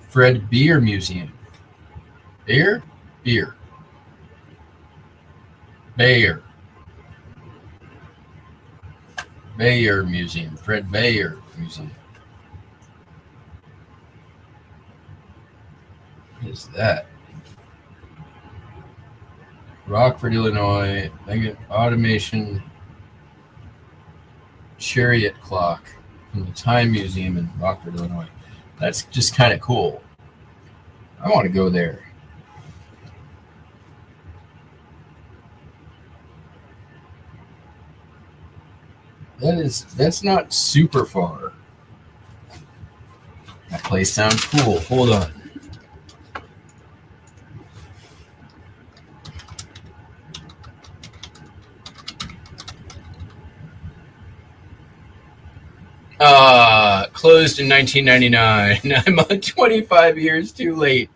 Fred Beer Museum. Beer? Beer. Bayer. Bayer Museum. Fred Bayer Museum. What is that? Rockford, Illinois. Automation Chariot Clock from the Time Museum in Rockford, Illinois. That's just kind of cool. I want to go there. That's not super far. That place sounds cool. Hold on. Closed in 1999. I'm 25 years too late.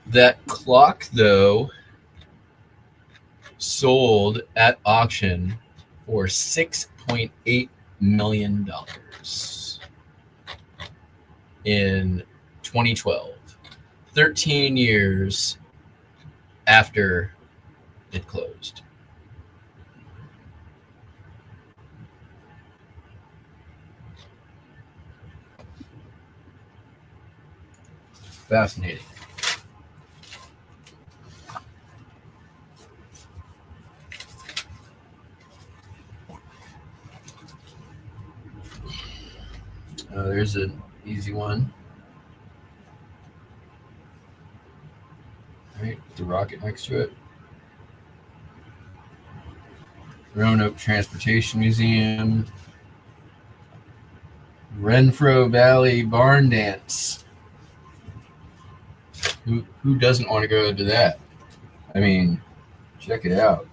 That clock, though, sold at auction for $6.8 million in 2012. 13 years after it closed. Fascinating. There's an easy one. Right, the rocket next to it. Roanoke Transportation Museum. Renfro Valley Barn Dance. Who doesn't want to go to that? I mean, check it out.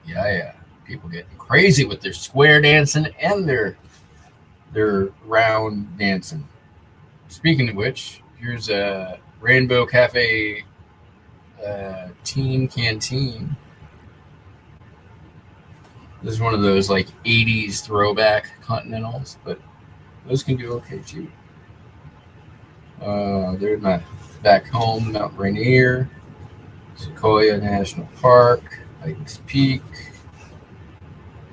Yeah. People getting crazy with their square dancing and their round dancing. Speaking of which, here's a Rainbow Cafe teen canteen. This is one of those like 80s throwback Continentals, but those can do okay too. There's my back home, Mount Rainier, Sequoia National Park, Pikes Peak.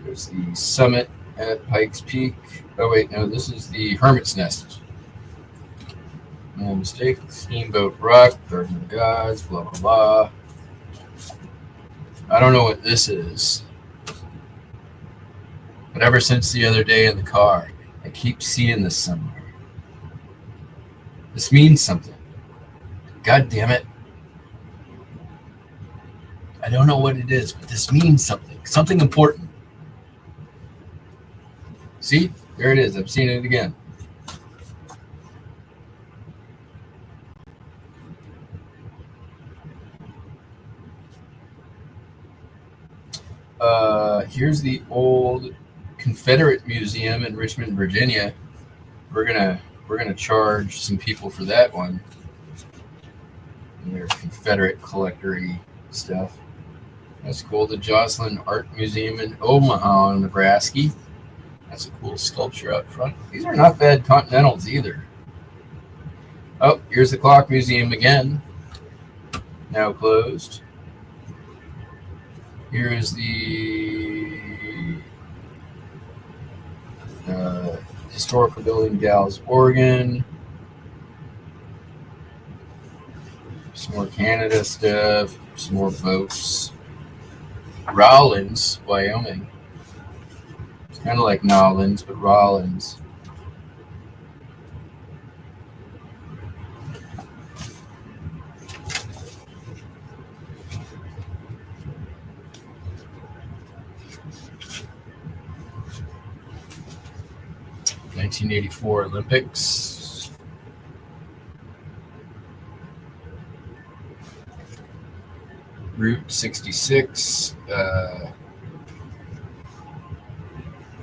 There's the summit at Pikes Peak. Oh wait, no, this is the Hermit's Nest. No mistake. Steamboat Rock, Garden of the Gods, blah blah blah. I don't know what this is, but ever since the other day in the car, I keep seeing this somewhere. This means something. God damn it. I don't know what it is, but this means something. Something important. See? There it is. I'm seeing it again. Here's the old Confederate Museum in Richmond, Virginia. We're gonna charge some people for that one. And there's Confederate collectory stuff. That's cool. The Joslin Art Museum in Omaha, Nebraska. That's a cool sculpture out front. These are not bad Continentals either. Oh, here's the Clock Museum again. Now closed. Here is the historical building, Dallas, Oregon. Some more Canada stuff. Some more boats. Rawlins, Wyoming. It's kind of like Nolans, but Rawlins. (1984) Olympics. Route 66.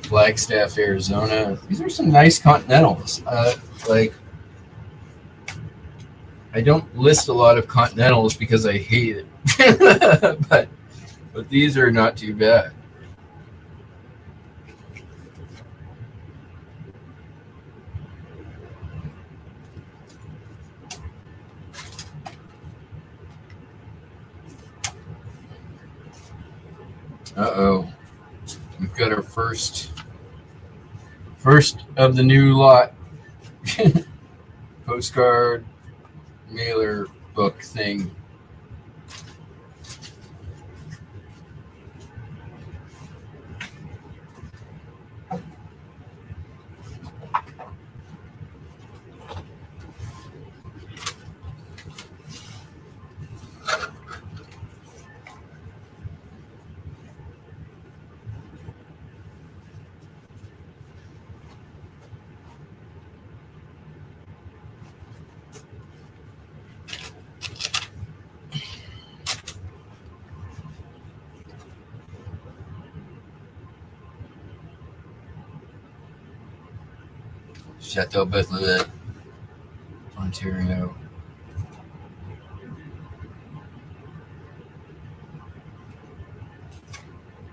Flagstaff, Arizona. These are some nice Continentals. Like, I don't list a lot of Continentals because I hate it, but these are not too bad. Uh-oh. We've got our first of the new lot. Postcard mailer book thing. Chateau Bethlehem, Ontario.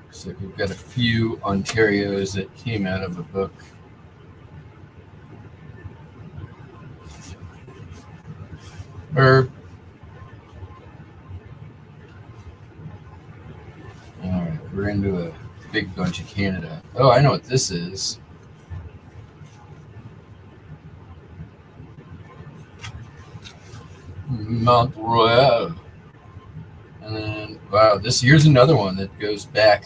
Looks like we've got a few Ontarios that came out of a book. All right, we're into a big bunch of Canada. Oh, I know what this is. Mount Royal. And then, wow, here's another one that goes back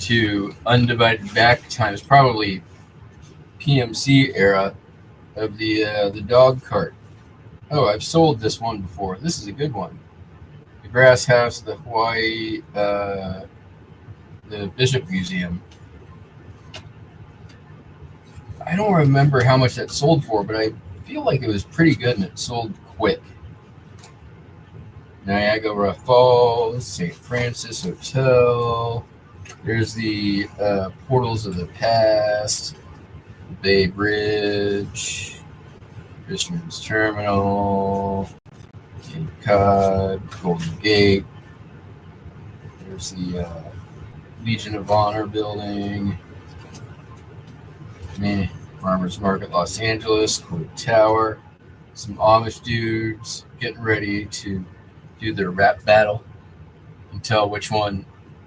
to undivided back times, probably PMC era of the dog cart. Oh, I've sold this one before. This is a good one. The Grass House, the Hawaii, the Bishop Museum. I don't remember how much that sold for, but I feel like it was pretty good and it sold quick. Niagara Falls, St. Francis Hotel. There's the Portals of the Past, Bay Bridge, Fisherman's Terminal, Cape Cod, Golden Gate. There's the Legion of Honor building. Farmers Market, Los Angeles, Court Tower. Some Amish dudes getting ready to do their rap battle and tell which one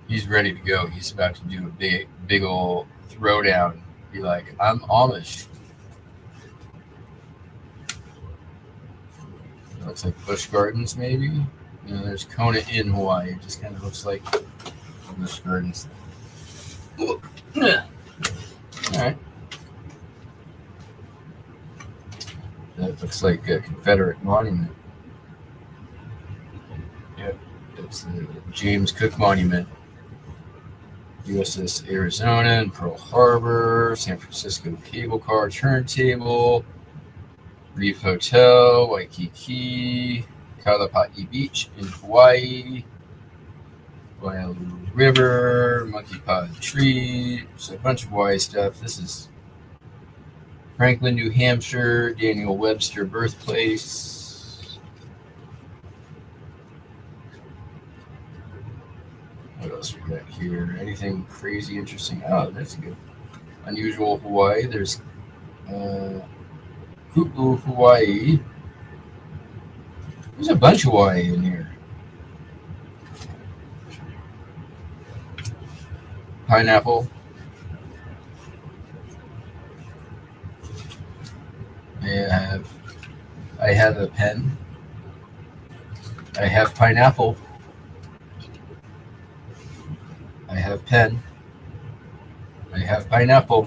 he's ready to go. He's about to do a big old throwdown. Be like, I'm Amish. Looks like Busch Gardens, maybe. There's Kona in Hawaii. It just kind of looks like Busch Gardens. All right. That looks like a Confederate monument. It's the James Cook Monument. USS Arizona and Pearl Harbor, San Francisco Cable Car Turntable, Reef Hotel, Waikiki, Kalapati Beach in Hawaii, Waialua River, Monkey Pod Tree. So a bunch of Hawaii stuff. This is Franklin, New Hampshire, Daniel Webster birthplace. What else we got here? Anything crazy, interesting? Oh, that's good. Unusual Hawaii. There's Ku'u, Hawaii. There's a bunch of Hawaii in here. Pineapple. I have a pen. I have pineapple. I have pen. I have pineapple.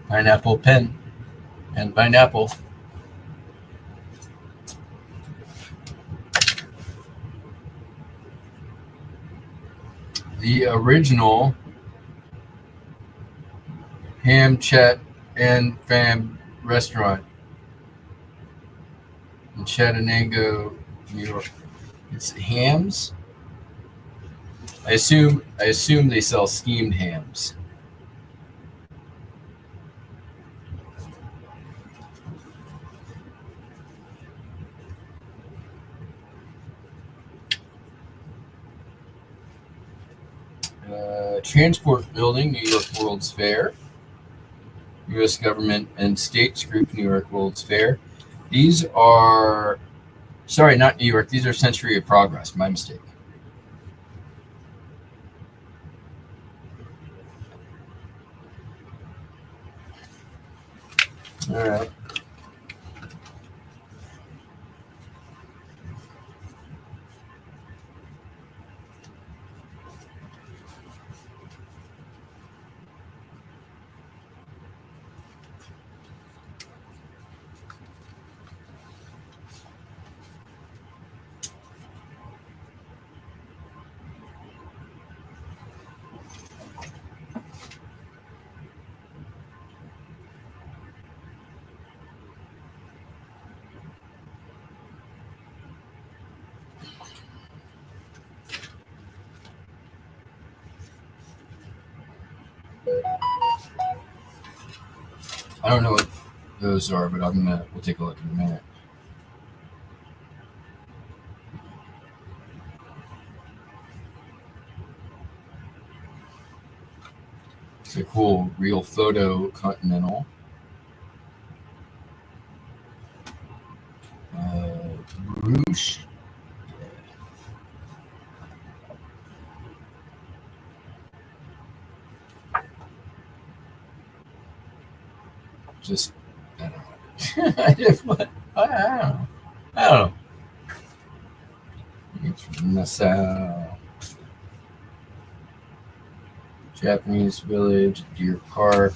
Pineapple pen. And pineapple. The original Ham Chat and Fam restaurant in Chattanooga, New York. It's hams. I assume they sell steamed hams. Transport Building, New York World's Fair. U.S. Government and States Group, New York World's Fair. These are, sorry, not New York. These are Century of Progress. My mistake. All right. I don't know what those are, but we'll take a look in a minute. It's a cool real photo Continental. Rouge. Just, I don't know. I don't know. I don't know. It's from Nassau. Japanese Village, Deer Park.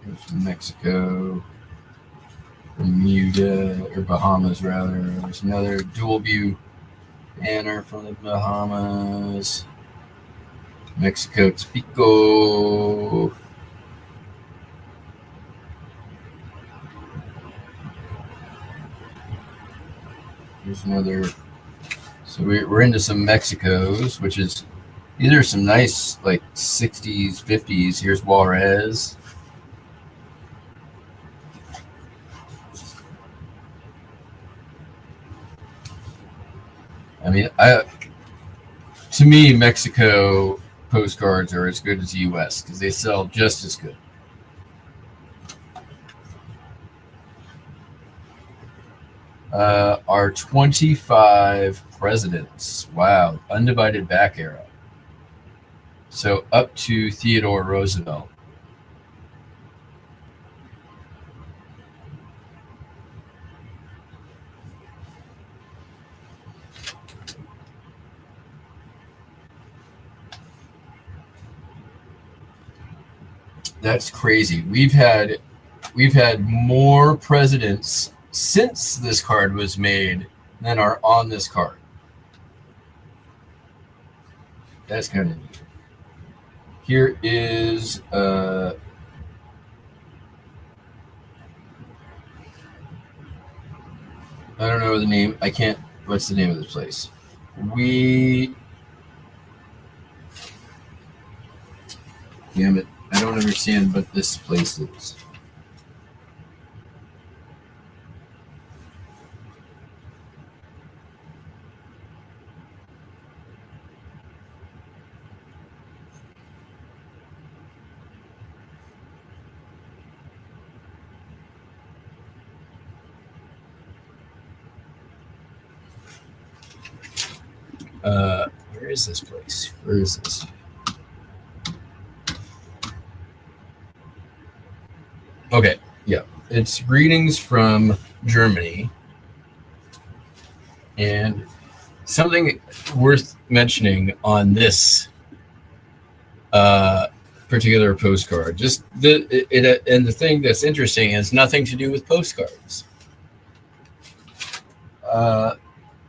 It's from Mexico. Bermuda, or Bahamas rather. There's another dual view banner from the Bahamas. Mexico, Pico. Here's another. So we're into some Mexicos, which is, these are some nice like 60s, 50s. Here's Juarez. I mean, to me, Mexico postcards are as good as the U.S. because they sell just as good. Our 25 presidents. Wow. Undivided back era. So up to Theodore Roosevelt. That's crazy. We've had we've had more presidents since this card was made than are on this card. That's kind of neat. Here is I don't know the name. I can't. What's the name of this place? Damn it. I don't understand what this place is. Where is this place? Where is this? Okay, yeah. It's greetings from Germany. And something worth mentioning on this particular postcard, and the thing that's interesting has nothing to do with postcards.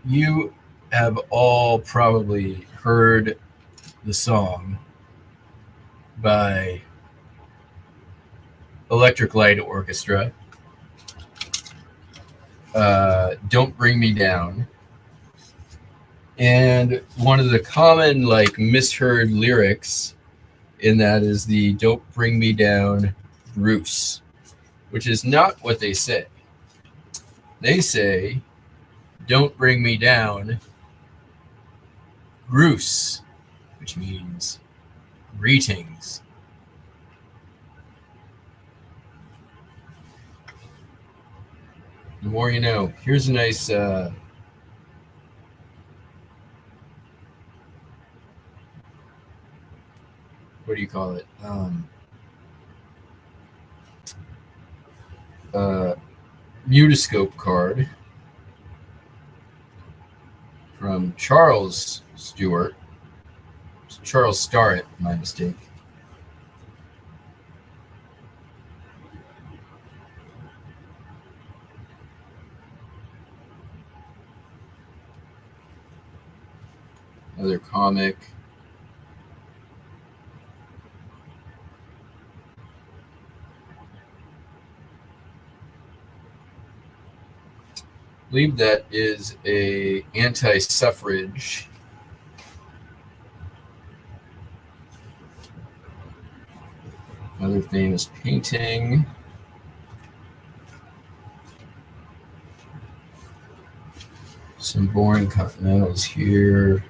You have all probably heard the song by Electric Light Orchestra, Don't Bring Me Down. And one of the common misheard lyrics in that is the Don't Bring Me Down, Bruce, which is not what they say. They say, Don't Bring Me Down, Bruce, which means greetings. The more you know. Here's a nice what do you call it? Mutascope card from Charles Stewart. Charles Starrett, my mistake. Another comic. I believe that is a anti-suffrage another famous painting. Some boring continentals here.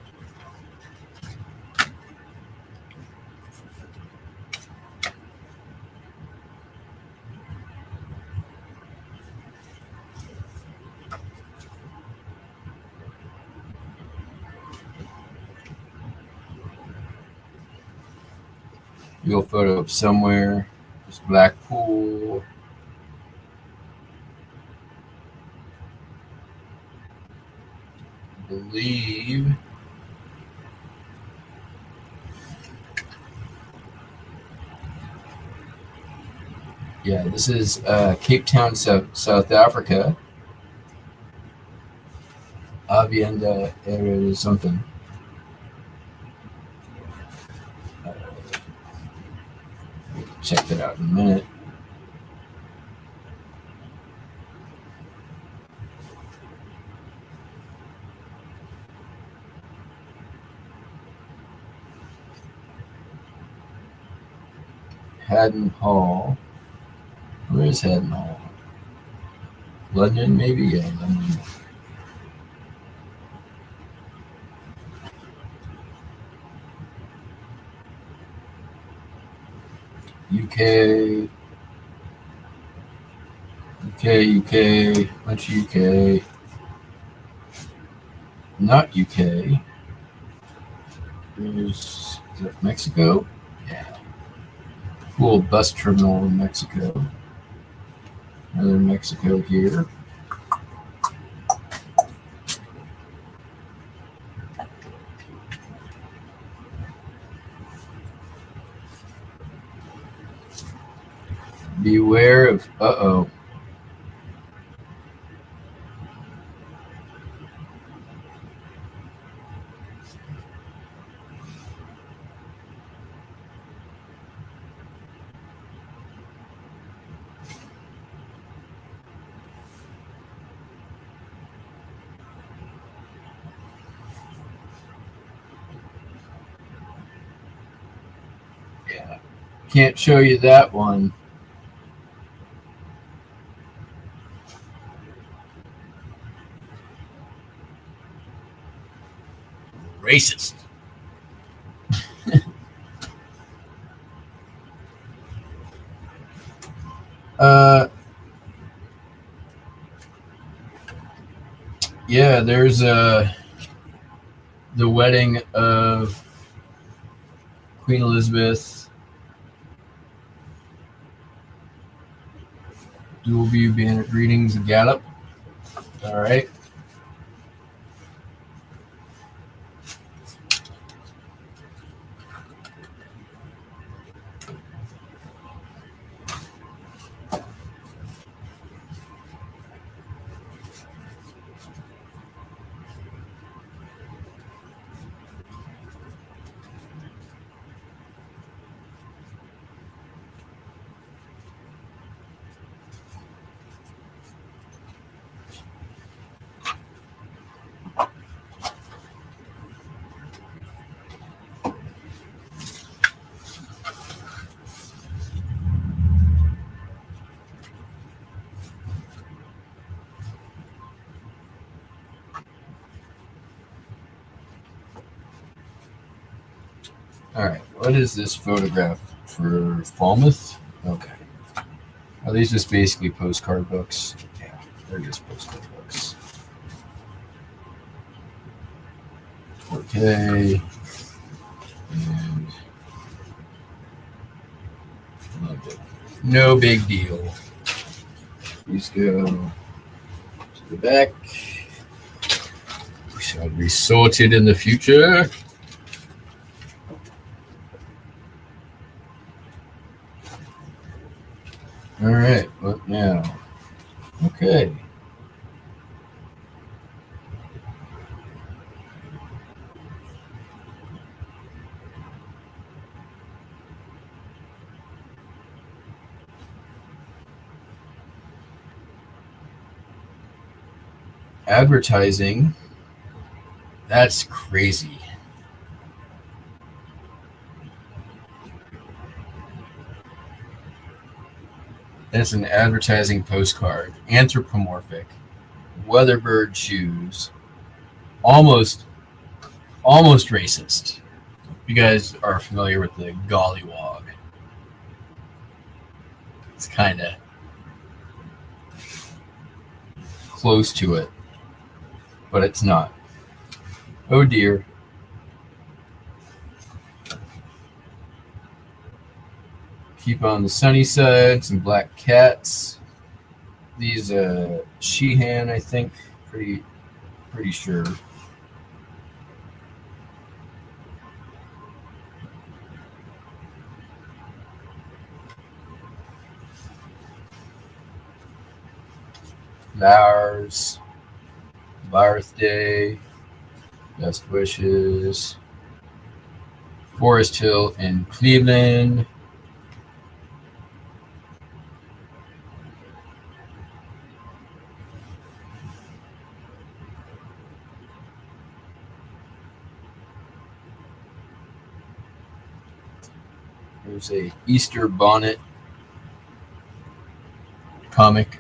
Real photo of somewhere. There's Blackpool. I believe. Yeah, this is Cape Town, South Africa. Avienda area or something. Check that out in a minute. Haddon Hall. Where is Haddon Hall? London, maybe? Yeah, London. UK. Much UK. Not UK. Is that Mexico? Yeah. Cool bus terminal in Mexico. Another Mexico here. Beware of uh-oh. Yeah. Can't show you that one. Racist. uh yeah, there's the wedding of Queen Elizabeth. Dual view banner greetings and Gallup. All right. All right. What is this photograph for Falmouth? Okay. Are these just basically postcard books? Yeah, they're just postcard books. Okay. And no big deal. Please go to the back. We shall be sorted in the future. All right, what now? Okay. Advertising. That's crazy. That's an advertising postcard. Anthropomorphic. Weatherbird shoes. Almost racist. You guys are familiar with the gollywog. It's kind of close to it, but it's not. Oh dear. Keep on the sunny side. Some black cats. These Sheehan, I think. Pretty sure. Flowers. Birthday. Best wishes. Forest Hill in Cleveland. There's a Easter bonnet comic.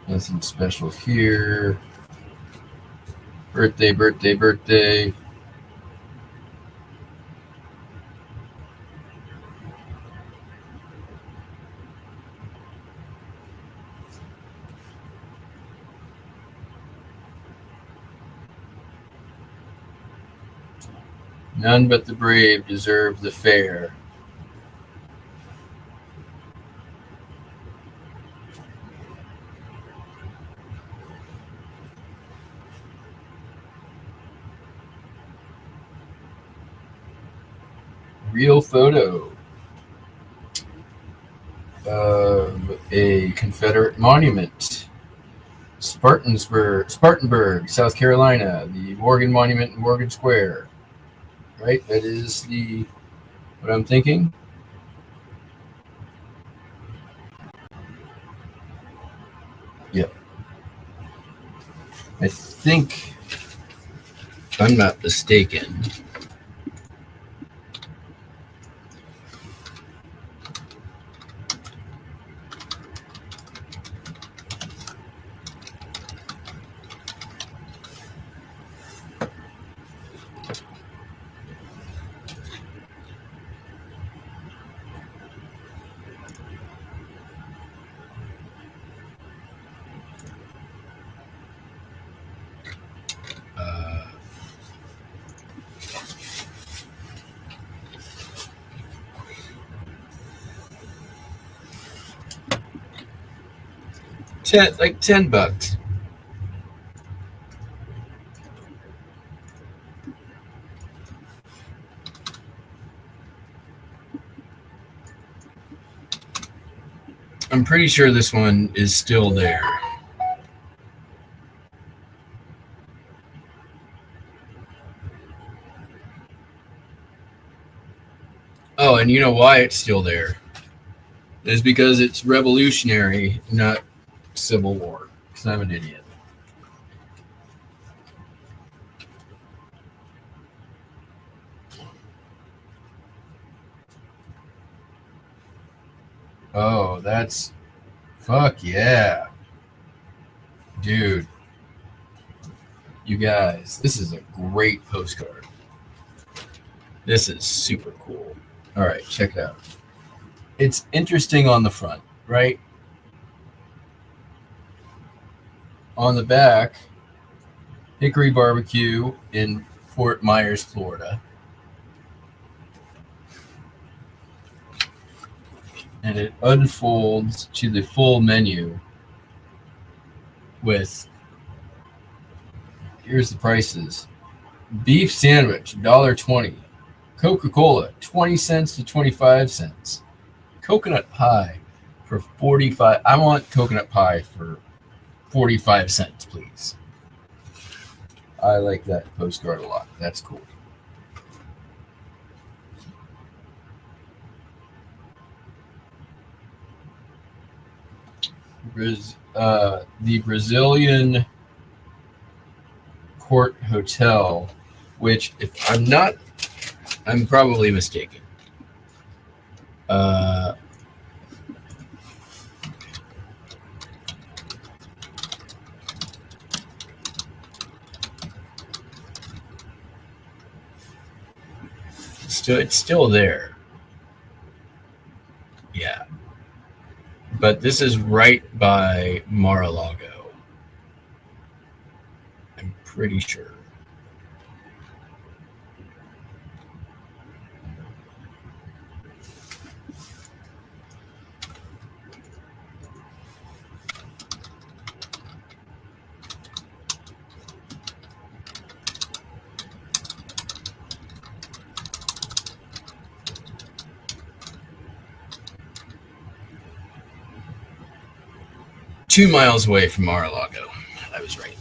Nothing special here. Birthday, birthday, birthday. None but the brave deserve the fair. Real photo. a Confederate monument. Spartanburg, South Carolina, the Morgan Monument in Morgan Square. Right? That is what I'm thinking. Yep. I think, if I'm not mistaken, uh, 10 bucks. I'm pretty sure this one is still there. Oh, and you know why it's still there? It's because it's revolutionary, not Civil War. Because I'm an idiot. Oh, that's fuck yeah. Dude. You guys, this is a great postcard. This is super cool. All right, check it out. It's interesting on the front, right? On the back, Hickory Barbecue in Fort Myers, Florida. And it unfolds to the full menu with, here's the prices. Beef sandwich, $1.20. Coca-Cola, 20 cents to 25 cents. Coconut pie for 45. I want coconut pie for 45 cents, please. I like that postcard a lot. That's cool. The Brazilian Court Hotel, which, if I'm probably mistaken. It's still there. Yeah. But this is right by Mar-a-Lago. I'm pretty sure. Two miles away from Mar-a-Lago. I was right.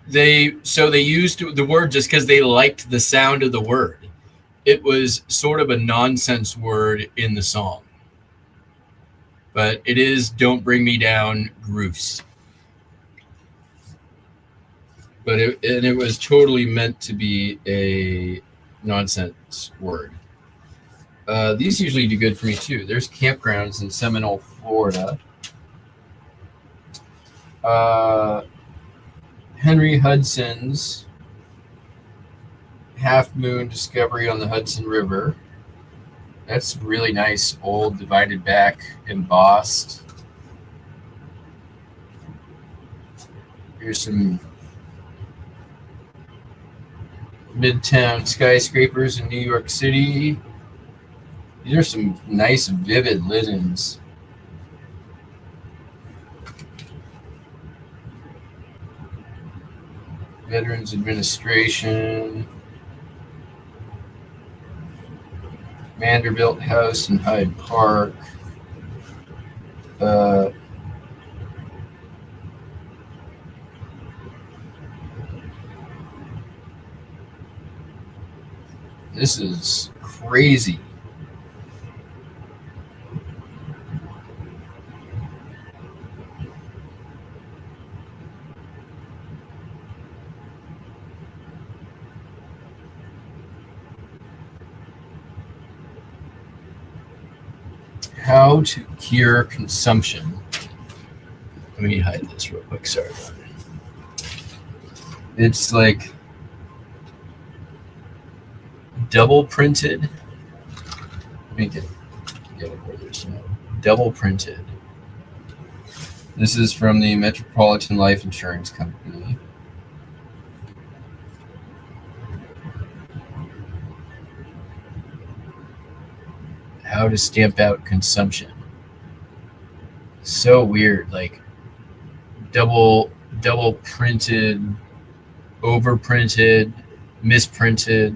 They used the word just because they liked the sound of the word. It was sort of a nonsense word in the song, but it is "Don't Bring Me Down" Groofs. But it was totally meant to be a nonsense word. These usually do good for me too. There's campgrounds in Seminole, Florida. Henry Hudson's Half Moon Discovery on the Hudson River. That's really nice, old, divided back, embossed. Here's some Midtown skyscrapers in New York City. These are some nice, vivid linens. Veterans Administration, Vanderbilt House in Hyde Park. This is crazy. How to cure consumption. Let me hide this real quick. Sorry about it. It's like double printed. Let me get it where there's no double printed. This is from the Metropolitan Life Insurance Company. How to stamp out consumption. So weird, like double printed, overprinted, misprinted.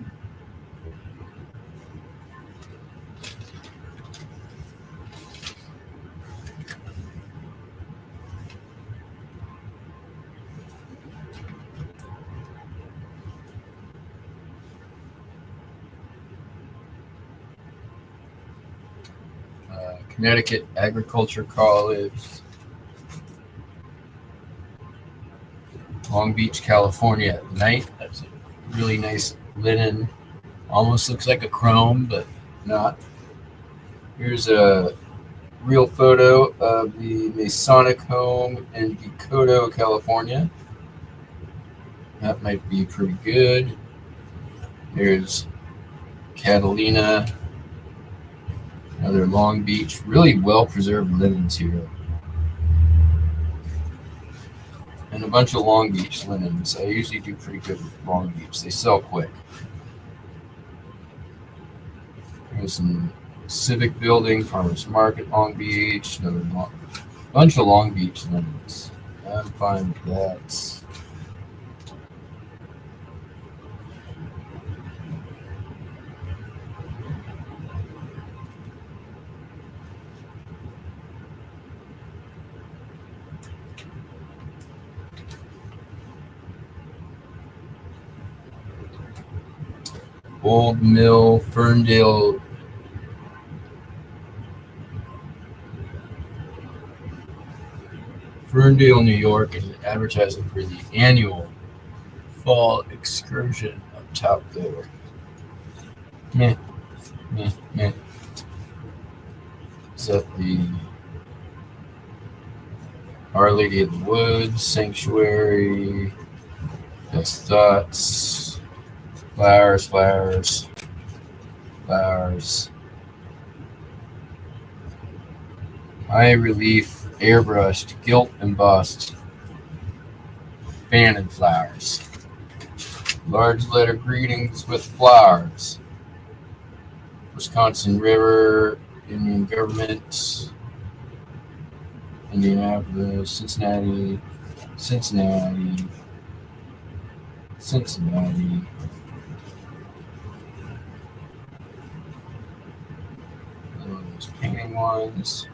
Connecticut Agriculture College, Long Beach, California at night. That's a really nice linen. Almost looks like a chrome, but not. Here's a real photo of the Masonic home in Decoto, California. That might be pretty good. Here's Catalina. Another Long Beach, really well-preserved linens here. And a bunch of Long Beach linens. I usually do pretty good with Long Beach. They sell quick. Here's some Civic Building, Farmers Market, Long Beach. Another bunch of Long Beach linens. I'm fine with that. Old Mill, Ferndale, New York, and advertising for the annual fall excursion up top there. Meh. Is that the Our Lady of the Woods, Sanctuary, Best Thoughts. Flowers. High relief, airbrushed, gilt embossed, fan and flowers. Large letter greetings with flowers. Wisconsin River, Indian Government, Indianapolis, Cincinnati. Those painting ones.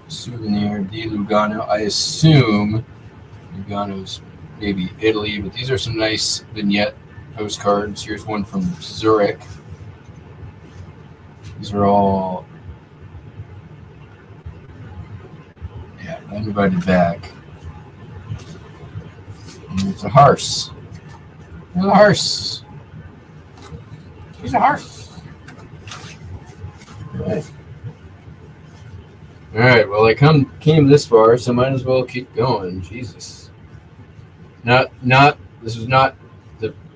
Souvenir di Lugano. I assume Lugano's maybe Italy, but these are some nice vignette postcards. Here's one from Zurich. These are all, uninvited back. And there's a hearse. There's a hearse. He's a hearse. All right. Well, I came this far, so might as well keep going. Jesus. This was not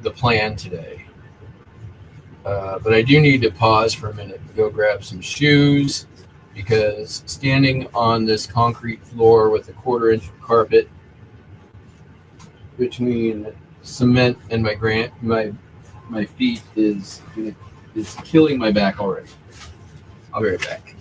the plan today. But I do need to pause for a minute and go grab some shoes because standing on this concrete floor with a quarter-inch carpet between cement and my feet is killing my back already. I'll be right back.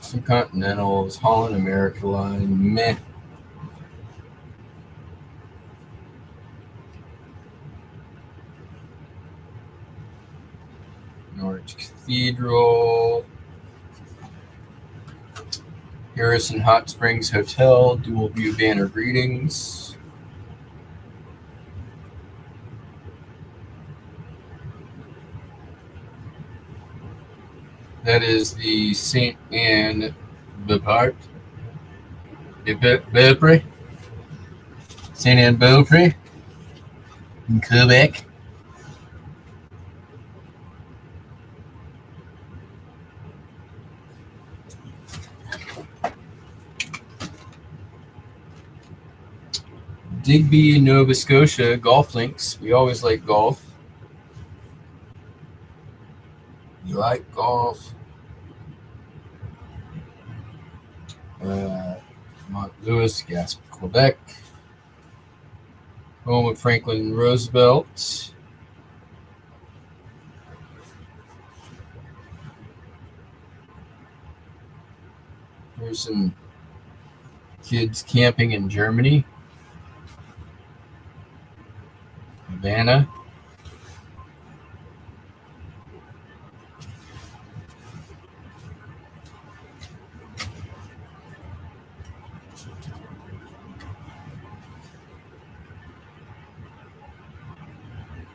Some Continentals, Holland America line, meh. Norwich Cathedral, Harrison Hot Springs Hotel, dual view banner greetings. That is the St. Anne Beaupre. St. Anne Beaupre in Quebec. Digby, Nova Scotia, golf links. We always like golf. You like golf? Mont Louis, Gaspé, Quebec. Home of Franklin Roosevelt. Here's some kids camping in Germany. Havana.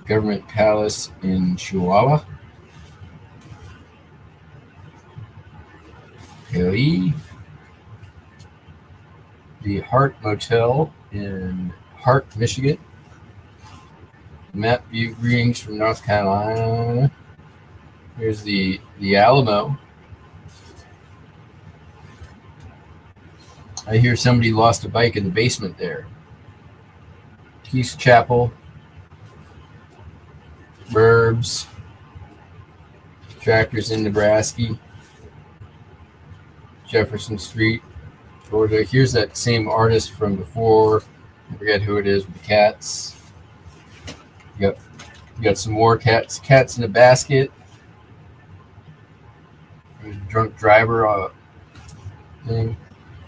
Government Palace in Chihuahua. Paris. The Hart Motel in Hart, Michigan. Map view greetings from North Carolina. Here's the Alamo. I hear somebody lost a bike in the basement there. Peace Chapel. Burbs. Tractors in Nebraska. Jefferson Street, Georgia. Here's that same artist from before. I forget who it is with the cats. You got some more cats. Cats in a basket. There's a drunk driver thing.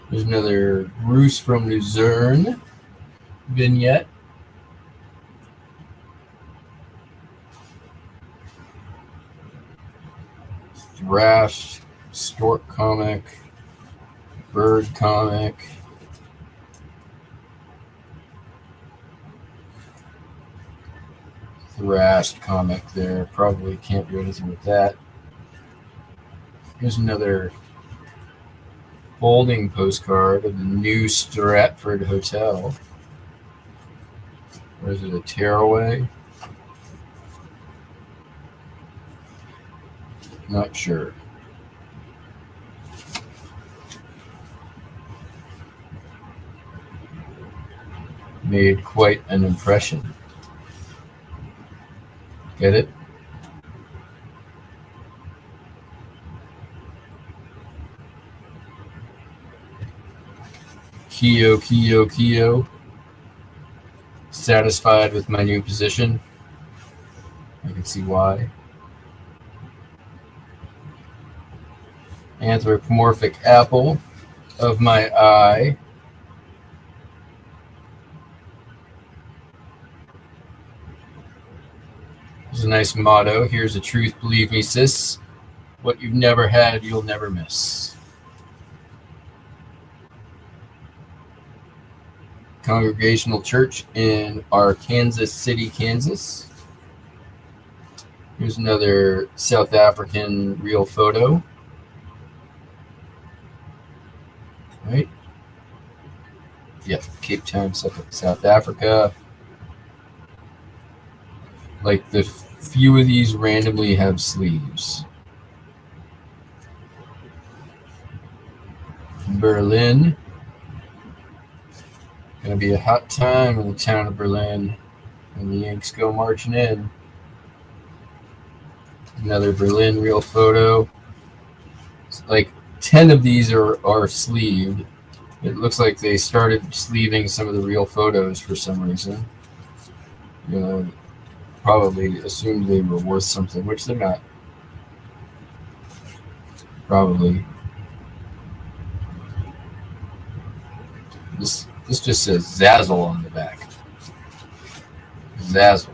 There's another Bruce from Luzerne vignette. Thrash, Stork comic, Bird comic. Thrashed comic there. Probably can't do anything with that. Here's another folding postcard of the new Stratford Hotel. Or is it a tearaway? Not sure. Made quite an impression. Get it? Keo. Satisfied with my new position. I can see why. Anthropomorphic apple of my eye. There's a nice motto. Here's the truth, believe me, sis. What you've never had, you'll never miss. Congregational Church in Arkansas City, Kansas. Here's another South African real photo. Right? Yep, Cape Town, South Africa. Like the few of these randomly have sleeves. Berlin. Gonna be a hot time in the town of Berlin when the Yanks go marching in. Another Berlin real photo. It's like 10 of these are sleeved. It looks like they started sleeving some of the real photos for some reason. You know, probably assumed they were worth something, which they're not. Probably. This just says Zazzle on the back. Zazzle.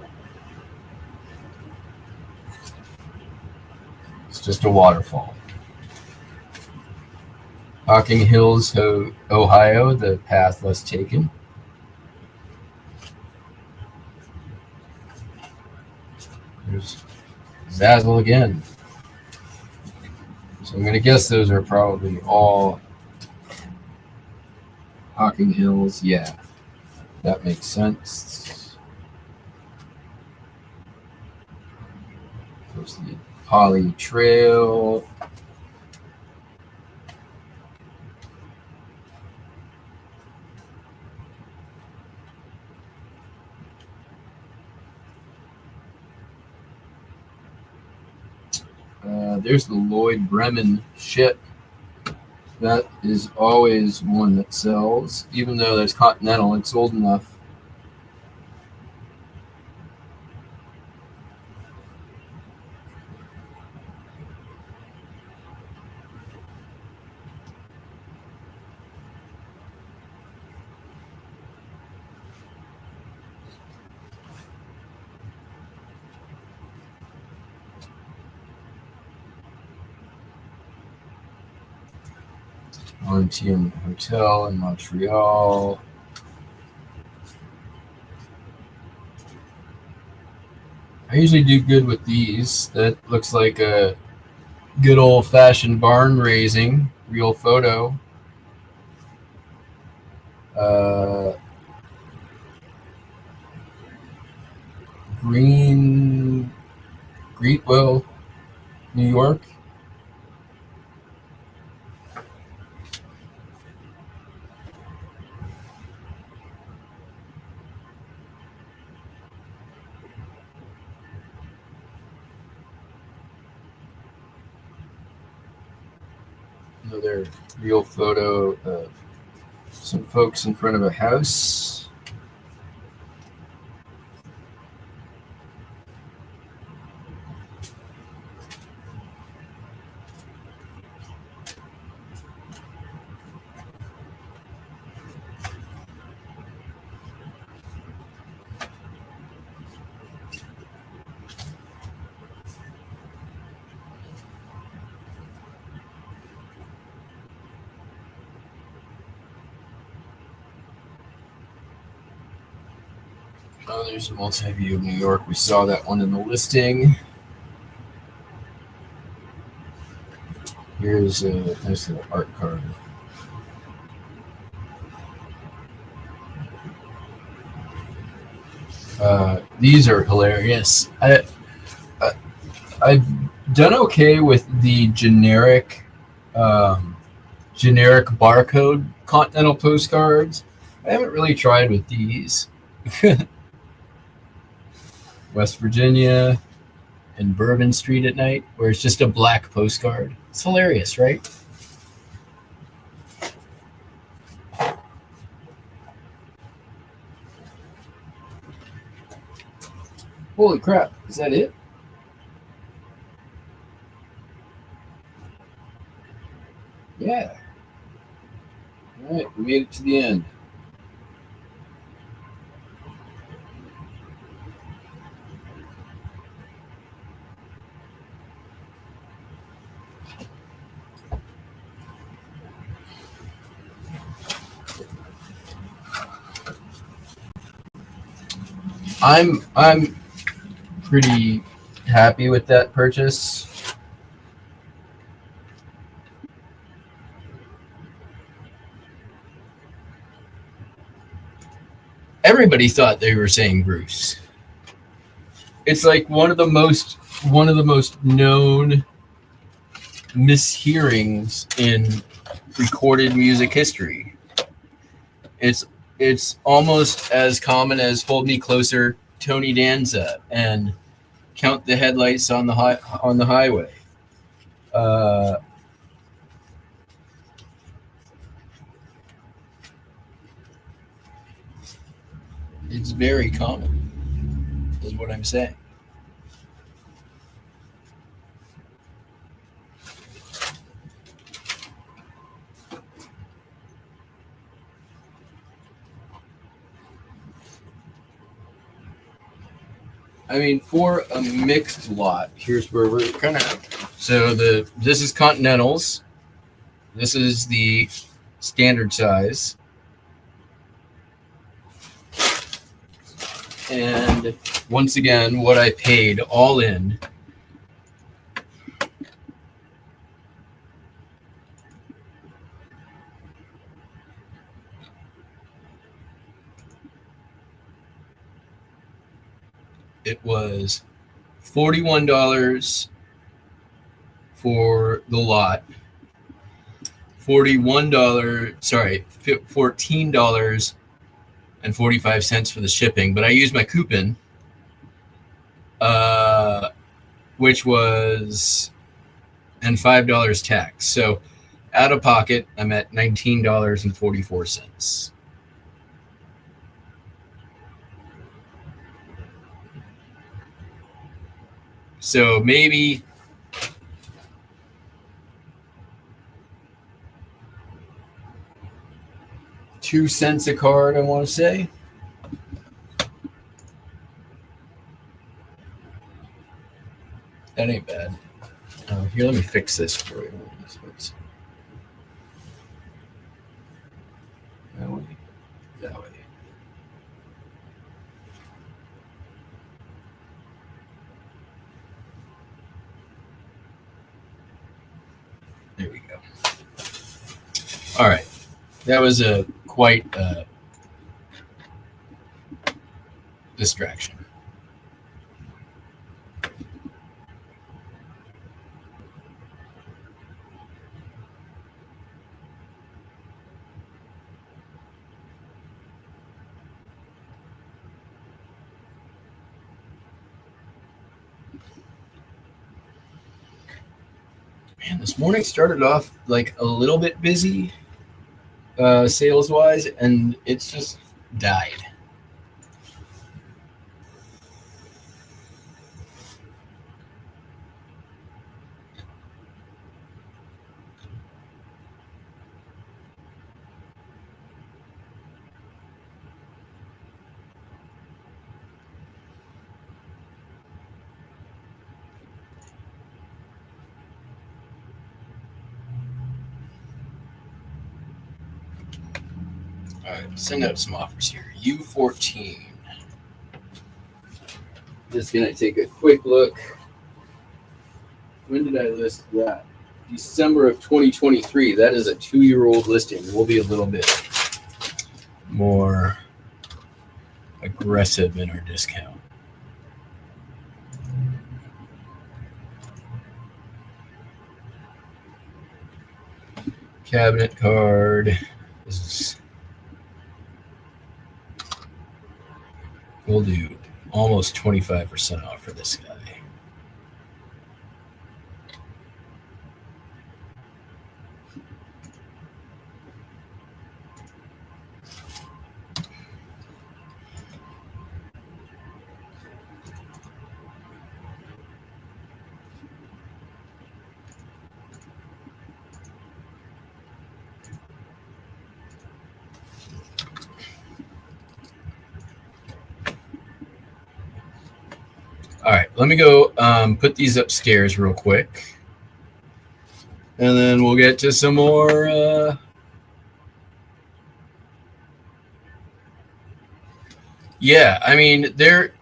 It's just a waterfall. Hocking Hills, Ohio, the path less taken. There's Zazzle again. So I'm going to guess those are probably all Hocking Hills. Yeah, that makes sense. There's the Holly Trail. There's the Lloyd Bremen ship. That is always one that sells. Even though there's Continental, it's old enough. Olympian Hotel in Montreal. I usually do good with these. That looks like a good old-fashioned barn raising real photo. Greetwell, New York. Another real photo of some folks in front of a house. Oh, there's a multi-view of New York. We saw that one in the listing. Here's a nice little art card. These are hilarious. I've done okay with the generic barcode Continental postcards. I haven't really tried with these. West Virginia and Bourbon Street at night, where it's just a black postcard. It's hilarious, right? Holy crap! Is that it? Yeah. All right, we made it to the end. I'm pretty happy with that purchase. Everybody thought they were saying Bruce. It's like one of the most known mishearings in recorded music history. It's almost as common as "Hold Me Closer," Tony Danza, and "Count the Headlights on the Highway." Uh, it's very common, is what I'm saying. I mean, for a mixed lot, here's where we're kind of. So this is Continentals. This is the standard size. And once again, what I paid all in. It was $41 for the lot. $14.45 for the shipping, but I used my coupon, which was, and $5 tax. So out of pocket, I'm at $19.44. So maybe $0.02 a card, I want to say. That ain't bad. Here, let me fix this for you. That way. That way. There we go. All right. That was a quite distraction. Man, this morning started off like a little bit busy sales wise, and it's just died. All right, send out some offers here. U14. Just gonna take a quick look. When did I list that? December of 2023. That is a 2-year-old listing. We'll be a little bit more aggressive in our discount. Cabinet card. We'll do almost 25% off for this guy. let me go put these upstairs real quick, and then we'll get to some more. Yeah, I mean there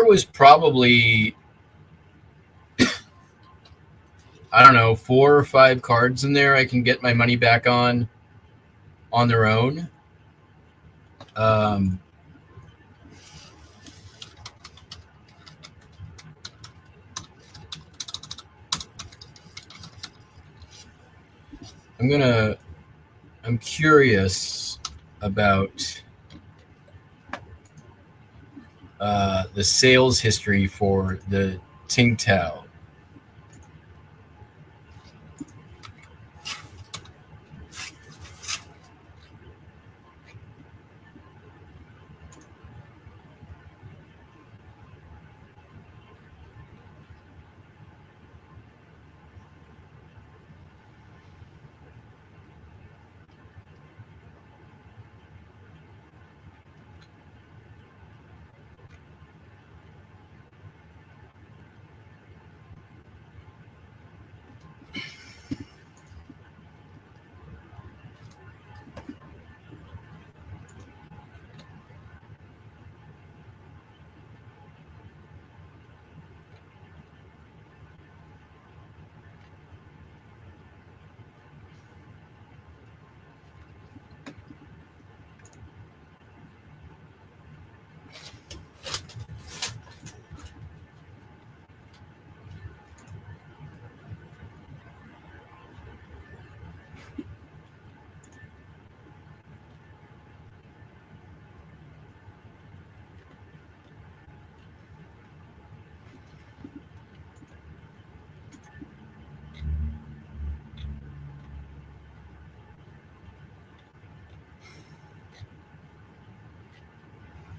was probably, I don't know, 4 or 5 cards in there I can get my money back on their own. Um, I'm curious about the sales history for the Ting Tao.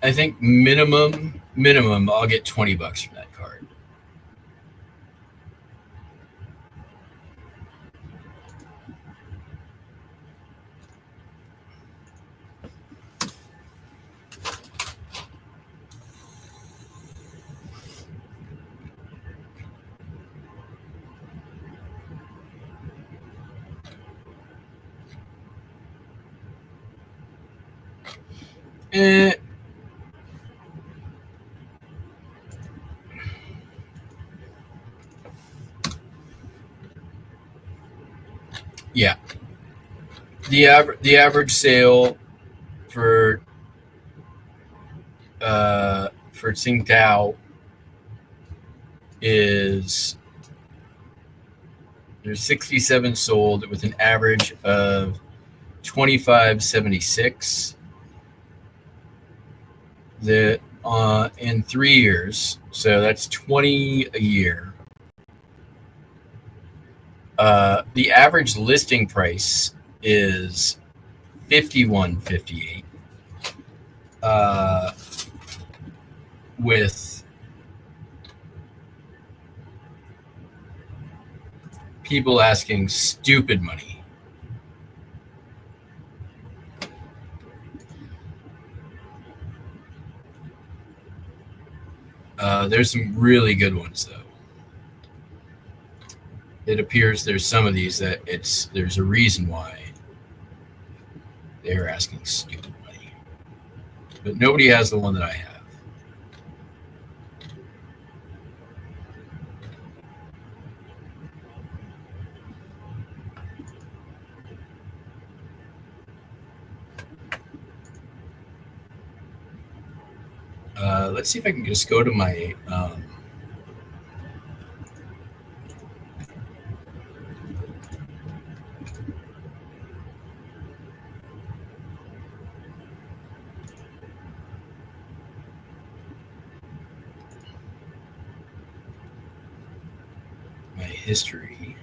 I think minimum I'll get $20 from that card. Eh, yeah, the average sale for Tsingtao is, there's 67 sold with an average of 25.76. The in 3 years, so that's 20 a year. The average listing price is 51.58. With people asking stupid money. There's some really good ones though. It appears there's some of these that there's a reason why they're asking stupid money, but nobody has the one that I have. Let's see if I can just go to my my history.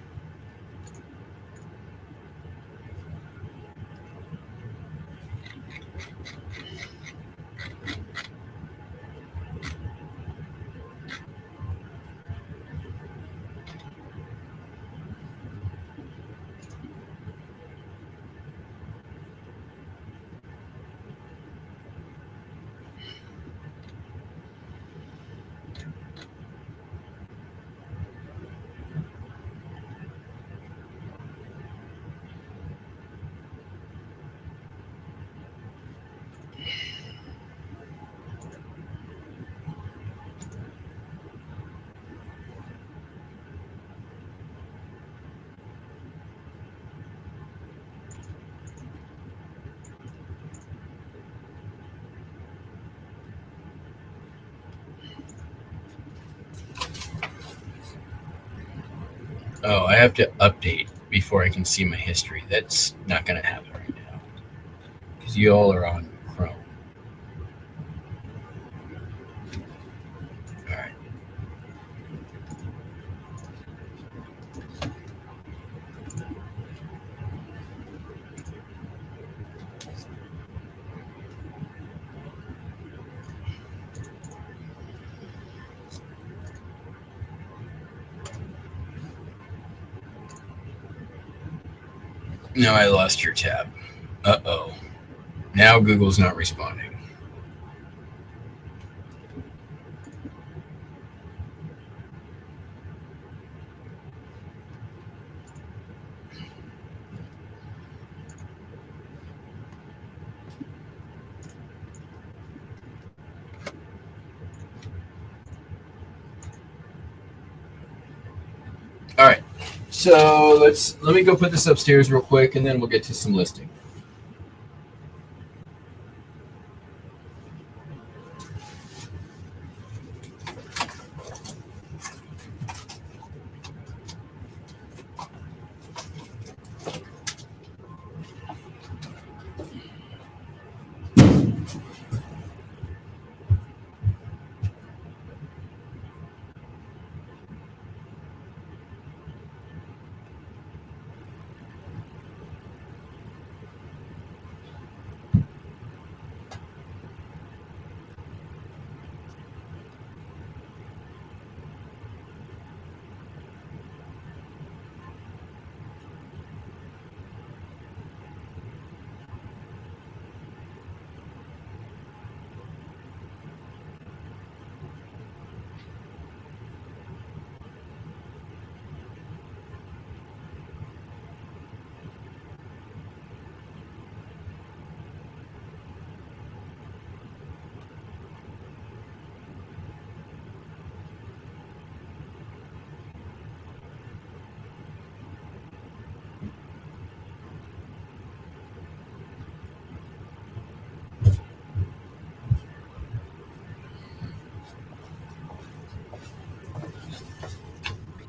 Oh, I have to update before I can see my history. That's not going to happen right now because you all are on Chrome. All right. No, I lost your tab. Uh-oh. Now Google's not responding. All right. So let me go put this upstairs real quick, and then we'll get to some listing.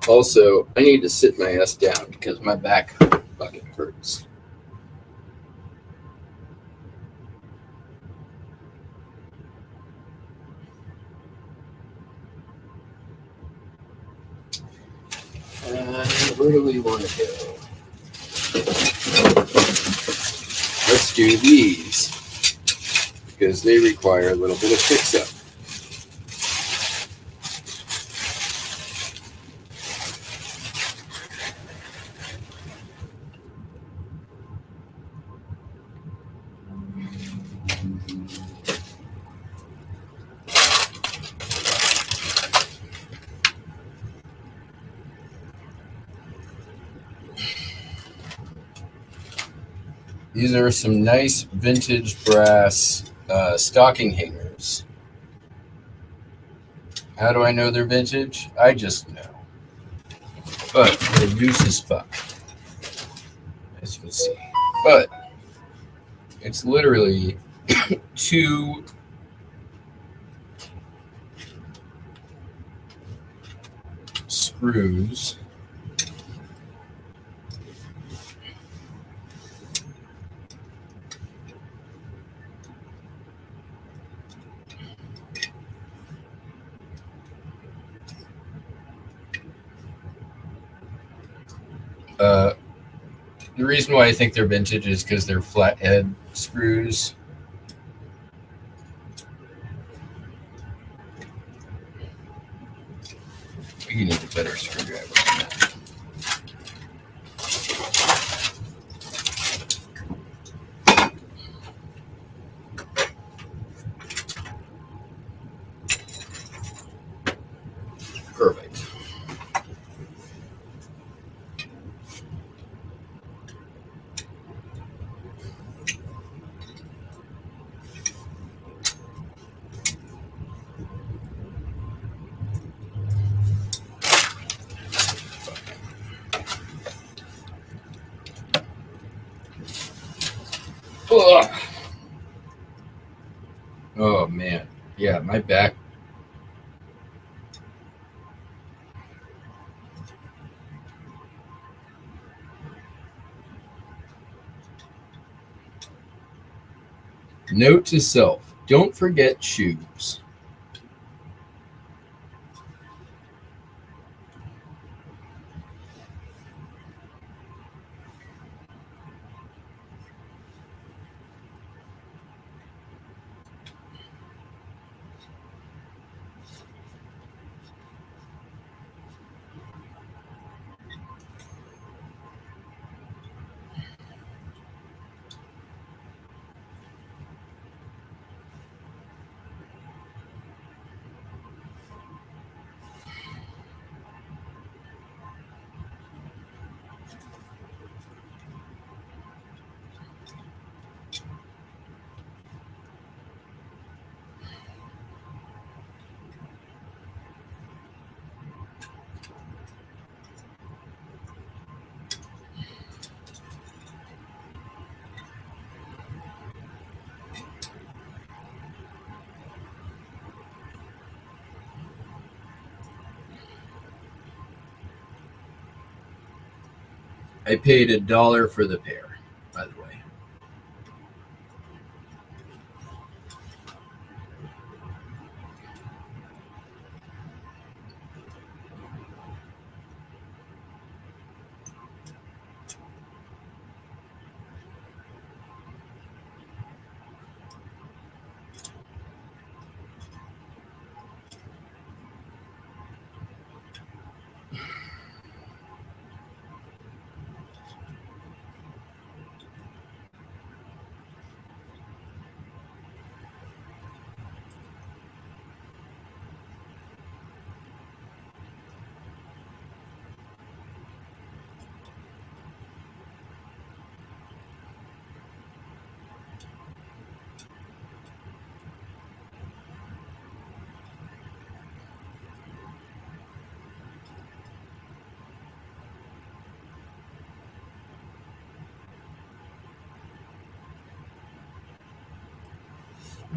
Also, I need to sit my ass down because my back fucking hurts. Where do we want to go? Let's do these because they require a little bit of fix-up. These are some nice vintage brass stocking hangers. How do I know they're vintage? I just know. But they're loose as fuck, as you can see. But it's literally two screws. The reason why I think they're vintage is because they're flathead screws. You need a better screwdriver. Perfect. Ugh. Oh man, yeah, my back. Note to self: don't forget shoes. I paid $1 for the pair, by the way.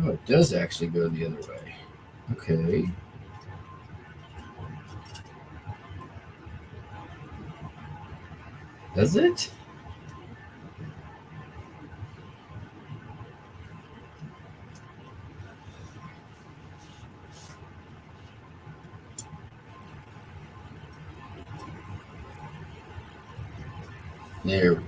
Oh, it does actually go the other way. Okay. Does it? There we go.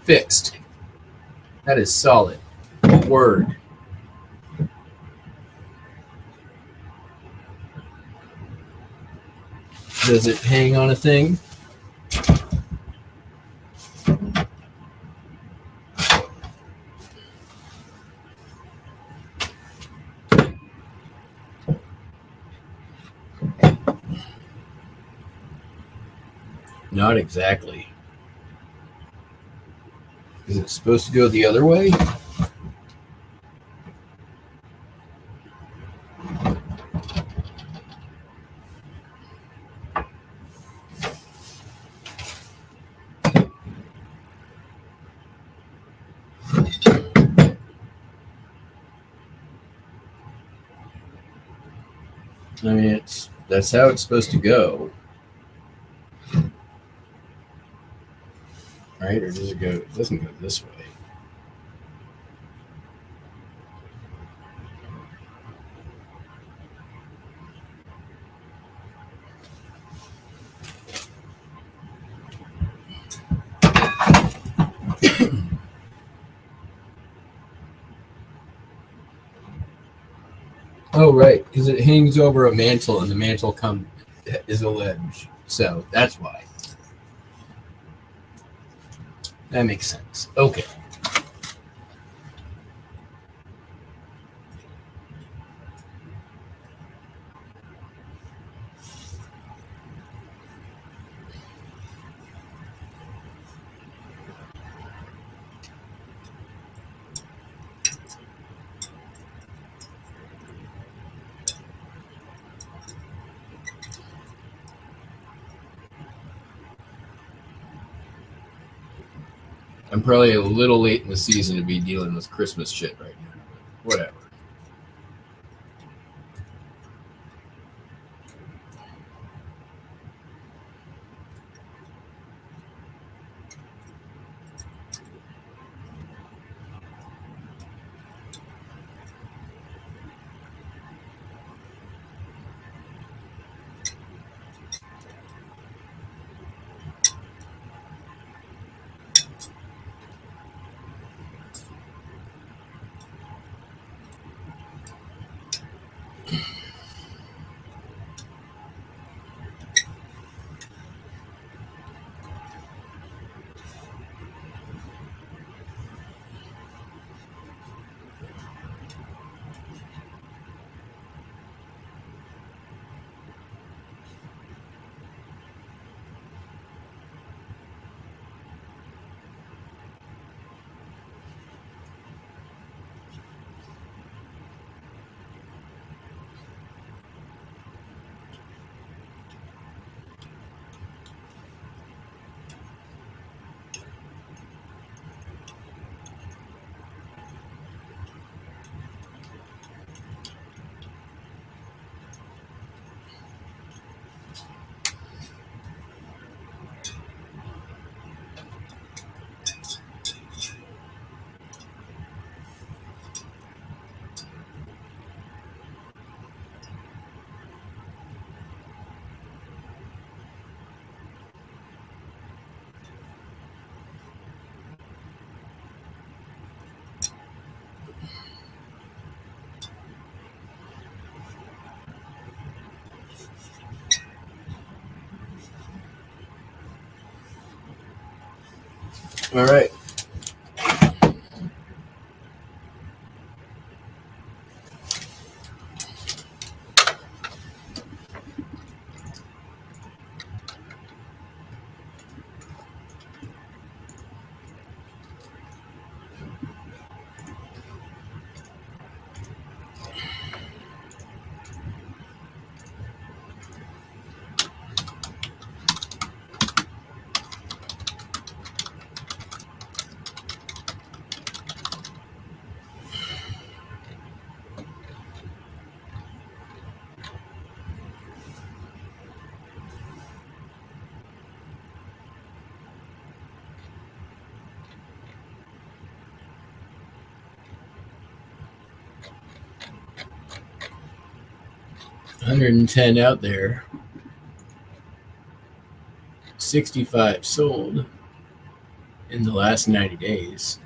Fixed. That is solid. Word. Does it hang on a thing? Not exactly. Is it supposed to go the other way? I mean, that's how it's supposed to go. Right? Or does it go? It doesn't go this way. Oh, right, because it hangs over a mantle, and the mantle is a ledge, so that's why. That makes sense. Okay. I'm probably a little late in the season to be dealing with Christmas shit right now. But whatever. All right. $110 out there. 65 sold in the last 90 days.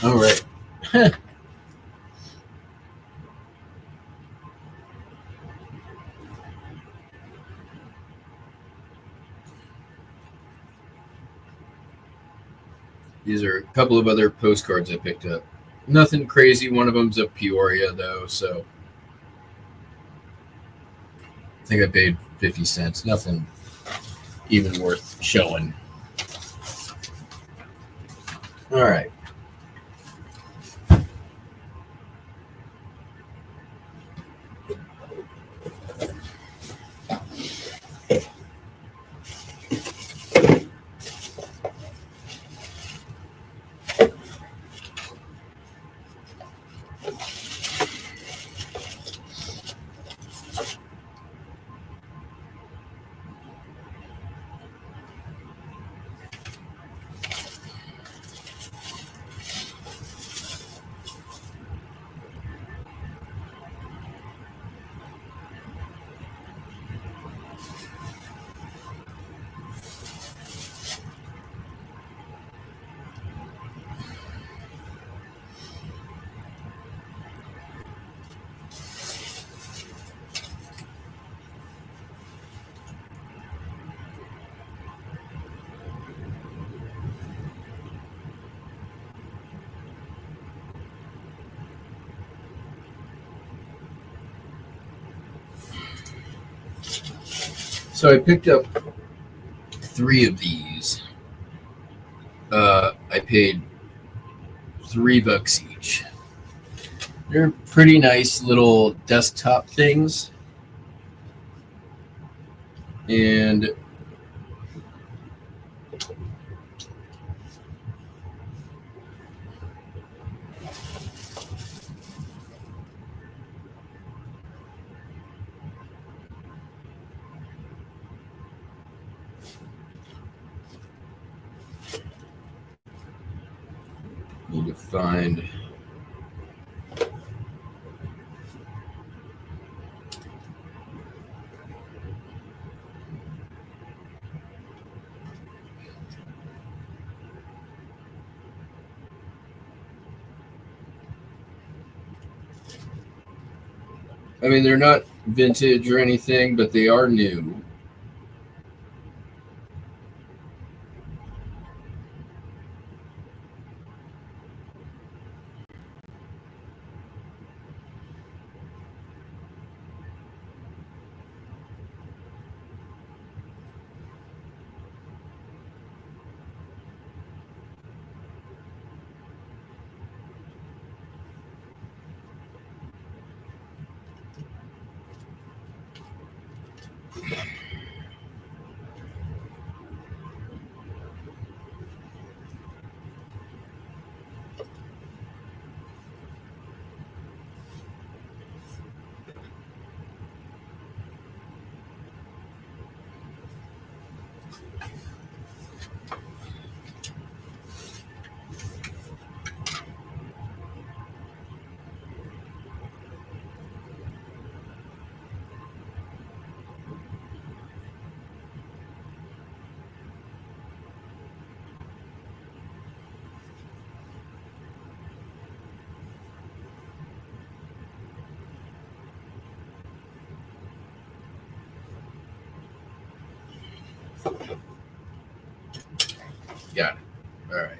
All right. These are a couple of other postcards I picked up. Nothing crazy. One of them's of Peoria, though, so I think I paid 50 cents. Nothing even worth showing. All right. So I picked up 3 of these. I paid $3 each. They're pretty nice little desktop things. And need to find. I mean, they're not vintage or anything, but they are new. Got it. All right.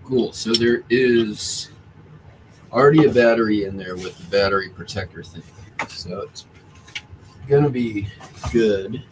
Cool. So there is already a battery in there with the battery protector thing. So it's going to be good.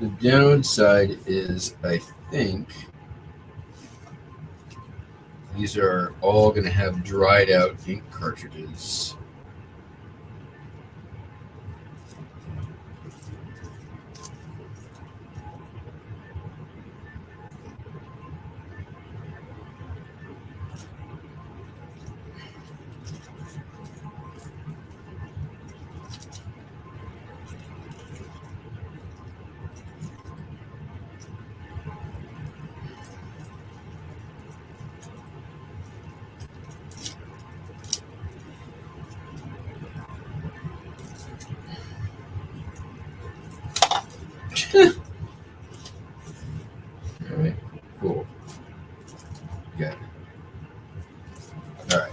The downside is, I think, these are all going to have dried out ink cartridges. All right, cool. Got it. All right.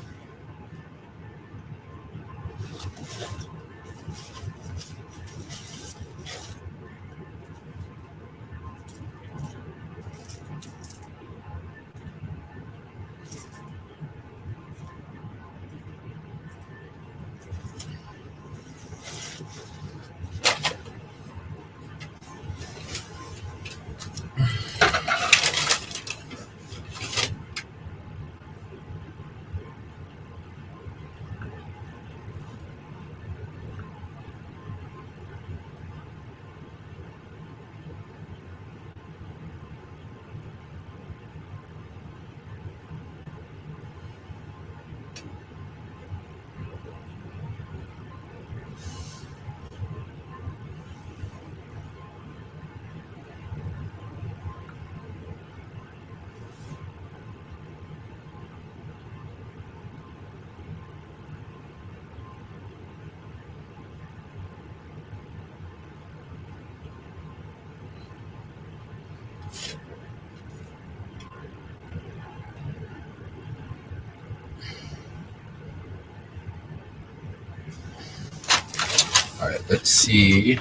All right, let's see.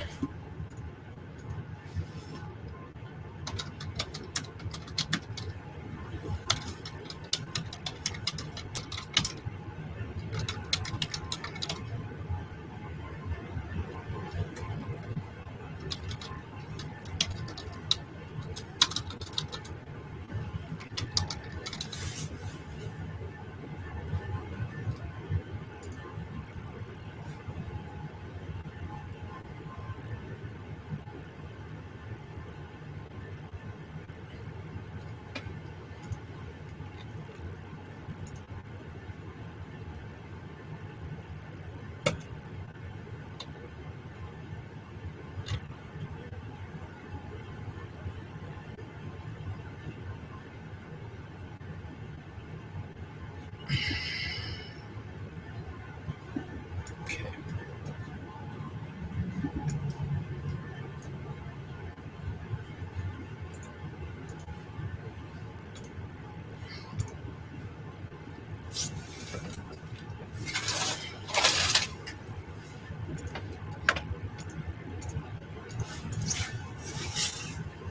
Okay.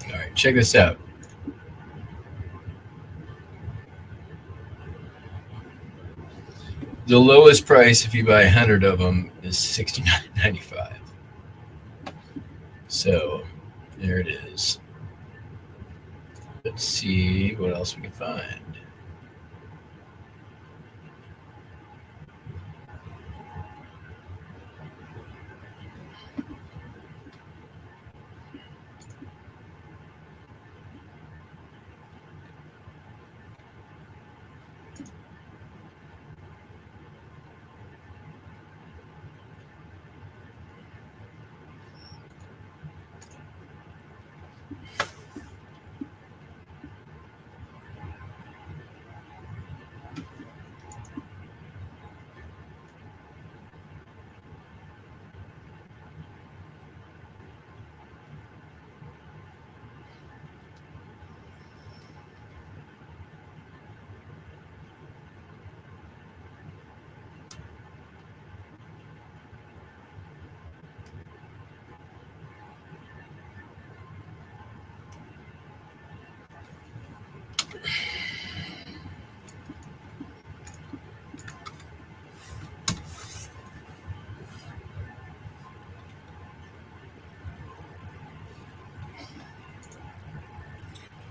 All right, check this out. The lowest price if you buy 100 of them is $69.95. So there it is. Let's see what else we can find.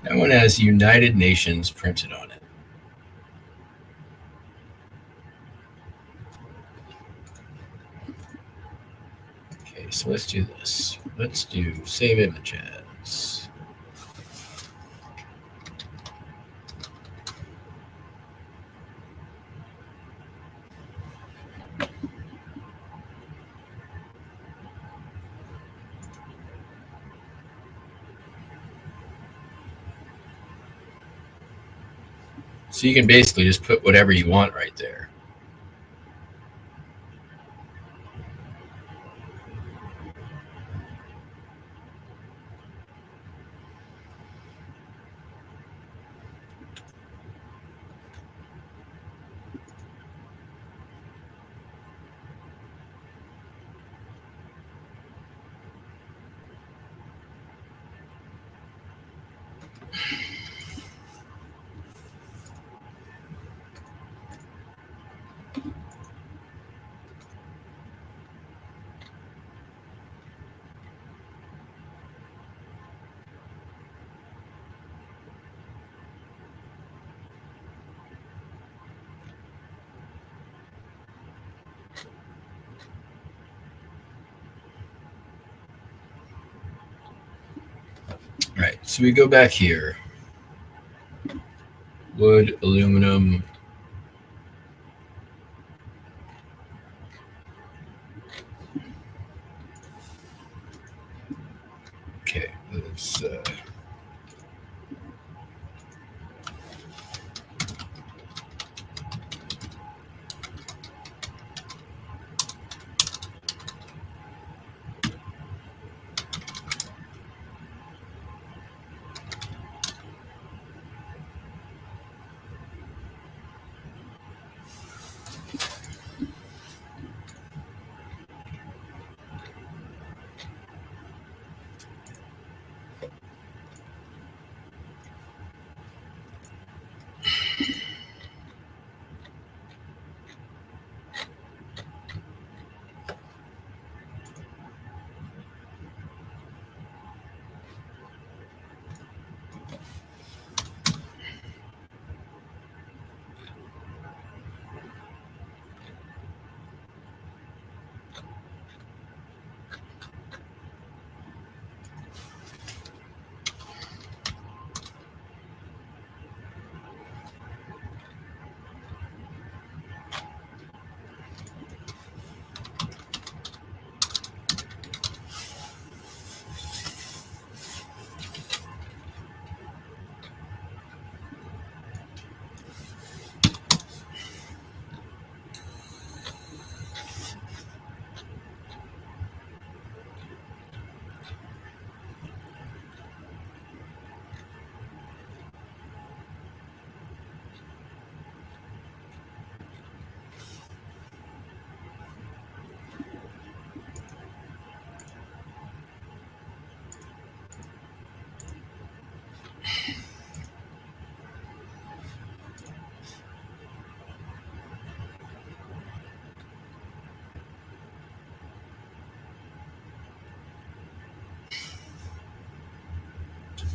That one has United Nations printed on it. Okay, so let's do this. Let's do save image as. So you can basically just put whatever you want right there. Right, so we go back here. Wood, aluminum. Okay, let's.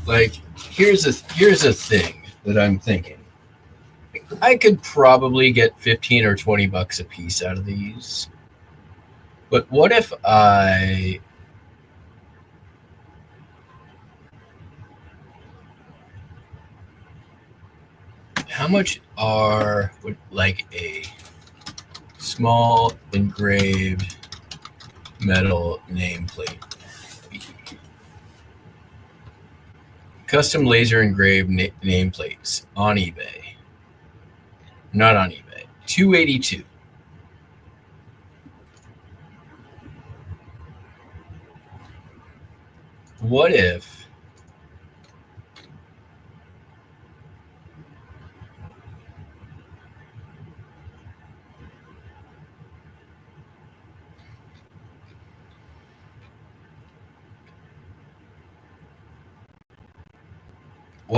Like, here's a thing that I'm thinking. I could probably get 15 or 20 bucks a piece out of these. But what if how much are like a small engraved metal nameplate be? Custom laser engraved nameplates on eBay. Not on eBay. $282. What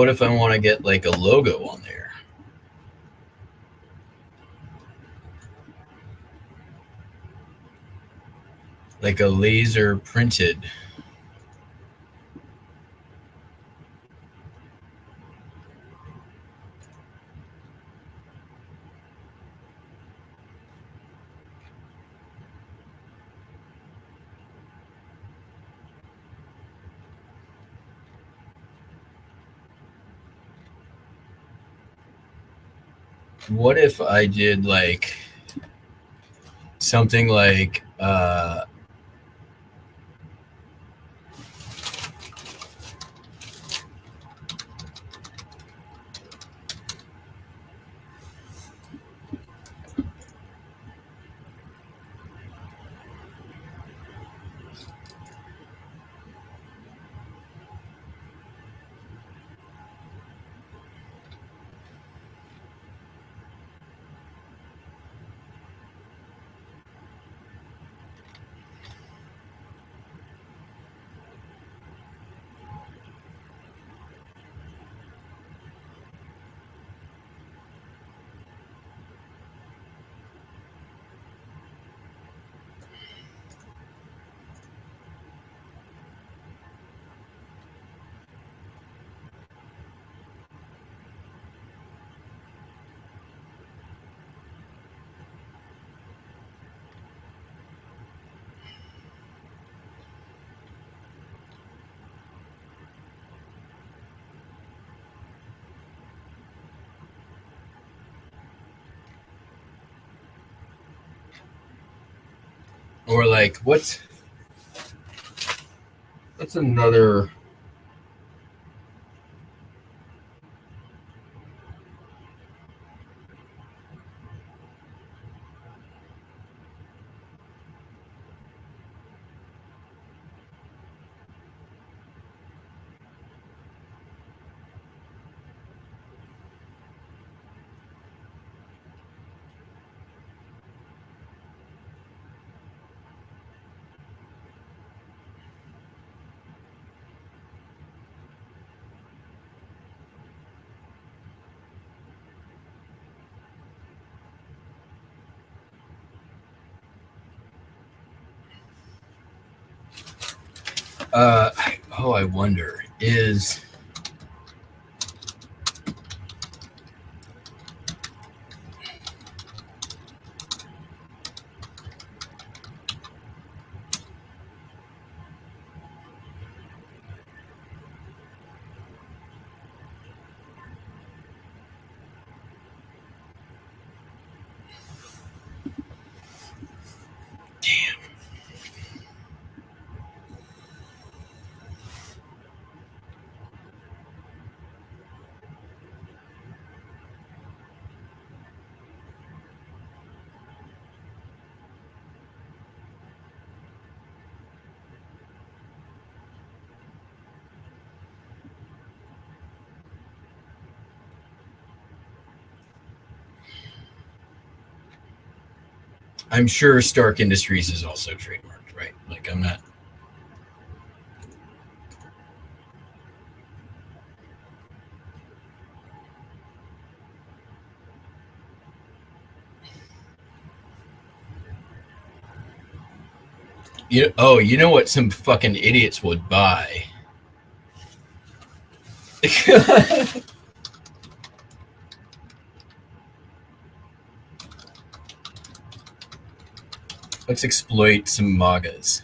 if I want to get like a logo on there? Like a laser printed. what if I did like something like or like what's another uh I wonder is I'm sure Stark Industries is also trademarked, right? Like I'm not. You know what some fucking idiots would buy? Let's exploit some MAGAs.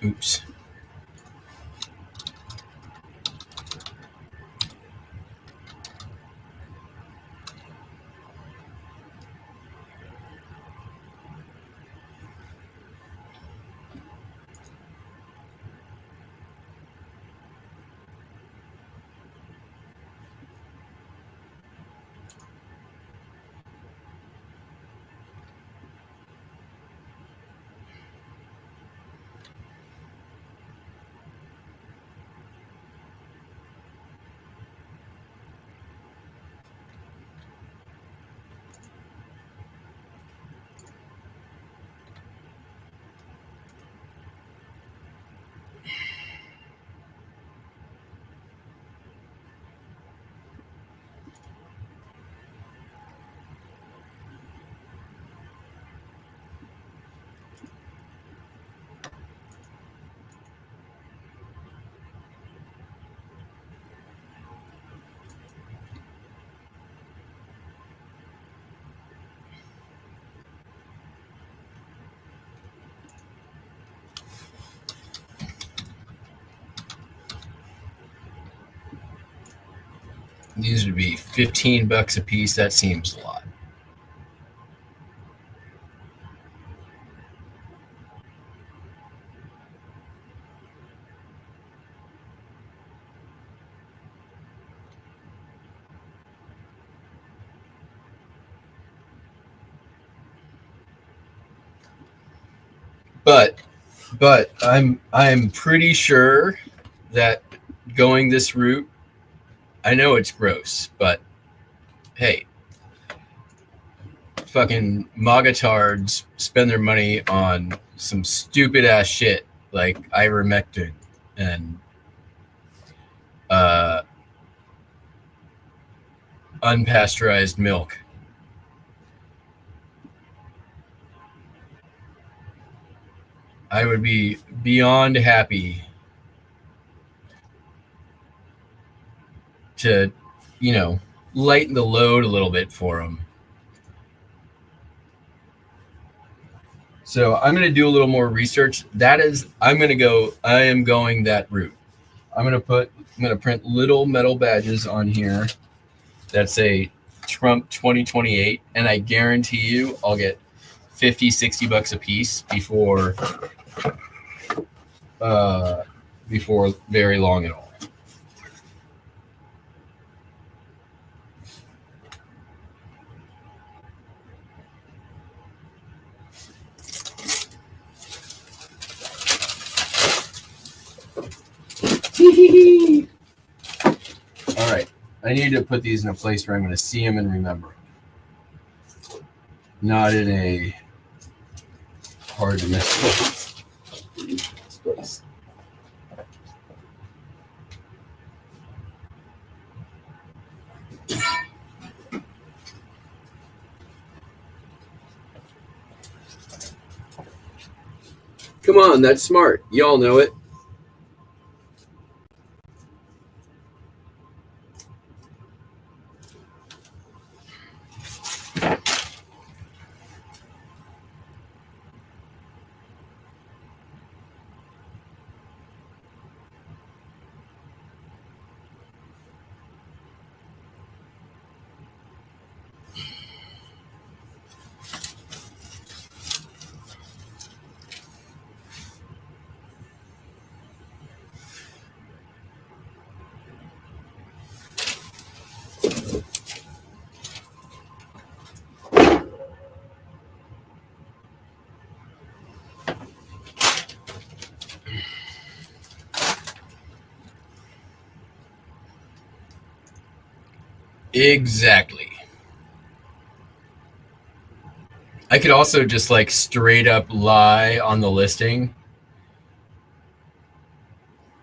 Oops. These would be $15 a piece. That seems a lot. But I'm pretty sure that going this route, I know it's gross, but hey, fucking magatards spend their money on some stupid ass shit like ivermectin and uh, unpasteurized milk. I would be beyond happy to, you know, lighten the load a little bit for them. So I'm going to do a little more research. I am going that route. I'm going to print little metal badges on here that say Trump 2028, and I guarantee you I'll get $50-$60 a piece before very long at all. All right, I need to put these in a place where I'm going to see them and remember, not in a hard to miss place. Come on, that's smart. Y'all know it. Exactly. I could also just like straight up lie on the listing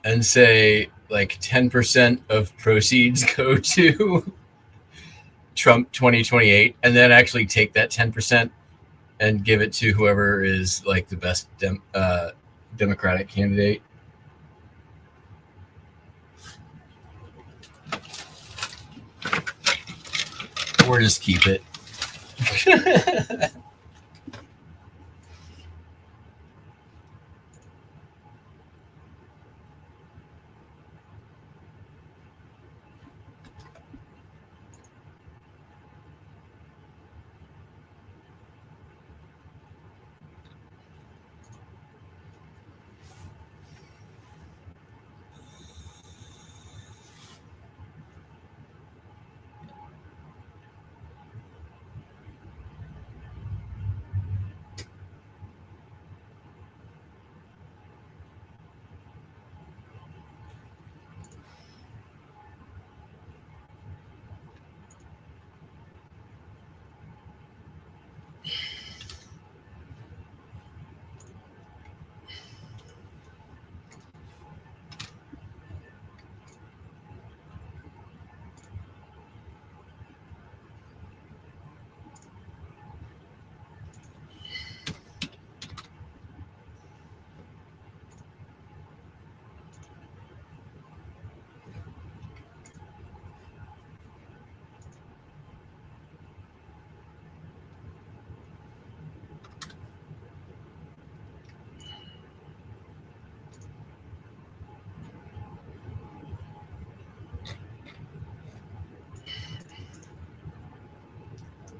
and say like 10% of proceeds go to Trump 2028, and then actually take that 10% and give it to whoever is like the best Democratic candidate. Or just keep it.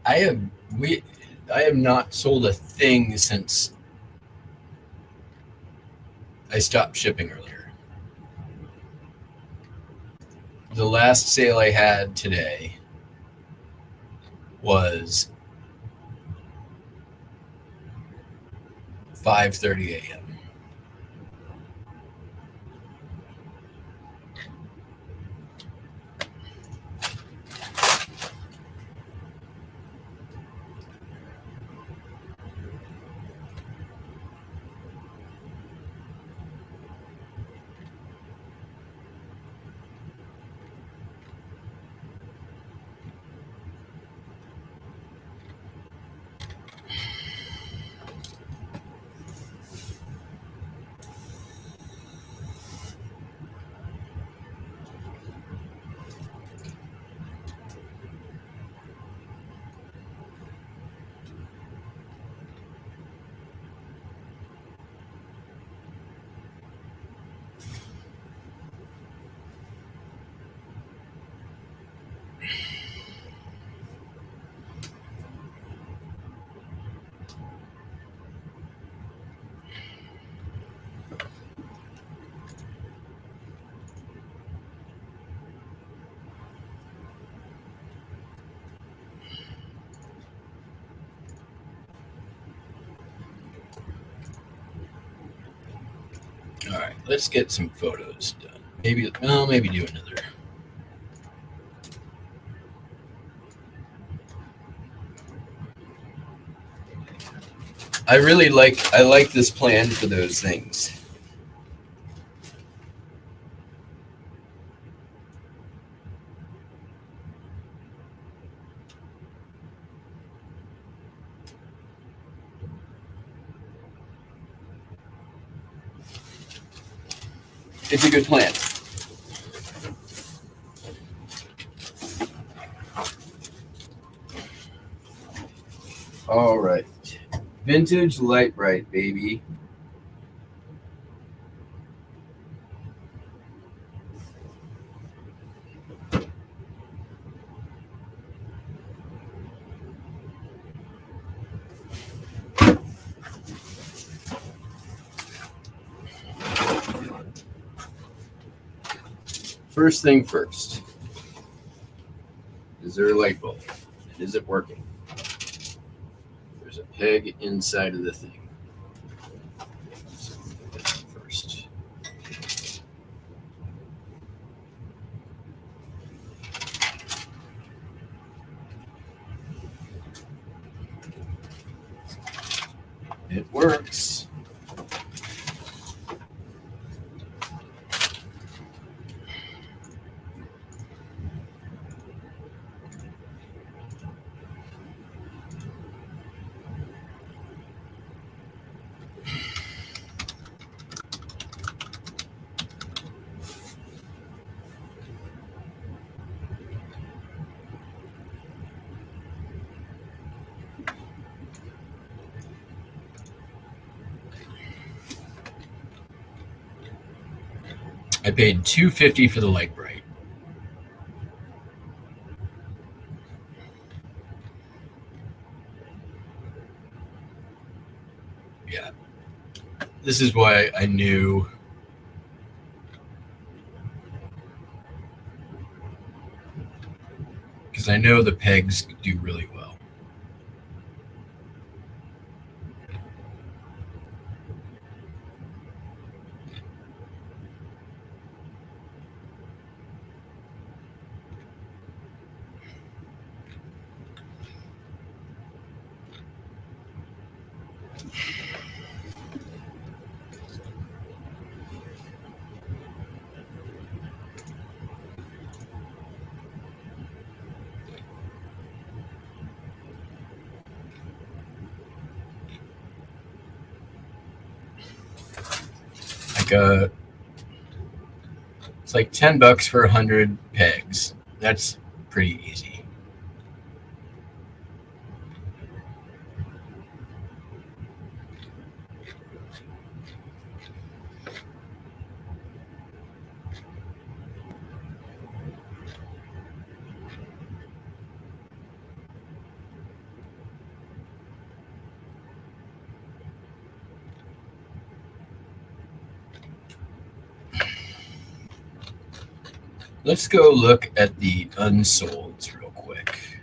I have we I have not sold a thing since I stopped shipping earlier. The last sale I had today was 5:30 a.m. All right, let's get some photos done. Maybe do another. I like this plan for those things. It's a good plan. All right. Vintage light bright, baby. First thing first. Is there a light bulb? And is it working? There's a peg inside of the thing. So first. It works. I paid $250 for the light bright. Yeah. This is why I knew because I know the pegs do really well. Like it's like $10 for 100 pegs. That's pretty easy. Let's go look at the unsolds real quick.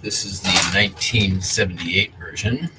This is the 1978 version.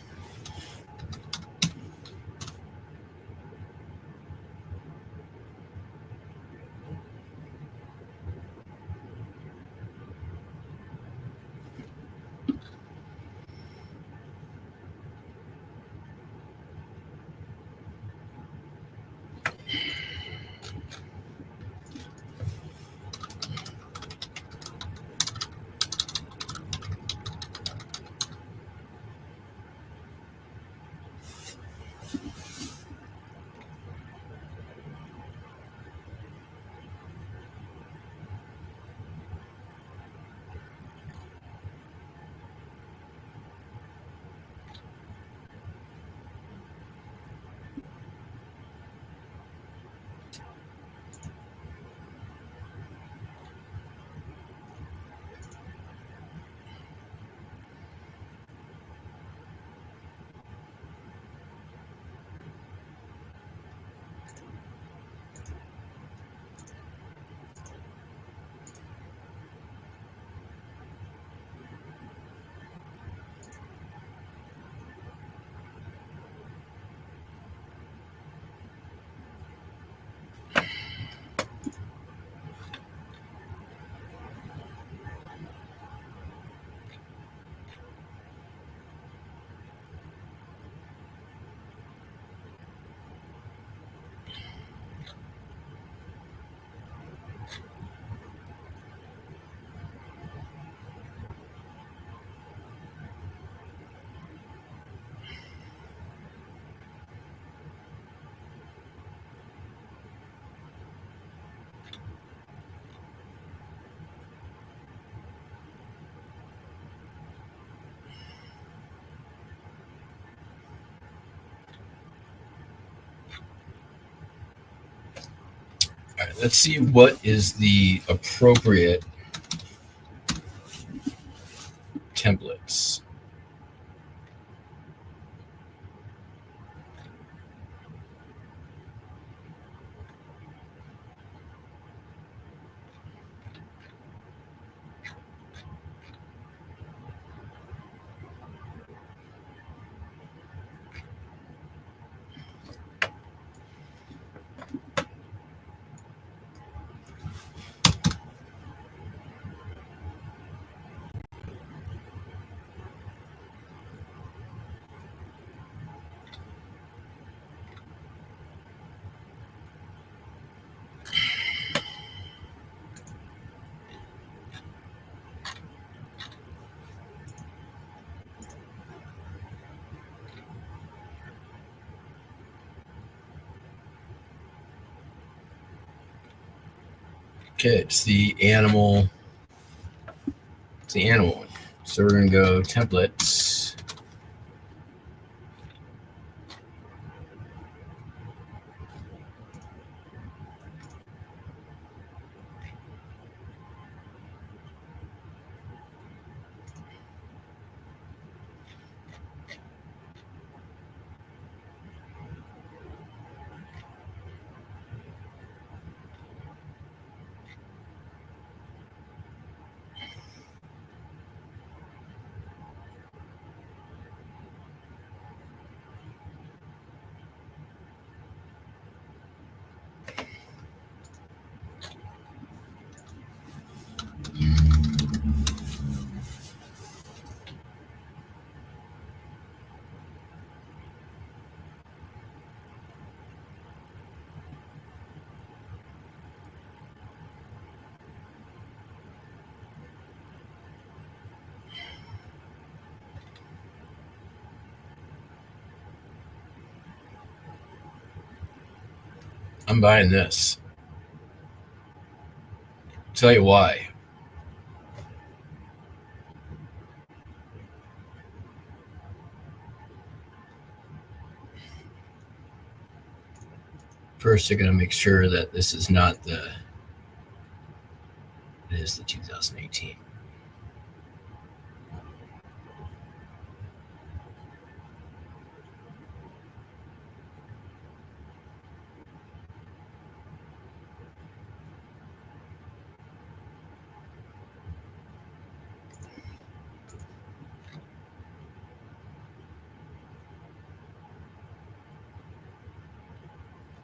All right, let's see what is the appropriate templates. Okay, it's the animal. It's the animal one. So we're gonna go templates. I'm buying this. Tell you why. First, you're going to make sure that this is not the. It is the 2018.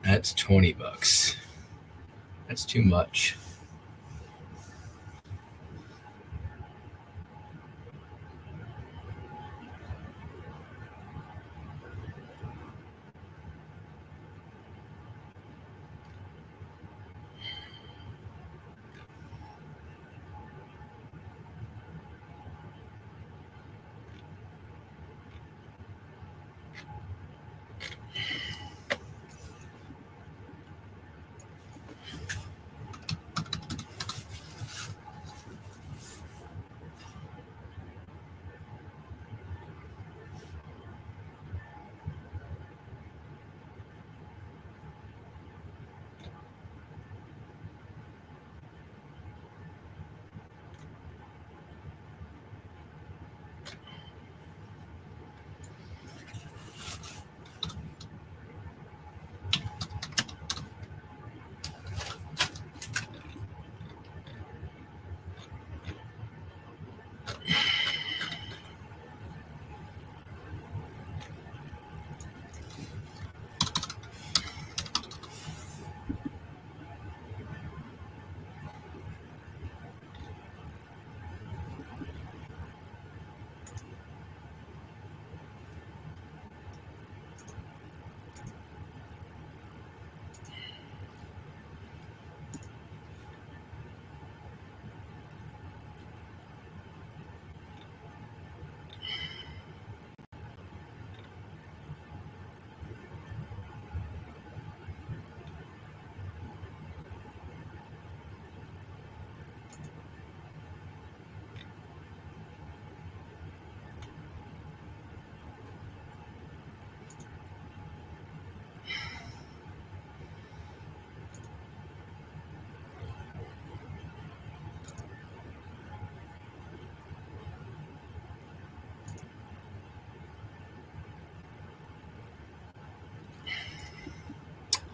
That's $20. That's too much.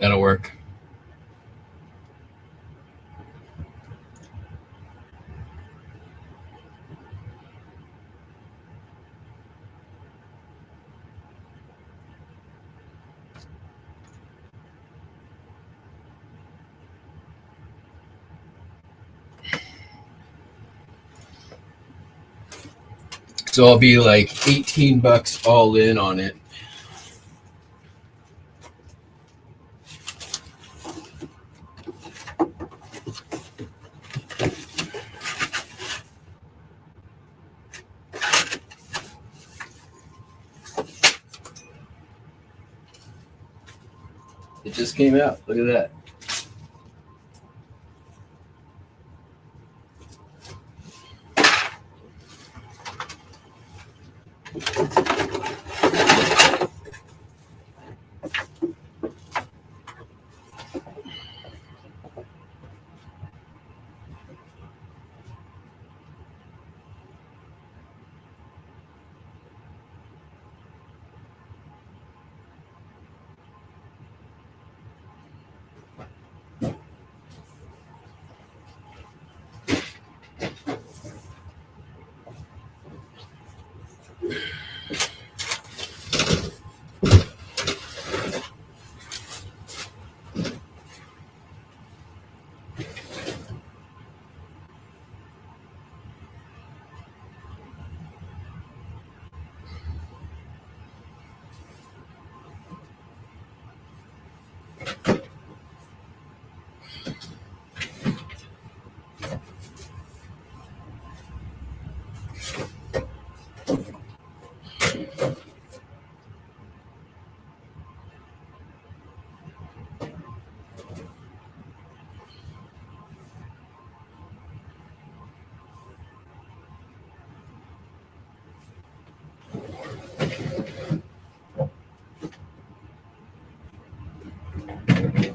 That'll work. So I'll be like $18 all in on it. It just came out. Look at that. Okay.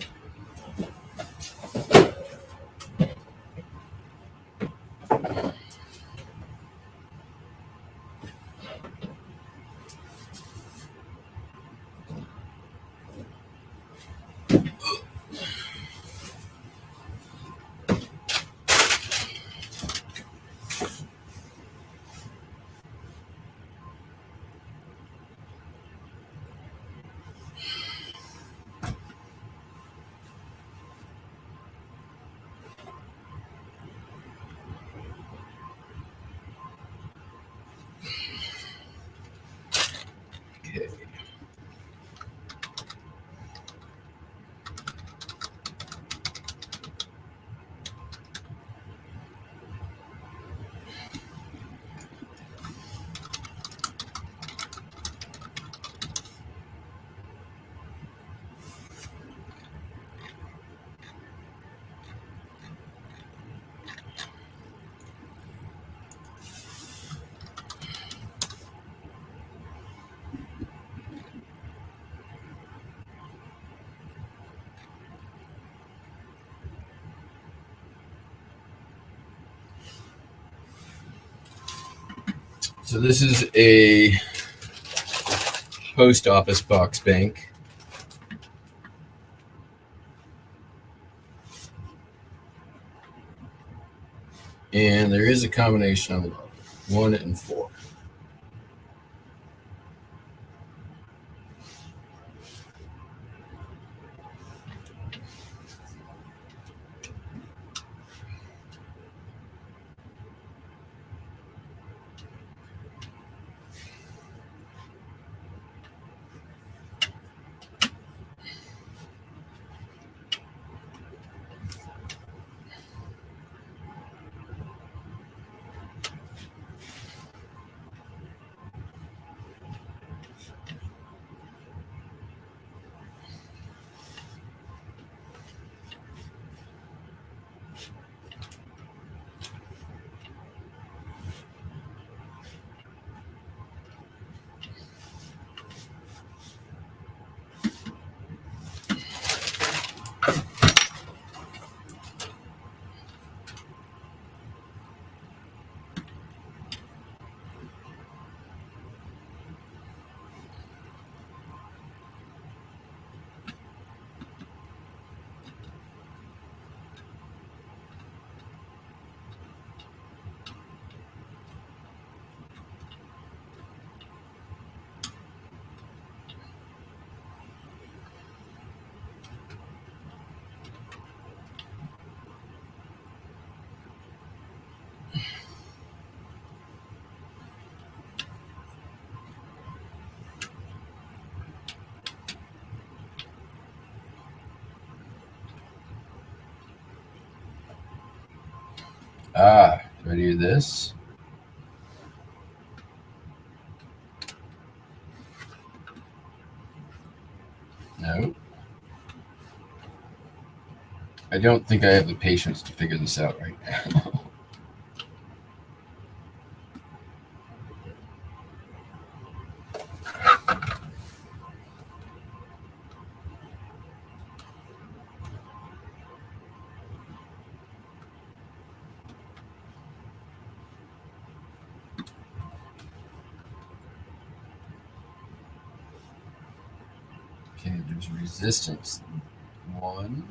So this is a post office box bank. And there is a combination of 1 and 4. Ready to do this? No. I don't think I have the patience to figure this out right now. Okay, there's resistance. 1.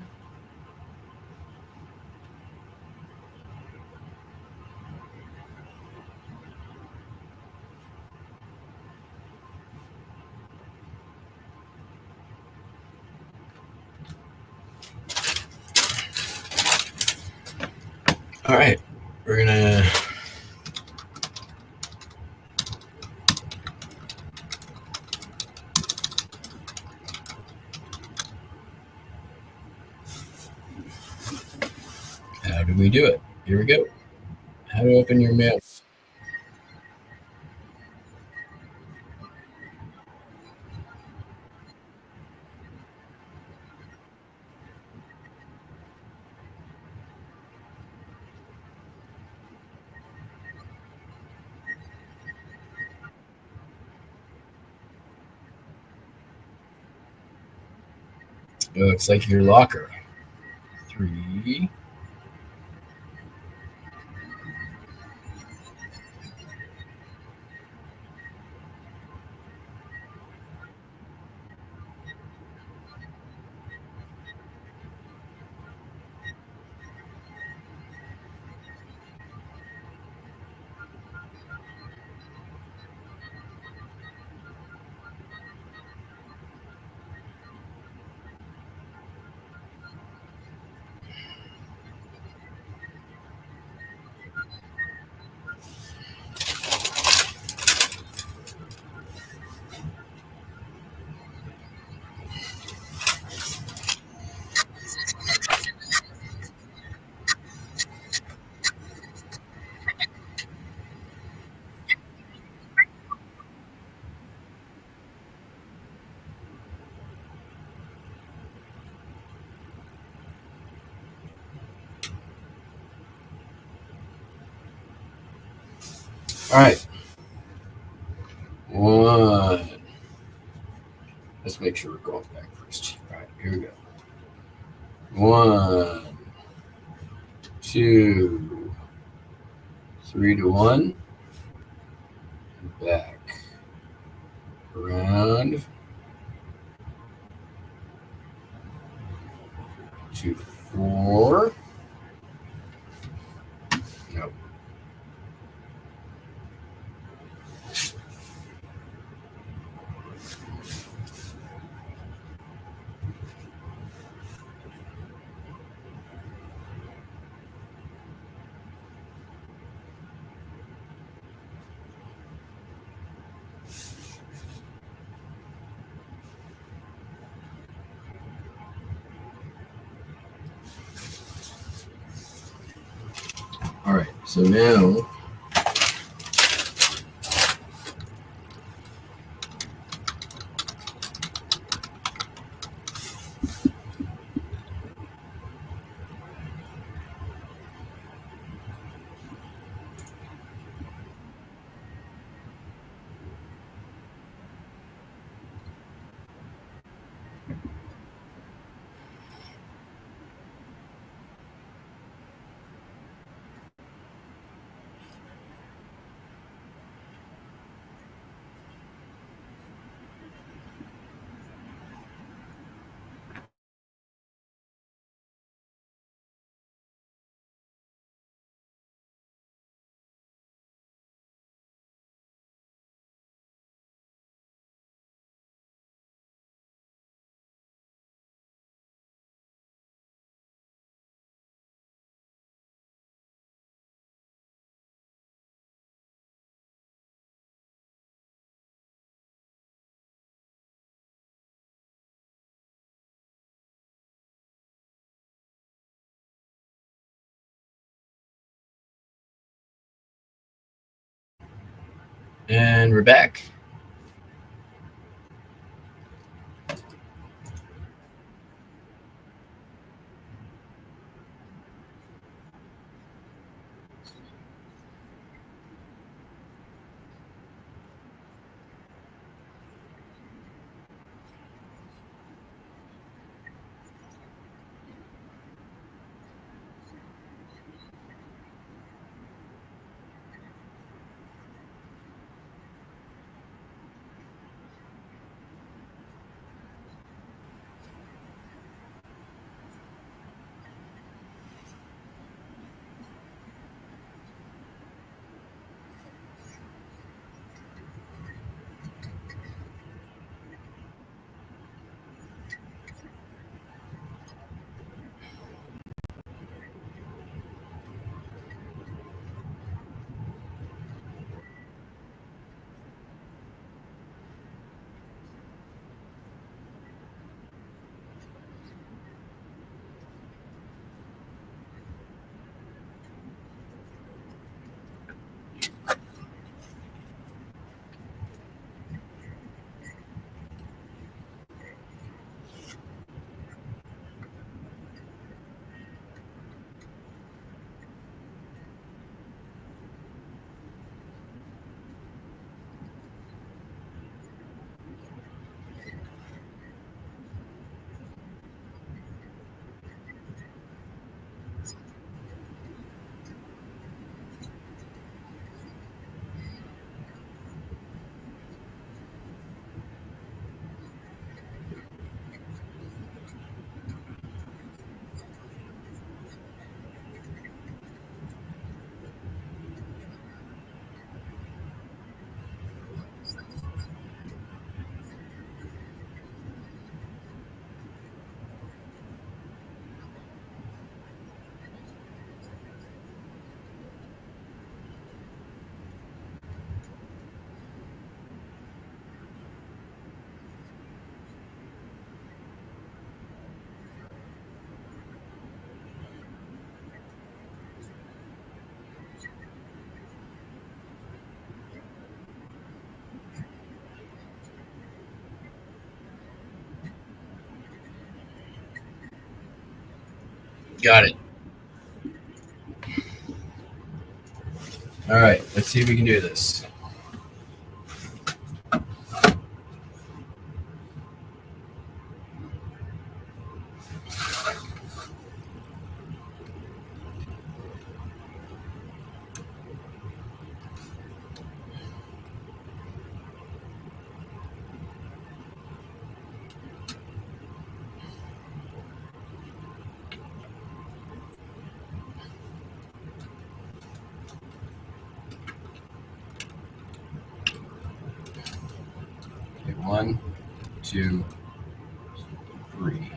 All right, we're gonna how do we do it? Here we go. How to open your mail. It looks like your locker. 3. All right. 1. Let's make sure we're going back first. All right, here we go. 1, 2, 3 to 1. Back. Around. 2, 4. Nope. All right, so now and we're back. Got it. All right, let's see if we can do this. Okay, 1, 2, 3.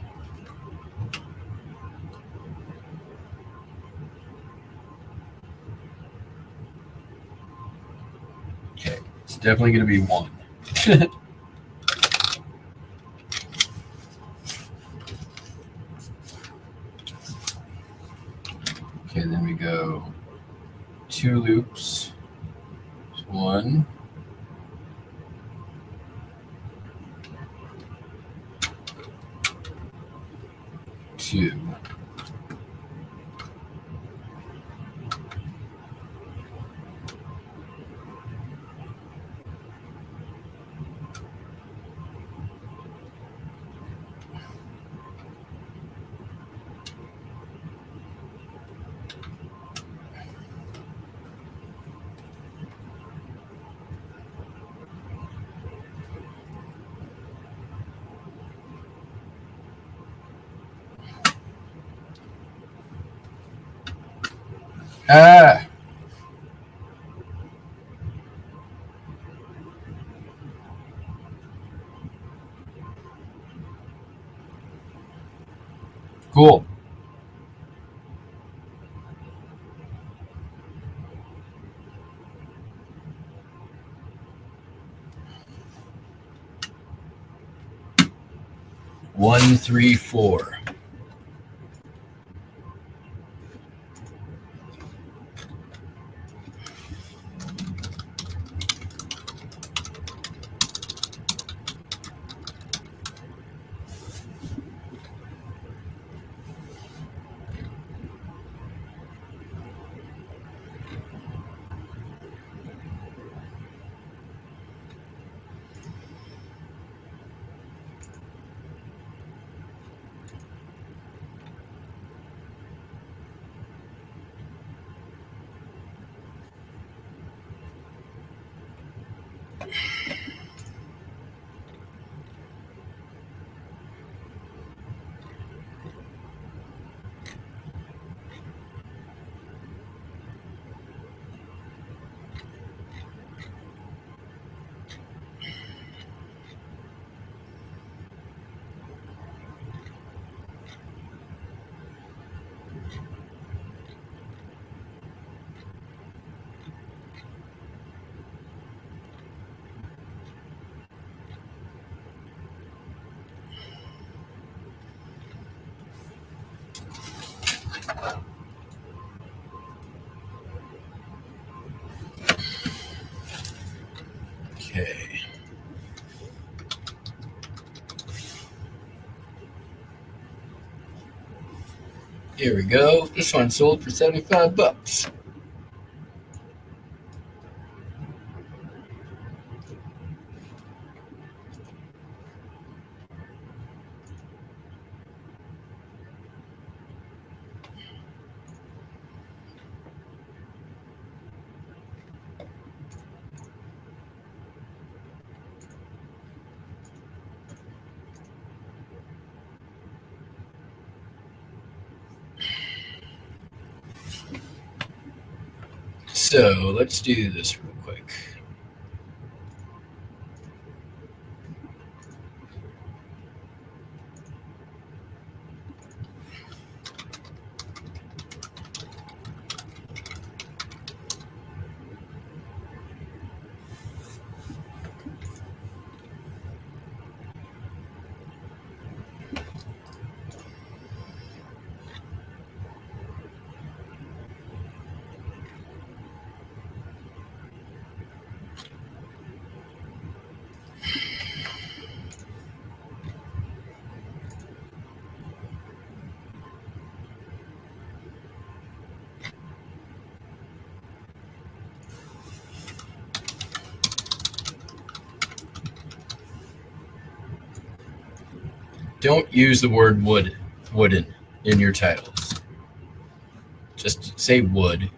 Okay, it's definitely going to be 1. Okay, then we go 2 loops. 1, 2. Ah, cool. One, 3, 4. Okay. Here we go. This one sold for $75. So let's do this real quick. don't use the word wooden in your titles. Just say wood.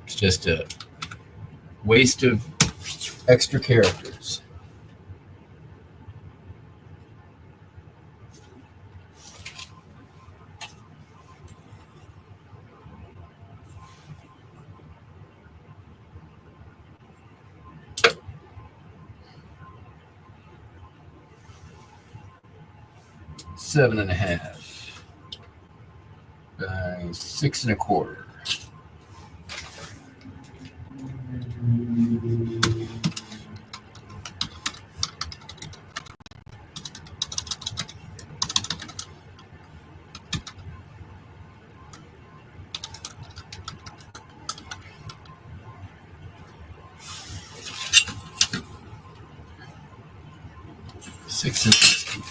It's just a waste of extra characters. Seven and a half by 6 1/4. Six inches deep.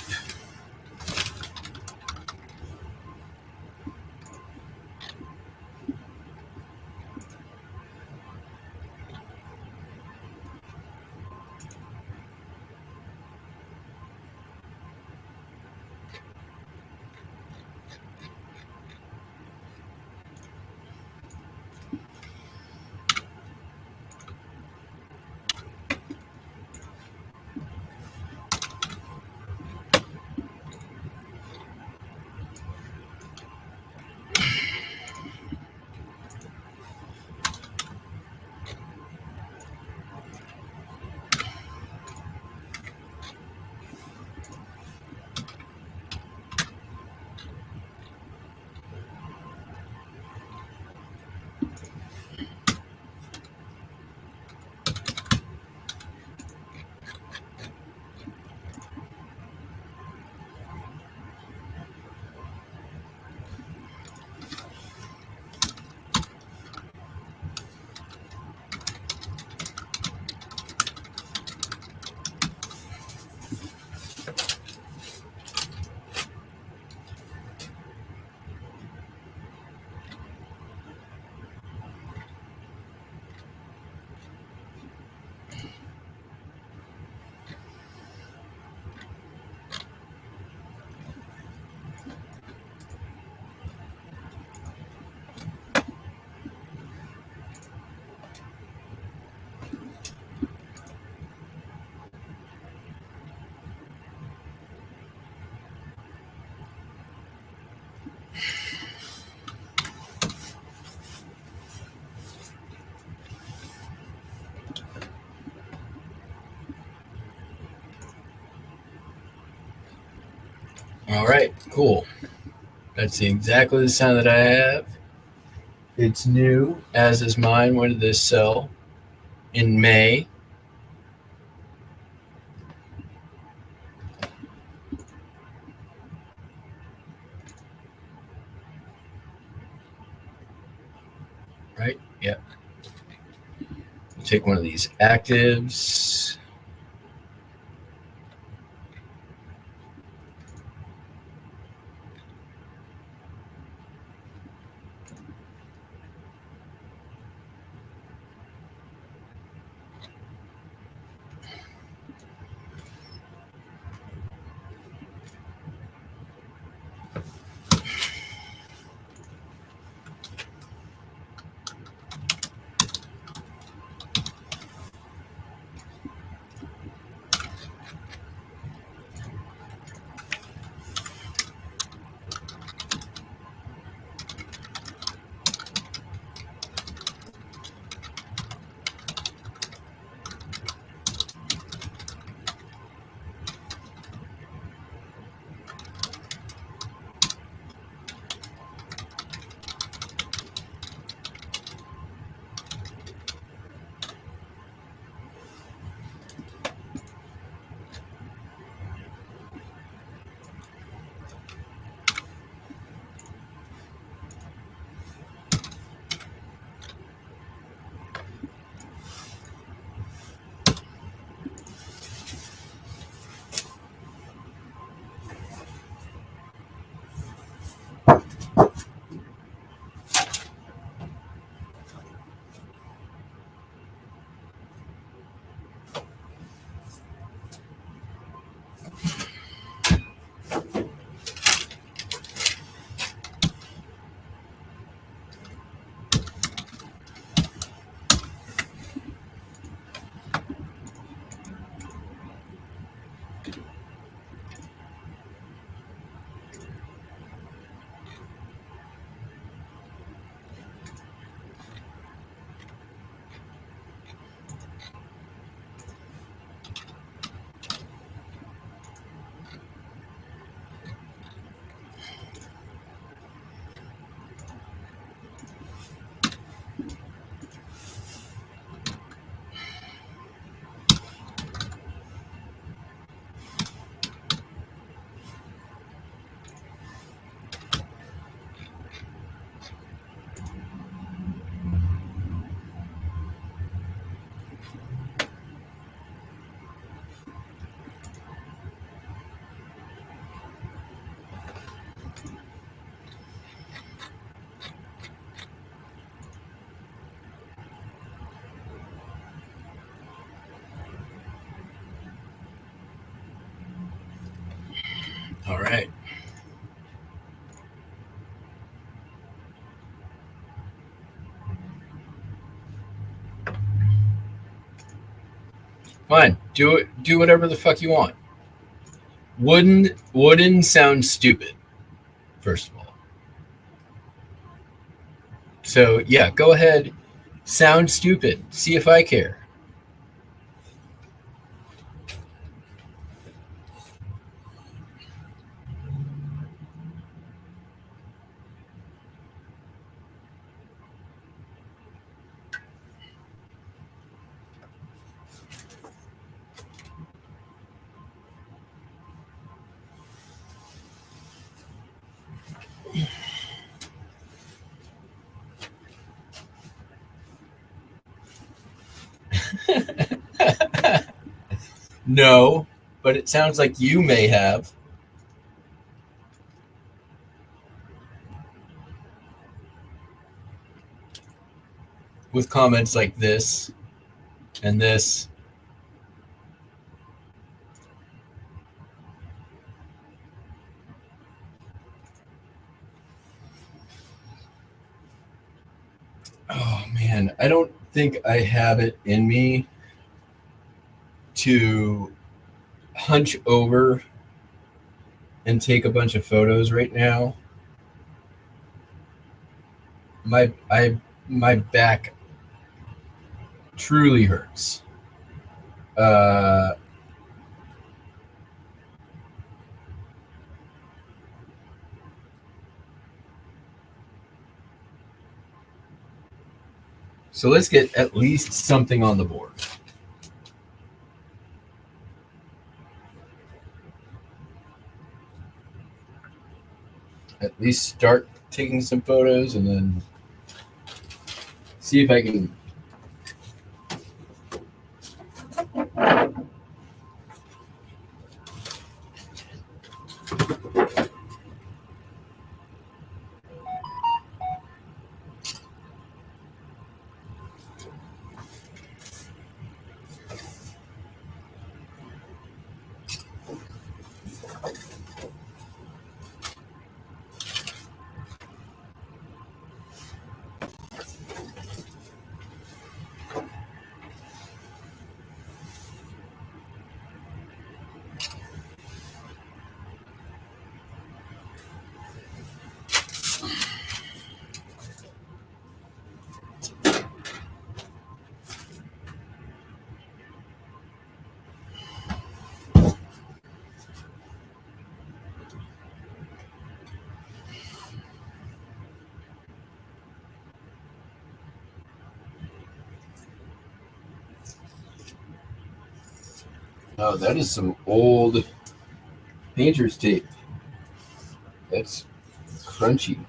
All right, cool. That's exactly the sound that I have. It's new, as is mine. When did this sell? In May. Right? Yep. We'll take one of these actives. Fine, do it. Do whatever the fuck you want. Wouldn't sound stupid. First of all, so yeah, go ahead. Sound stupid. See if I care. No, but it sounds like you may have with comments like this and this. Oh man, I don't think I have it in me to hunch over and take a bunch of photos right now. My back truly hurts. Uh, so let's get at least something on the board. At least start taking some photos and then see if I can. Oh, that is some old painter's tape. That's crunchy.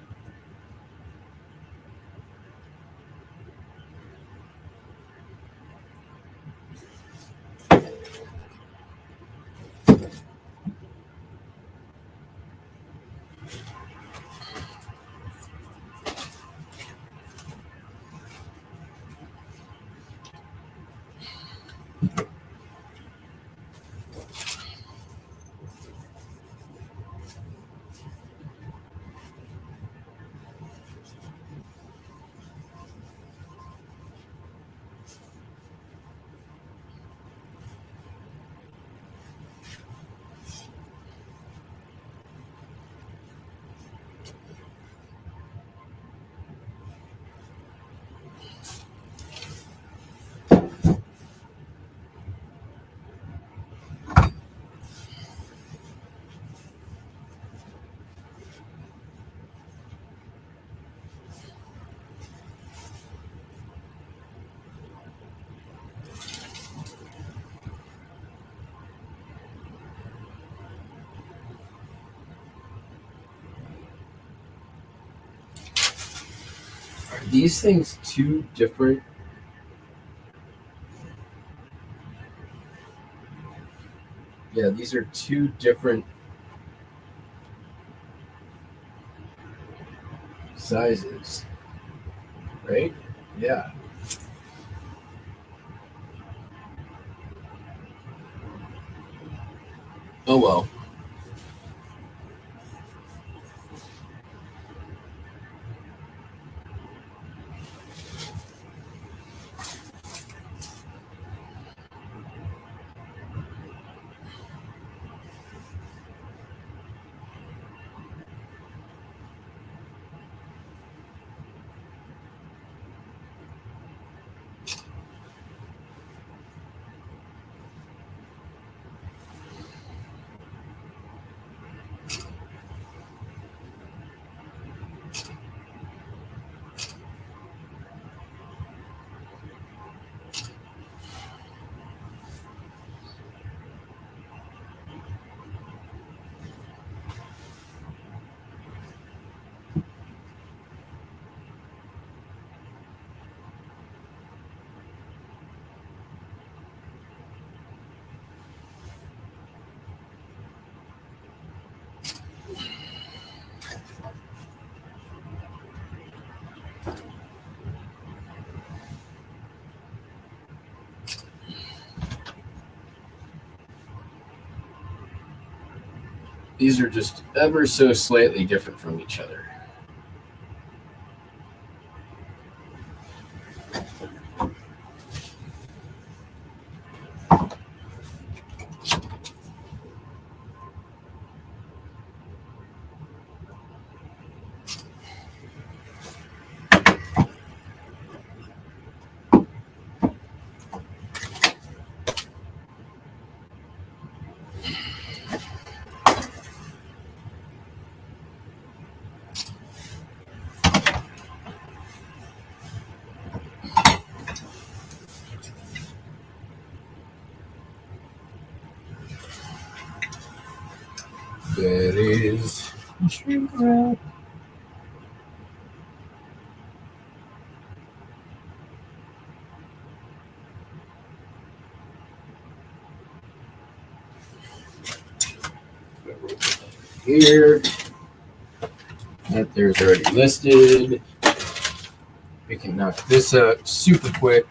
Are these things two different? Yeah, these are two different sizes, right? Yeah. Oh well. These are just ever so slightly different from each other. That is shrink wrap. Here, that there's already listed. We can knock this out super quick.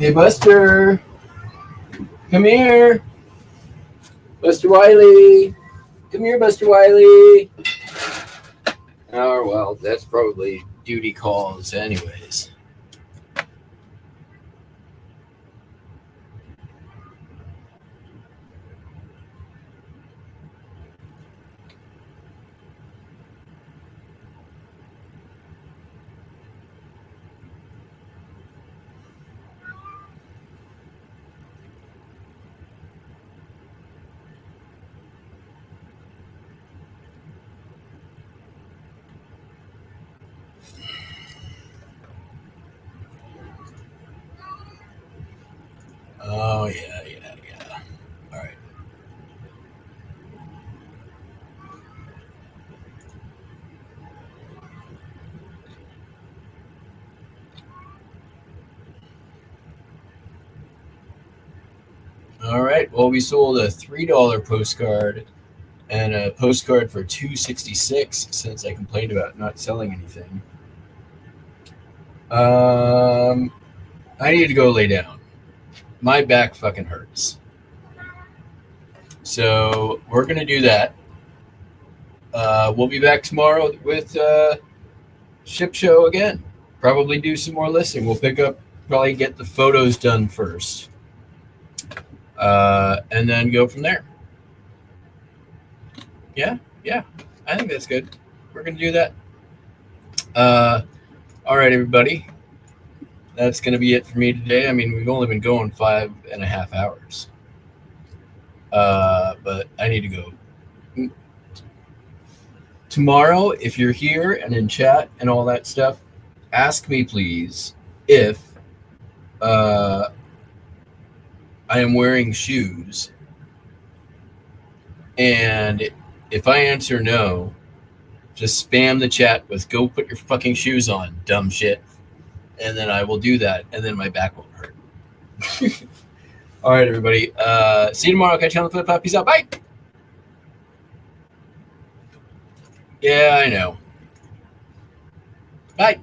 Hey, Buster, come here. Buster Wiley, come here, Buster Wiley. Oh, well, that's probably duty calls anyways. Oh, yeah. All right. All right. Well, we sold a $3 postcard and a postcard for $2.66 since I complained about not selling anything. I need to go lay down. My back fucking hurts. So we're gonna do that. We'll be back tomorrow with Shipshow again. Probably do some more listing. We'll pick up, probably get the photos done first, and then go from there. Yeah, I think that's good. We're gonna do that. All right, everybody. That's gonna be it for me today. I mean, we've only been going 5.5 hours, but I need to go. Tomorrow, if you're here and in chat and all that stuff, ask me please if I am wearing shoes, and if I answer no, just spam the chat with "go put your fucking shoes on, dumb shit," and then I will do that, and then my back won't hurt. All right, everybody. See you tomorrow. Catch you on the flip flop. Peace out. Bye. Yeah, I know. Bye.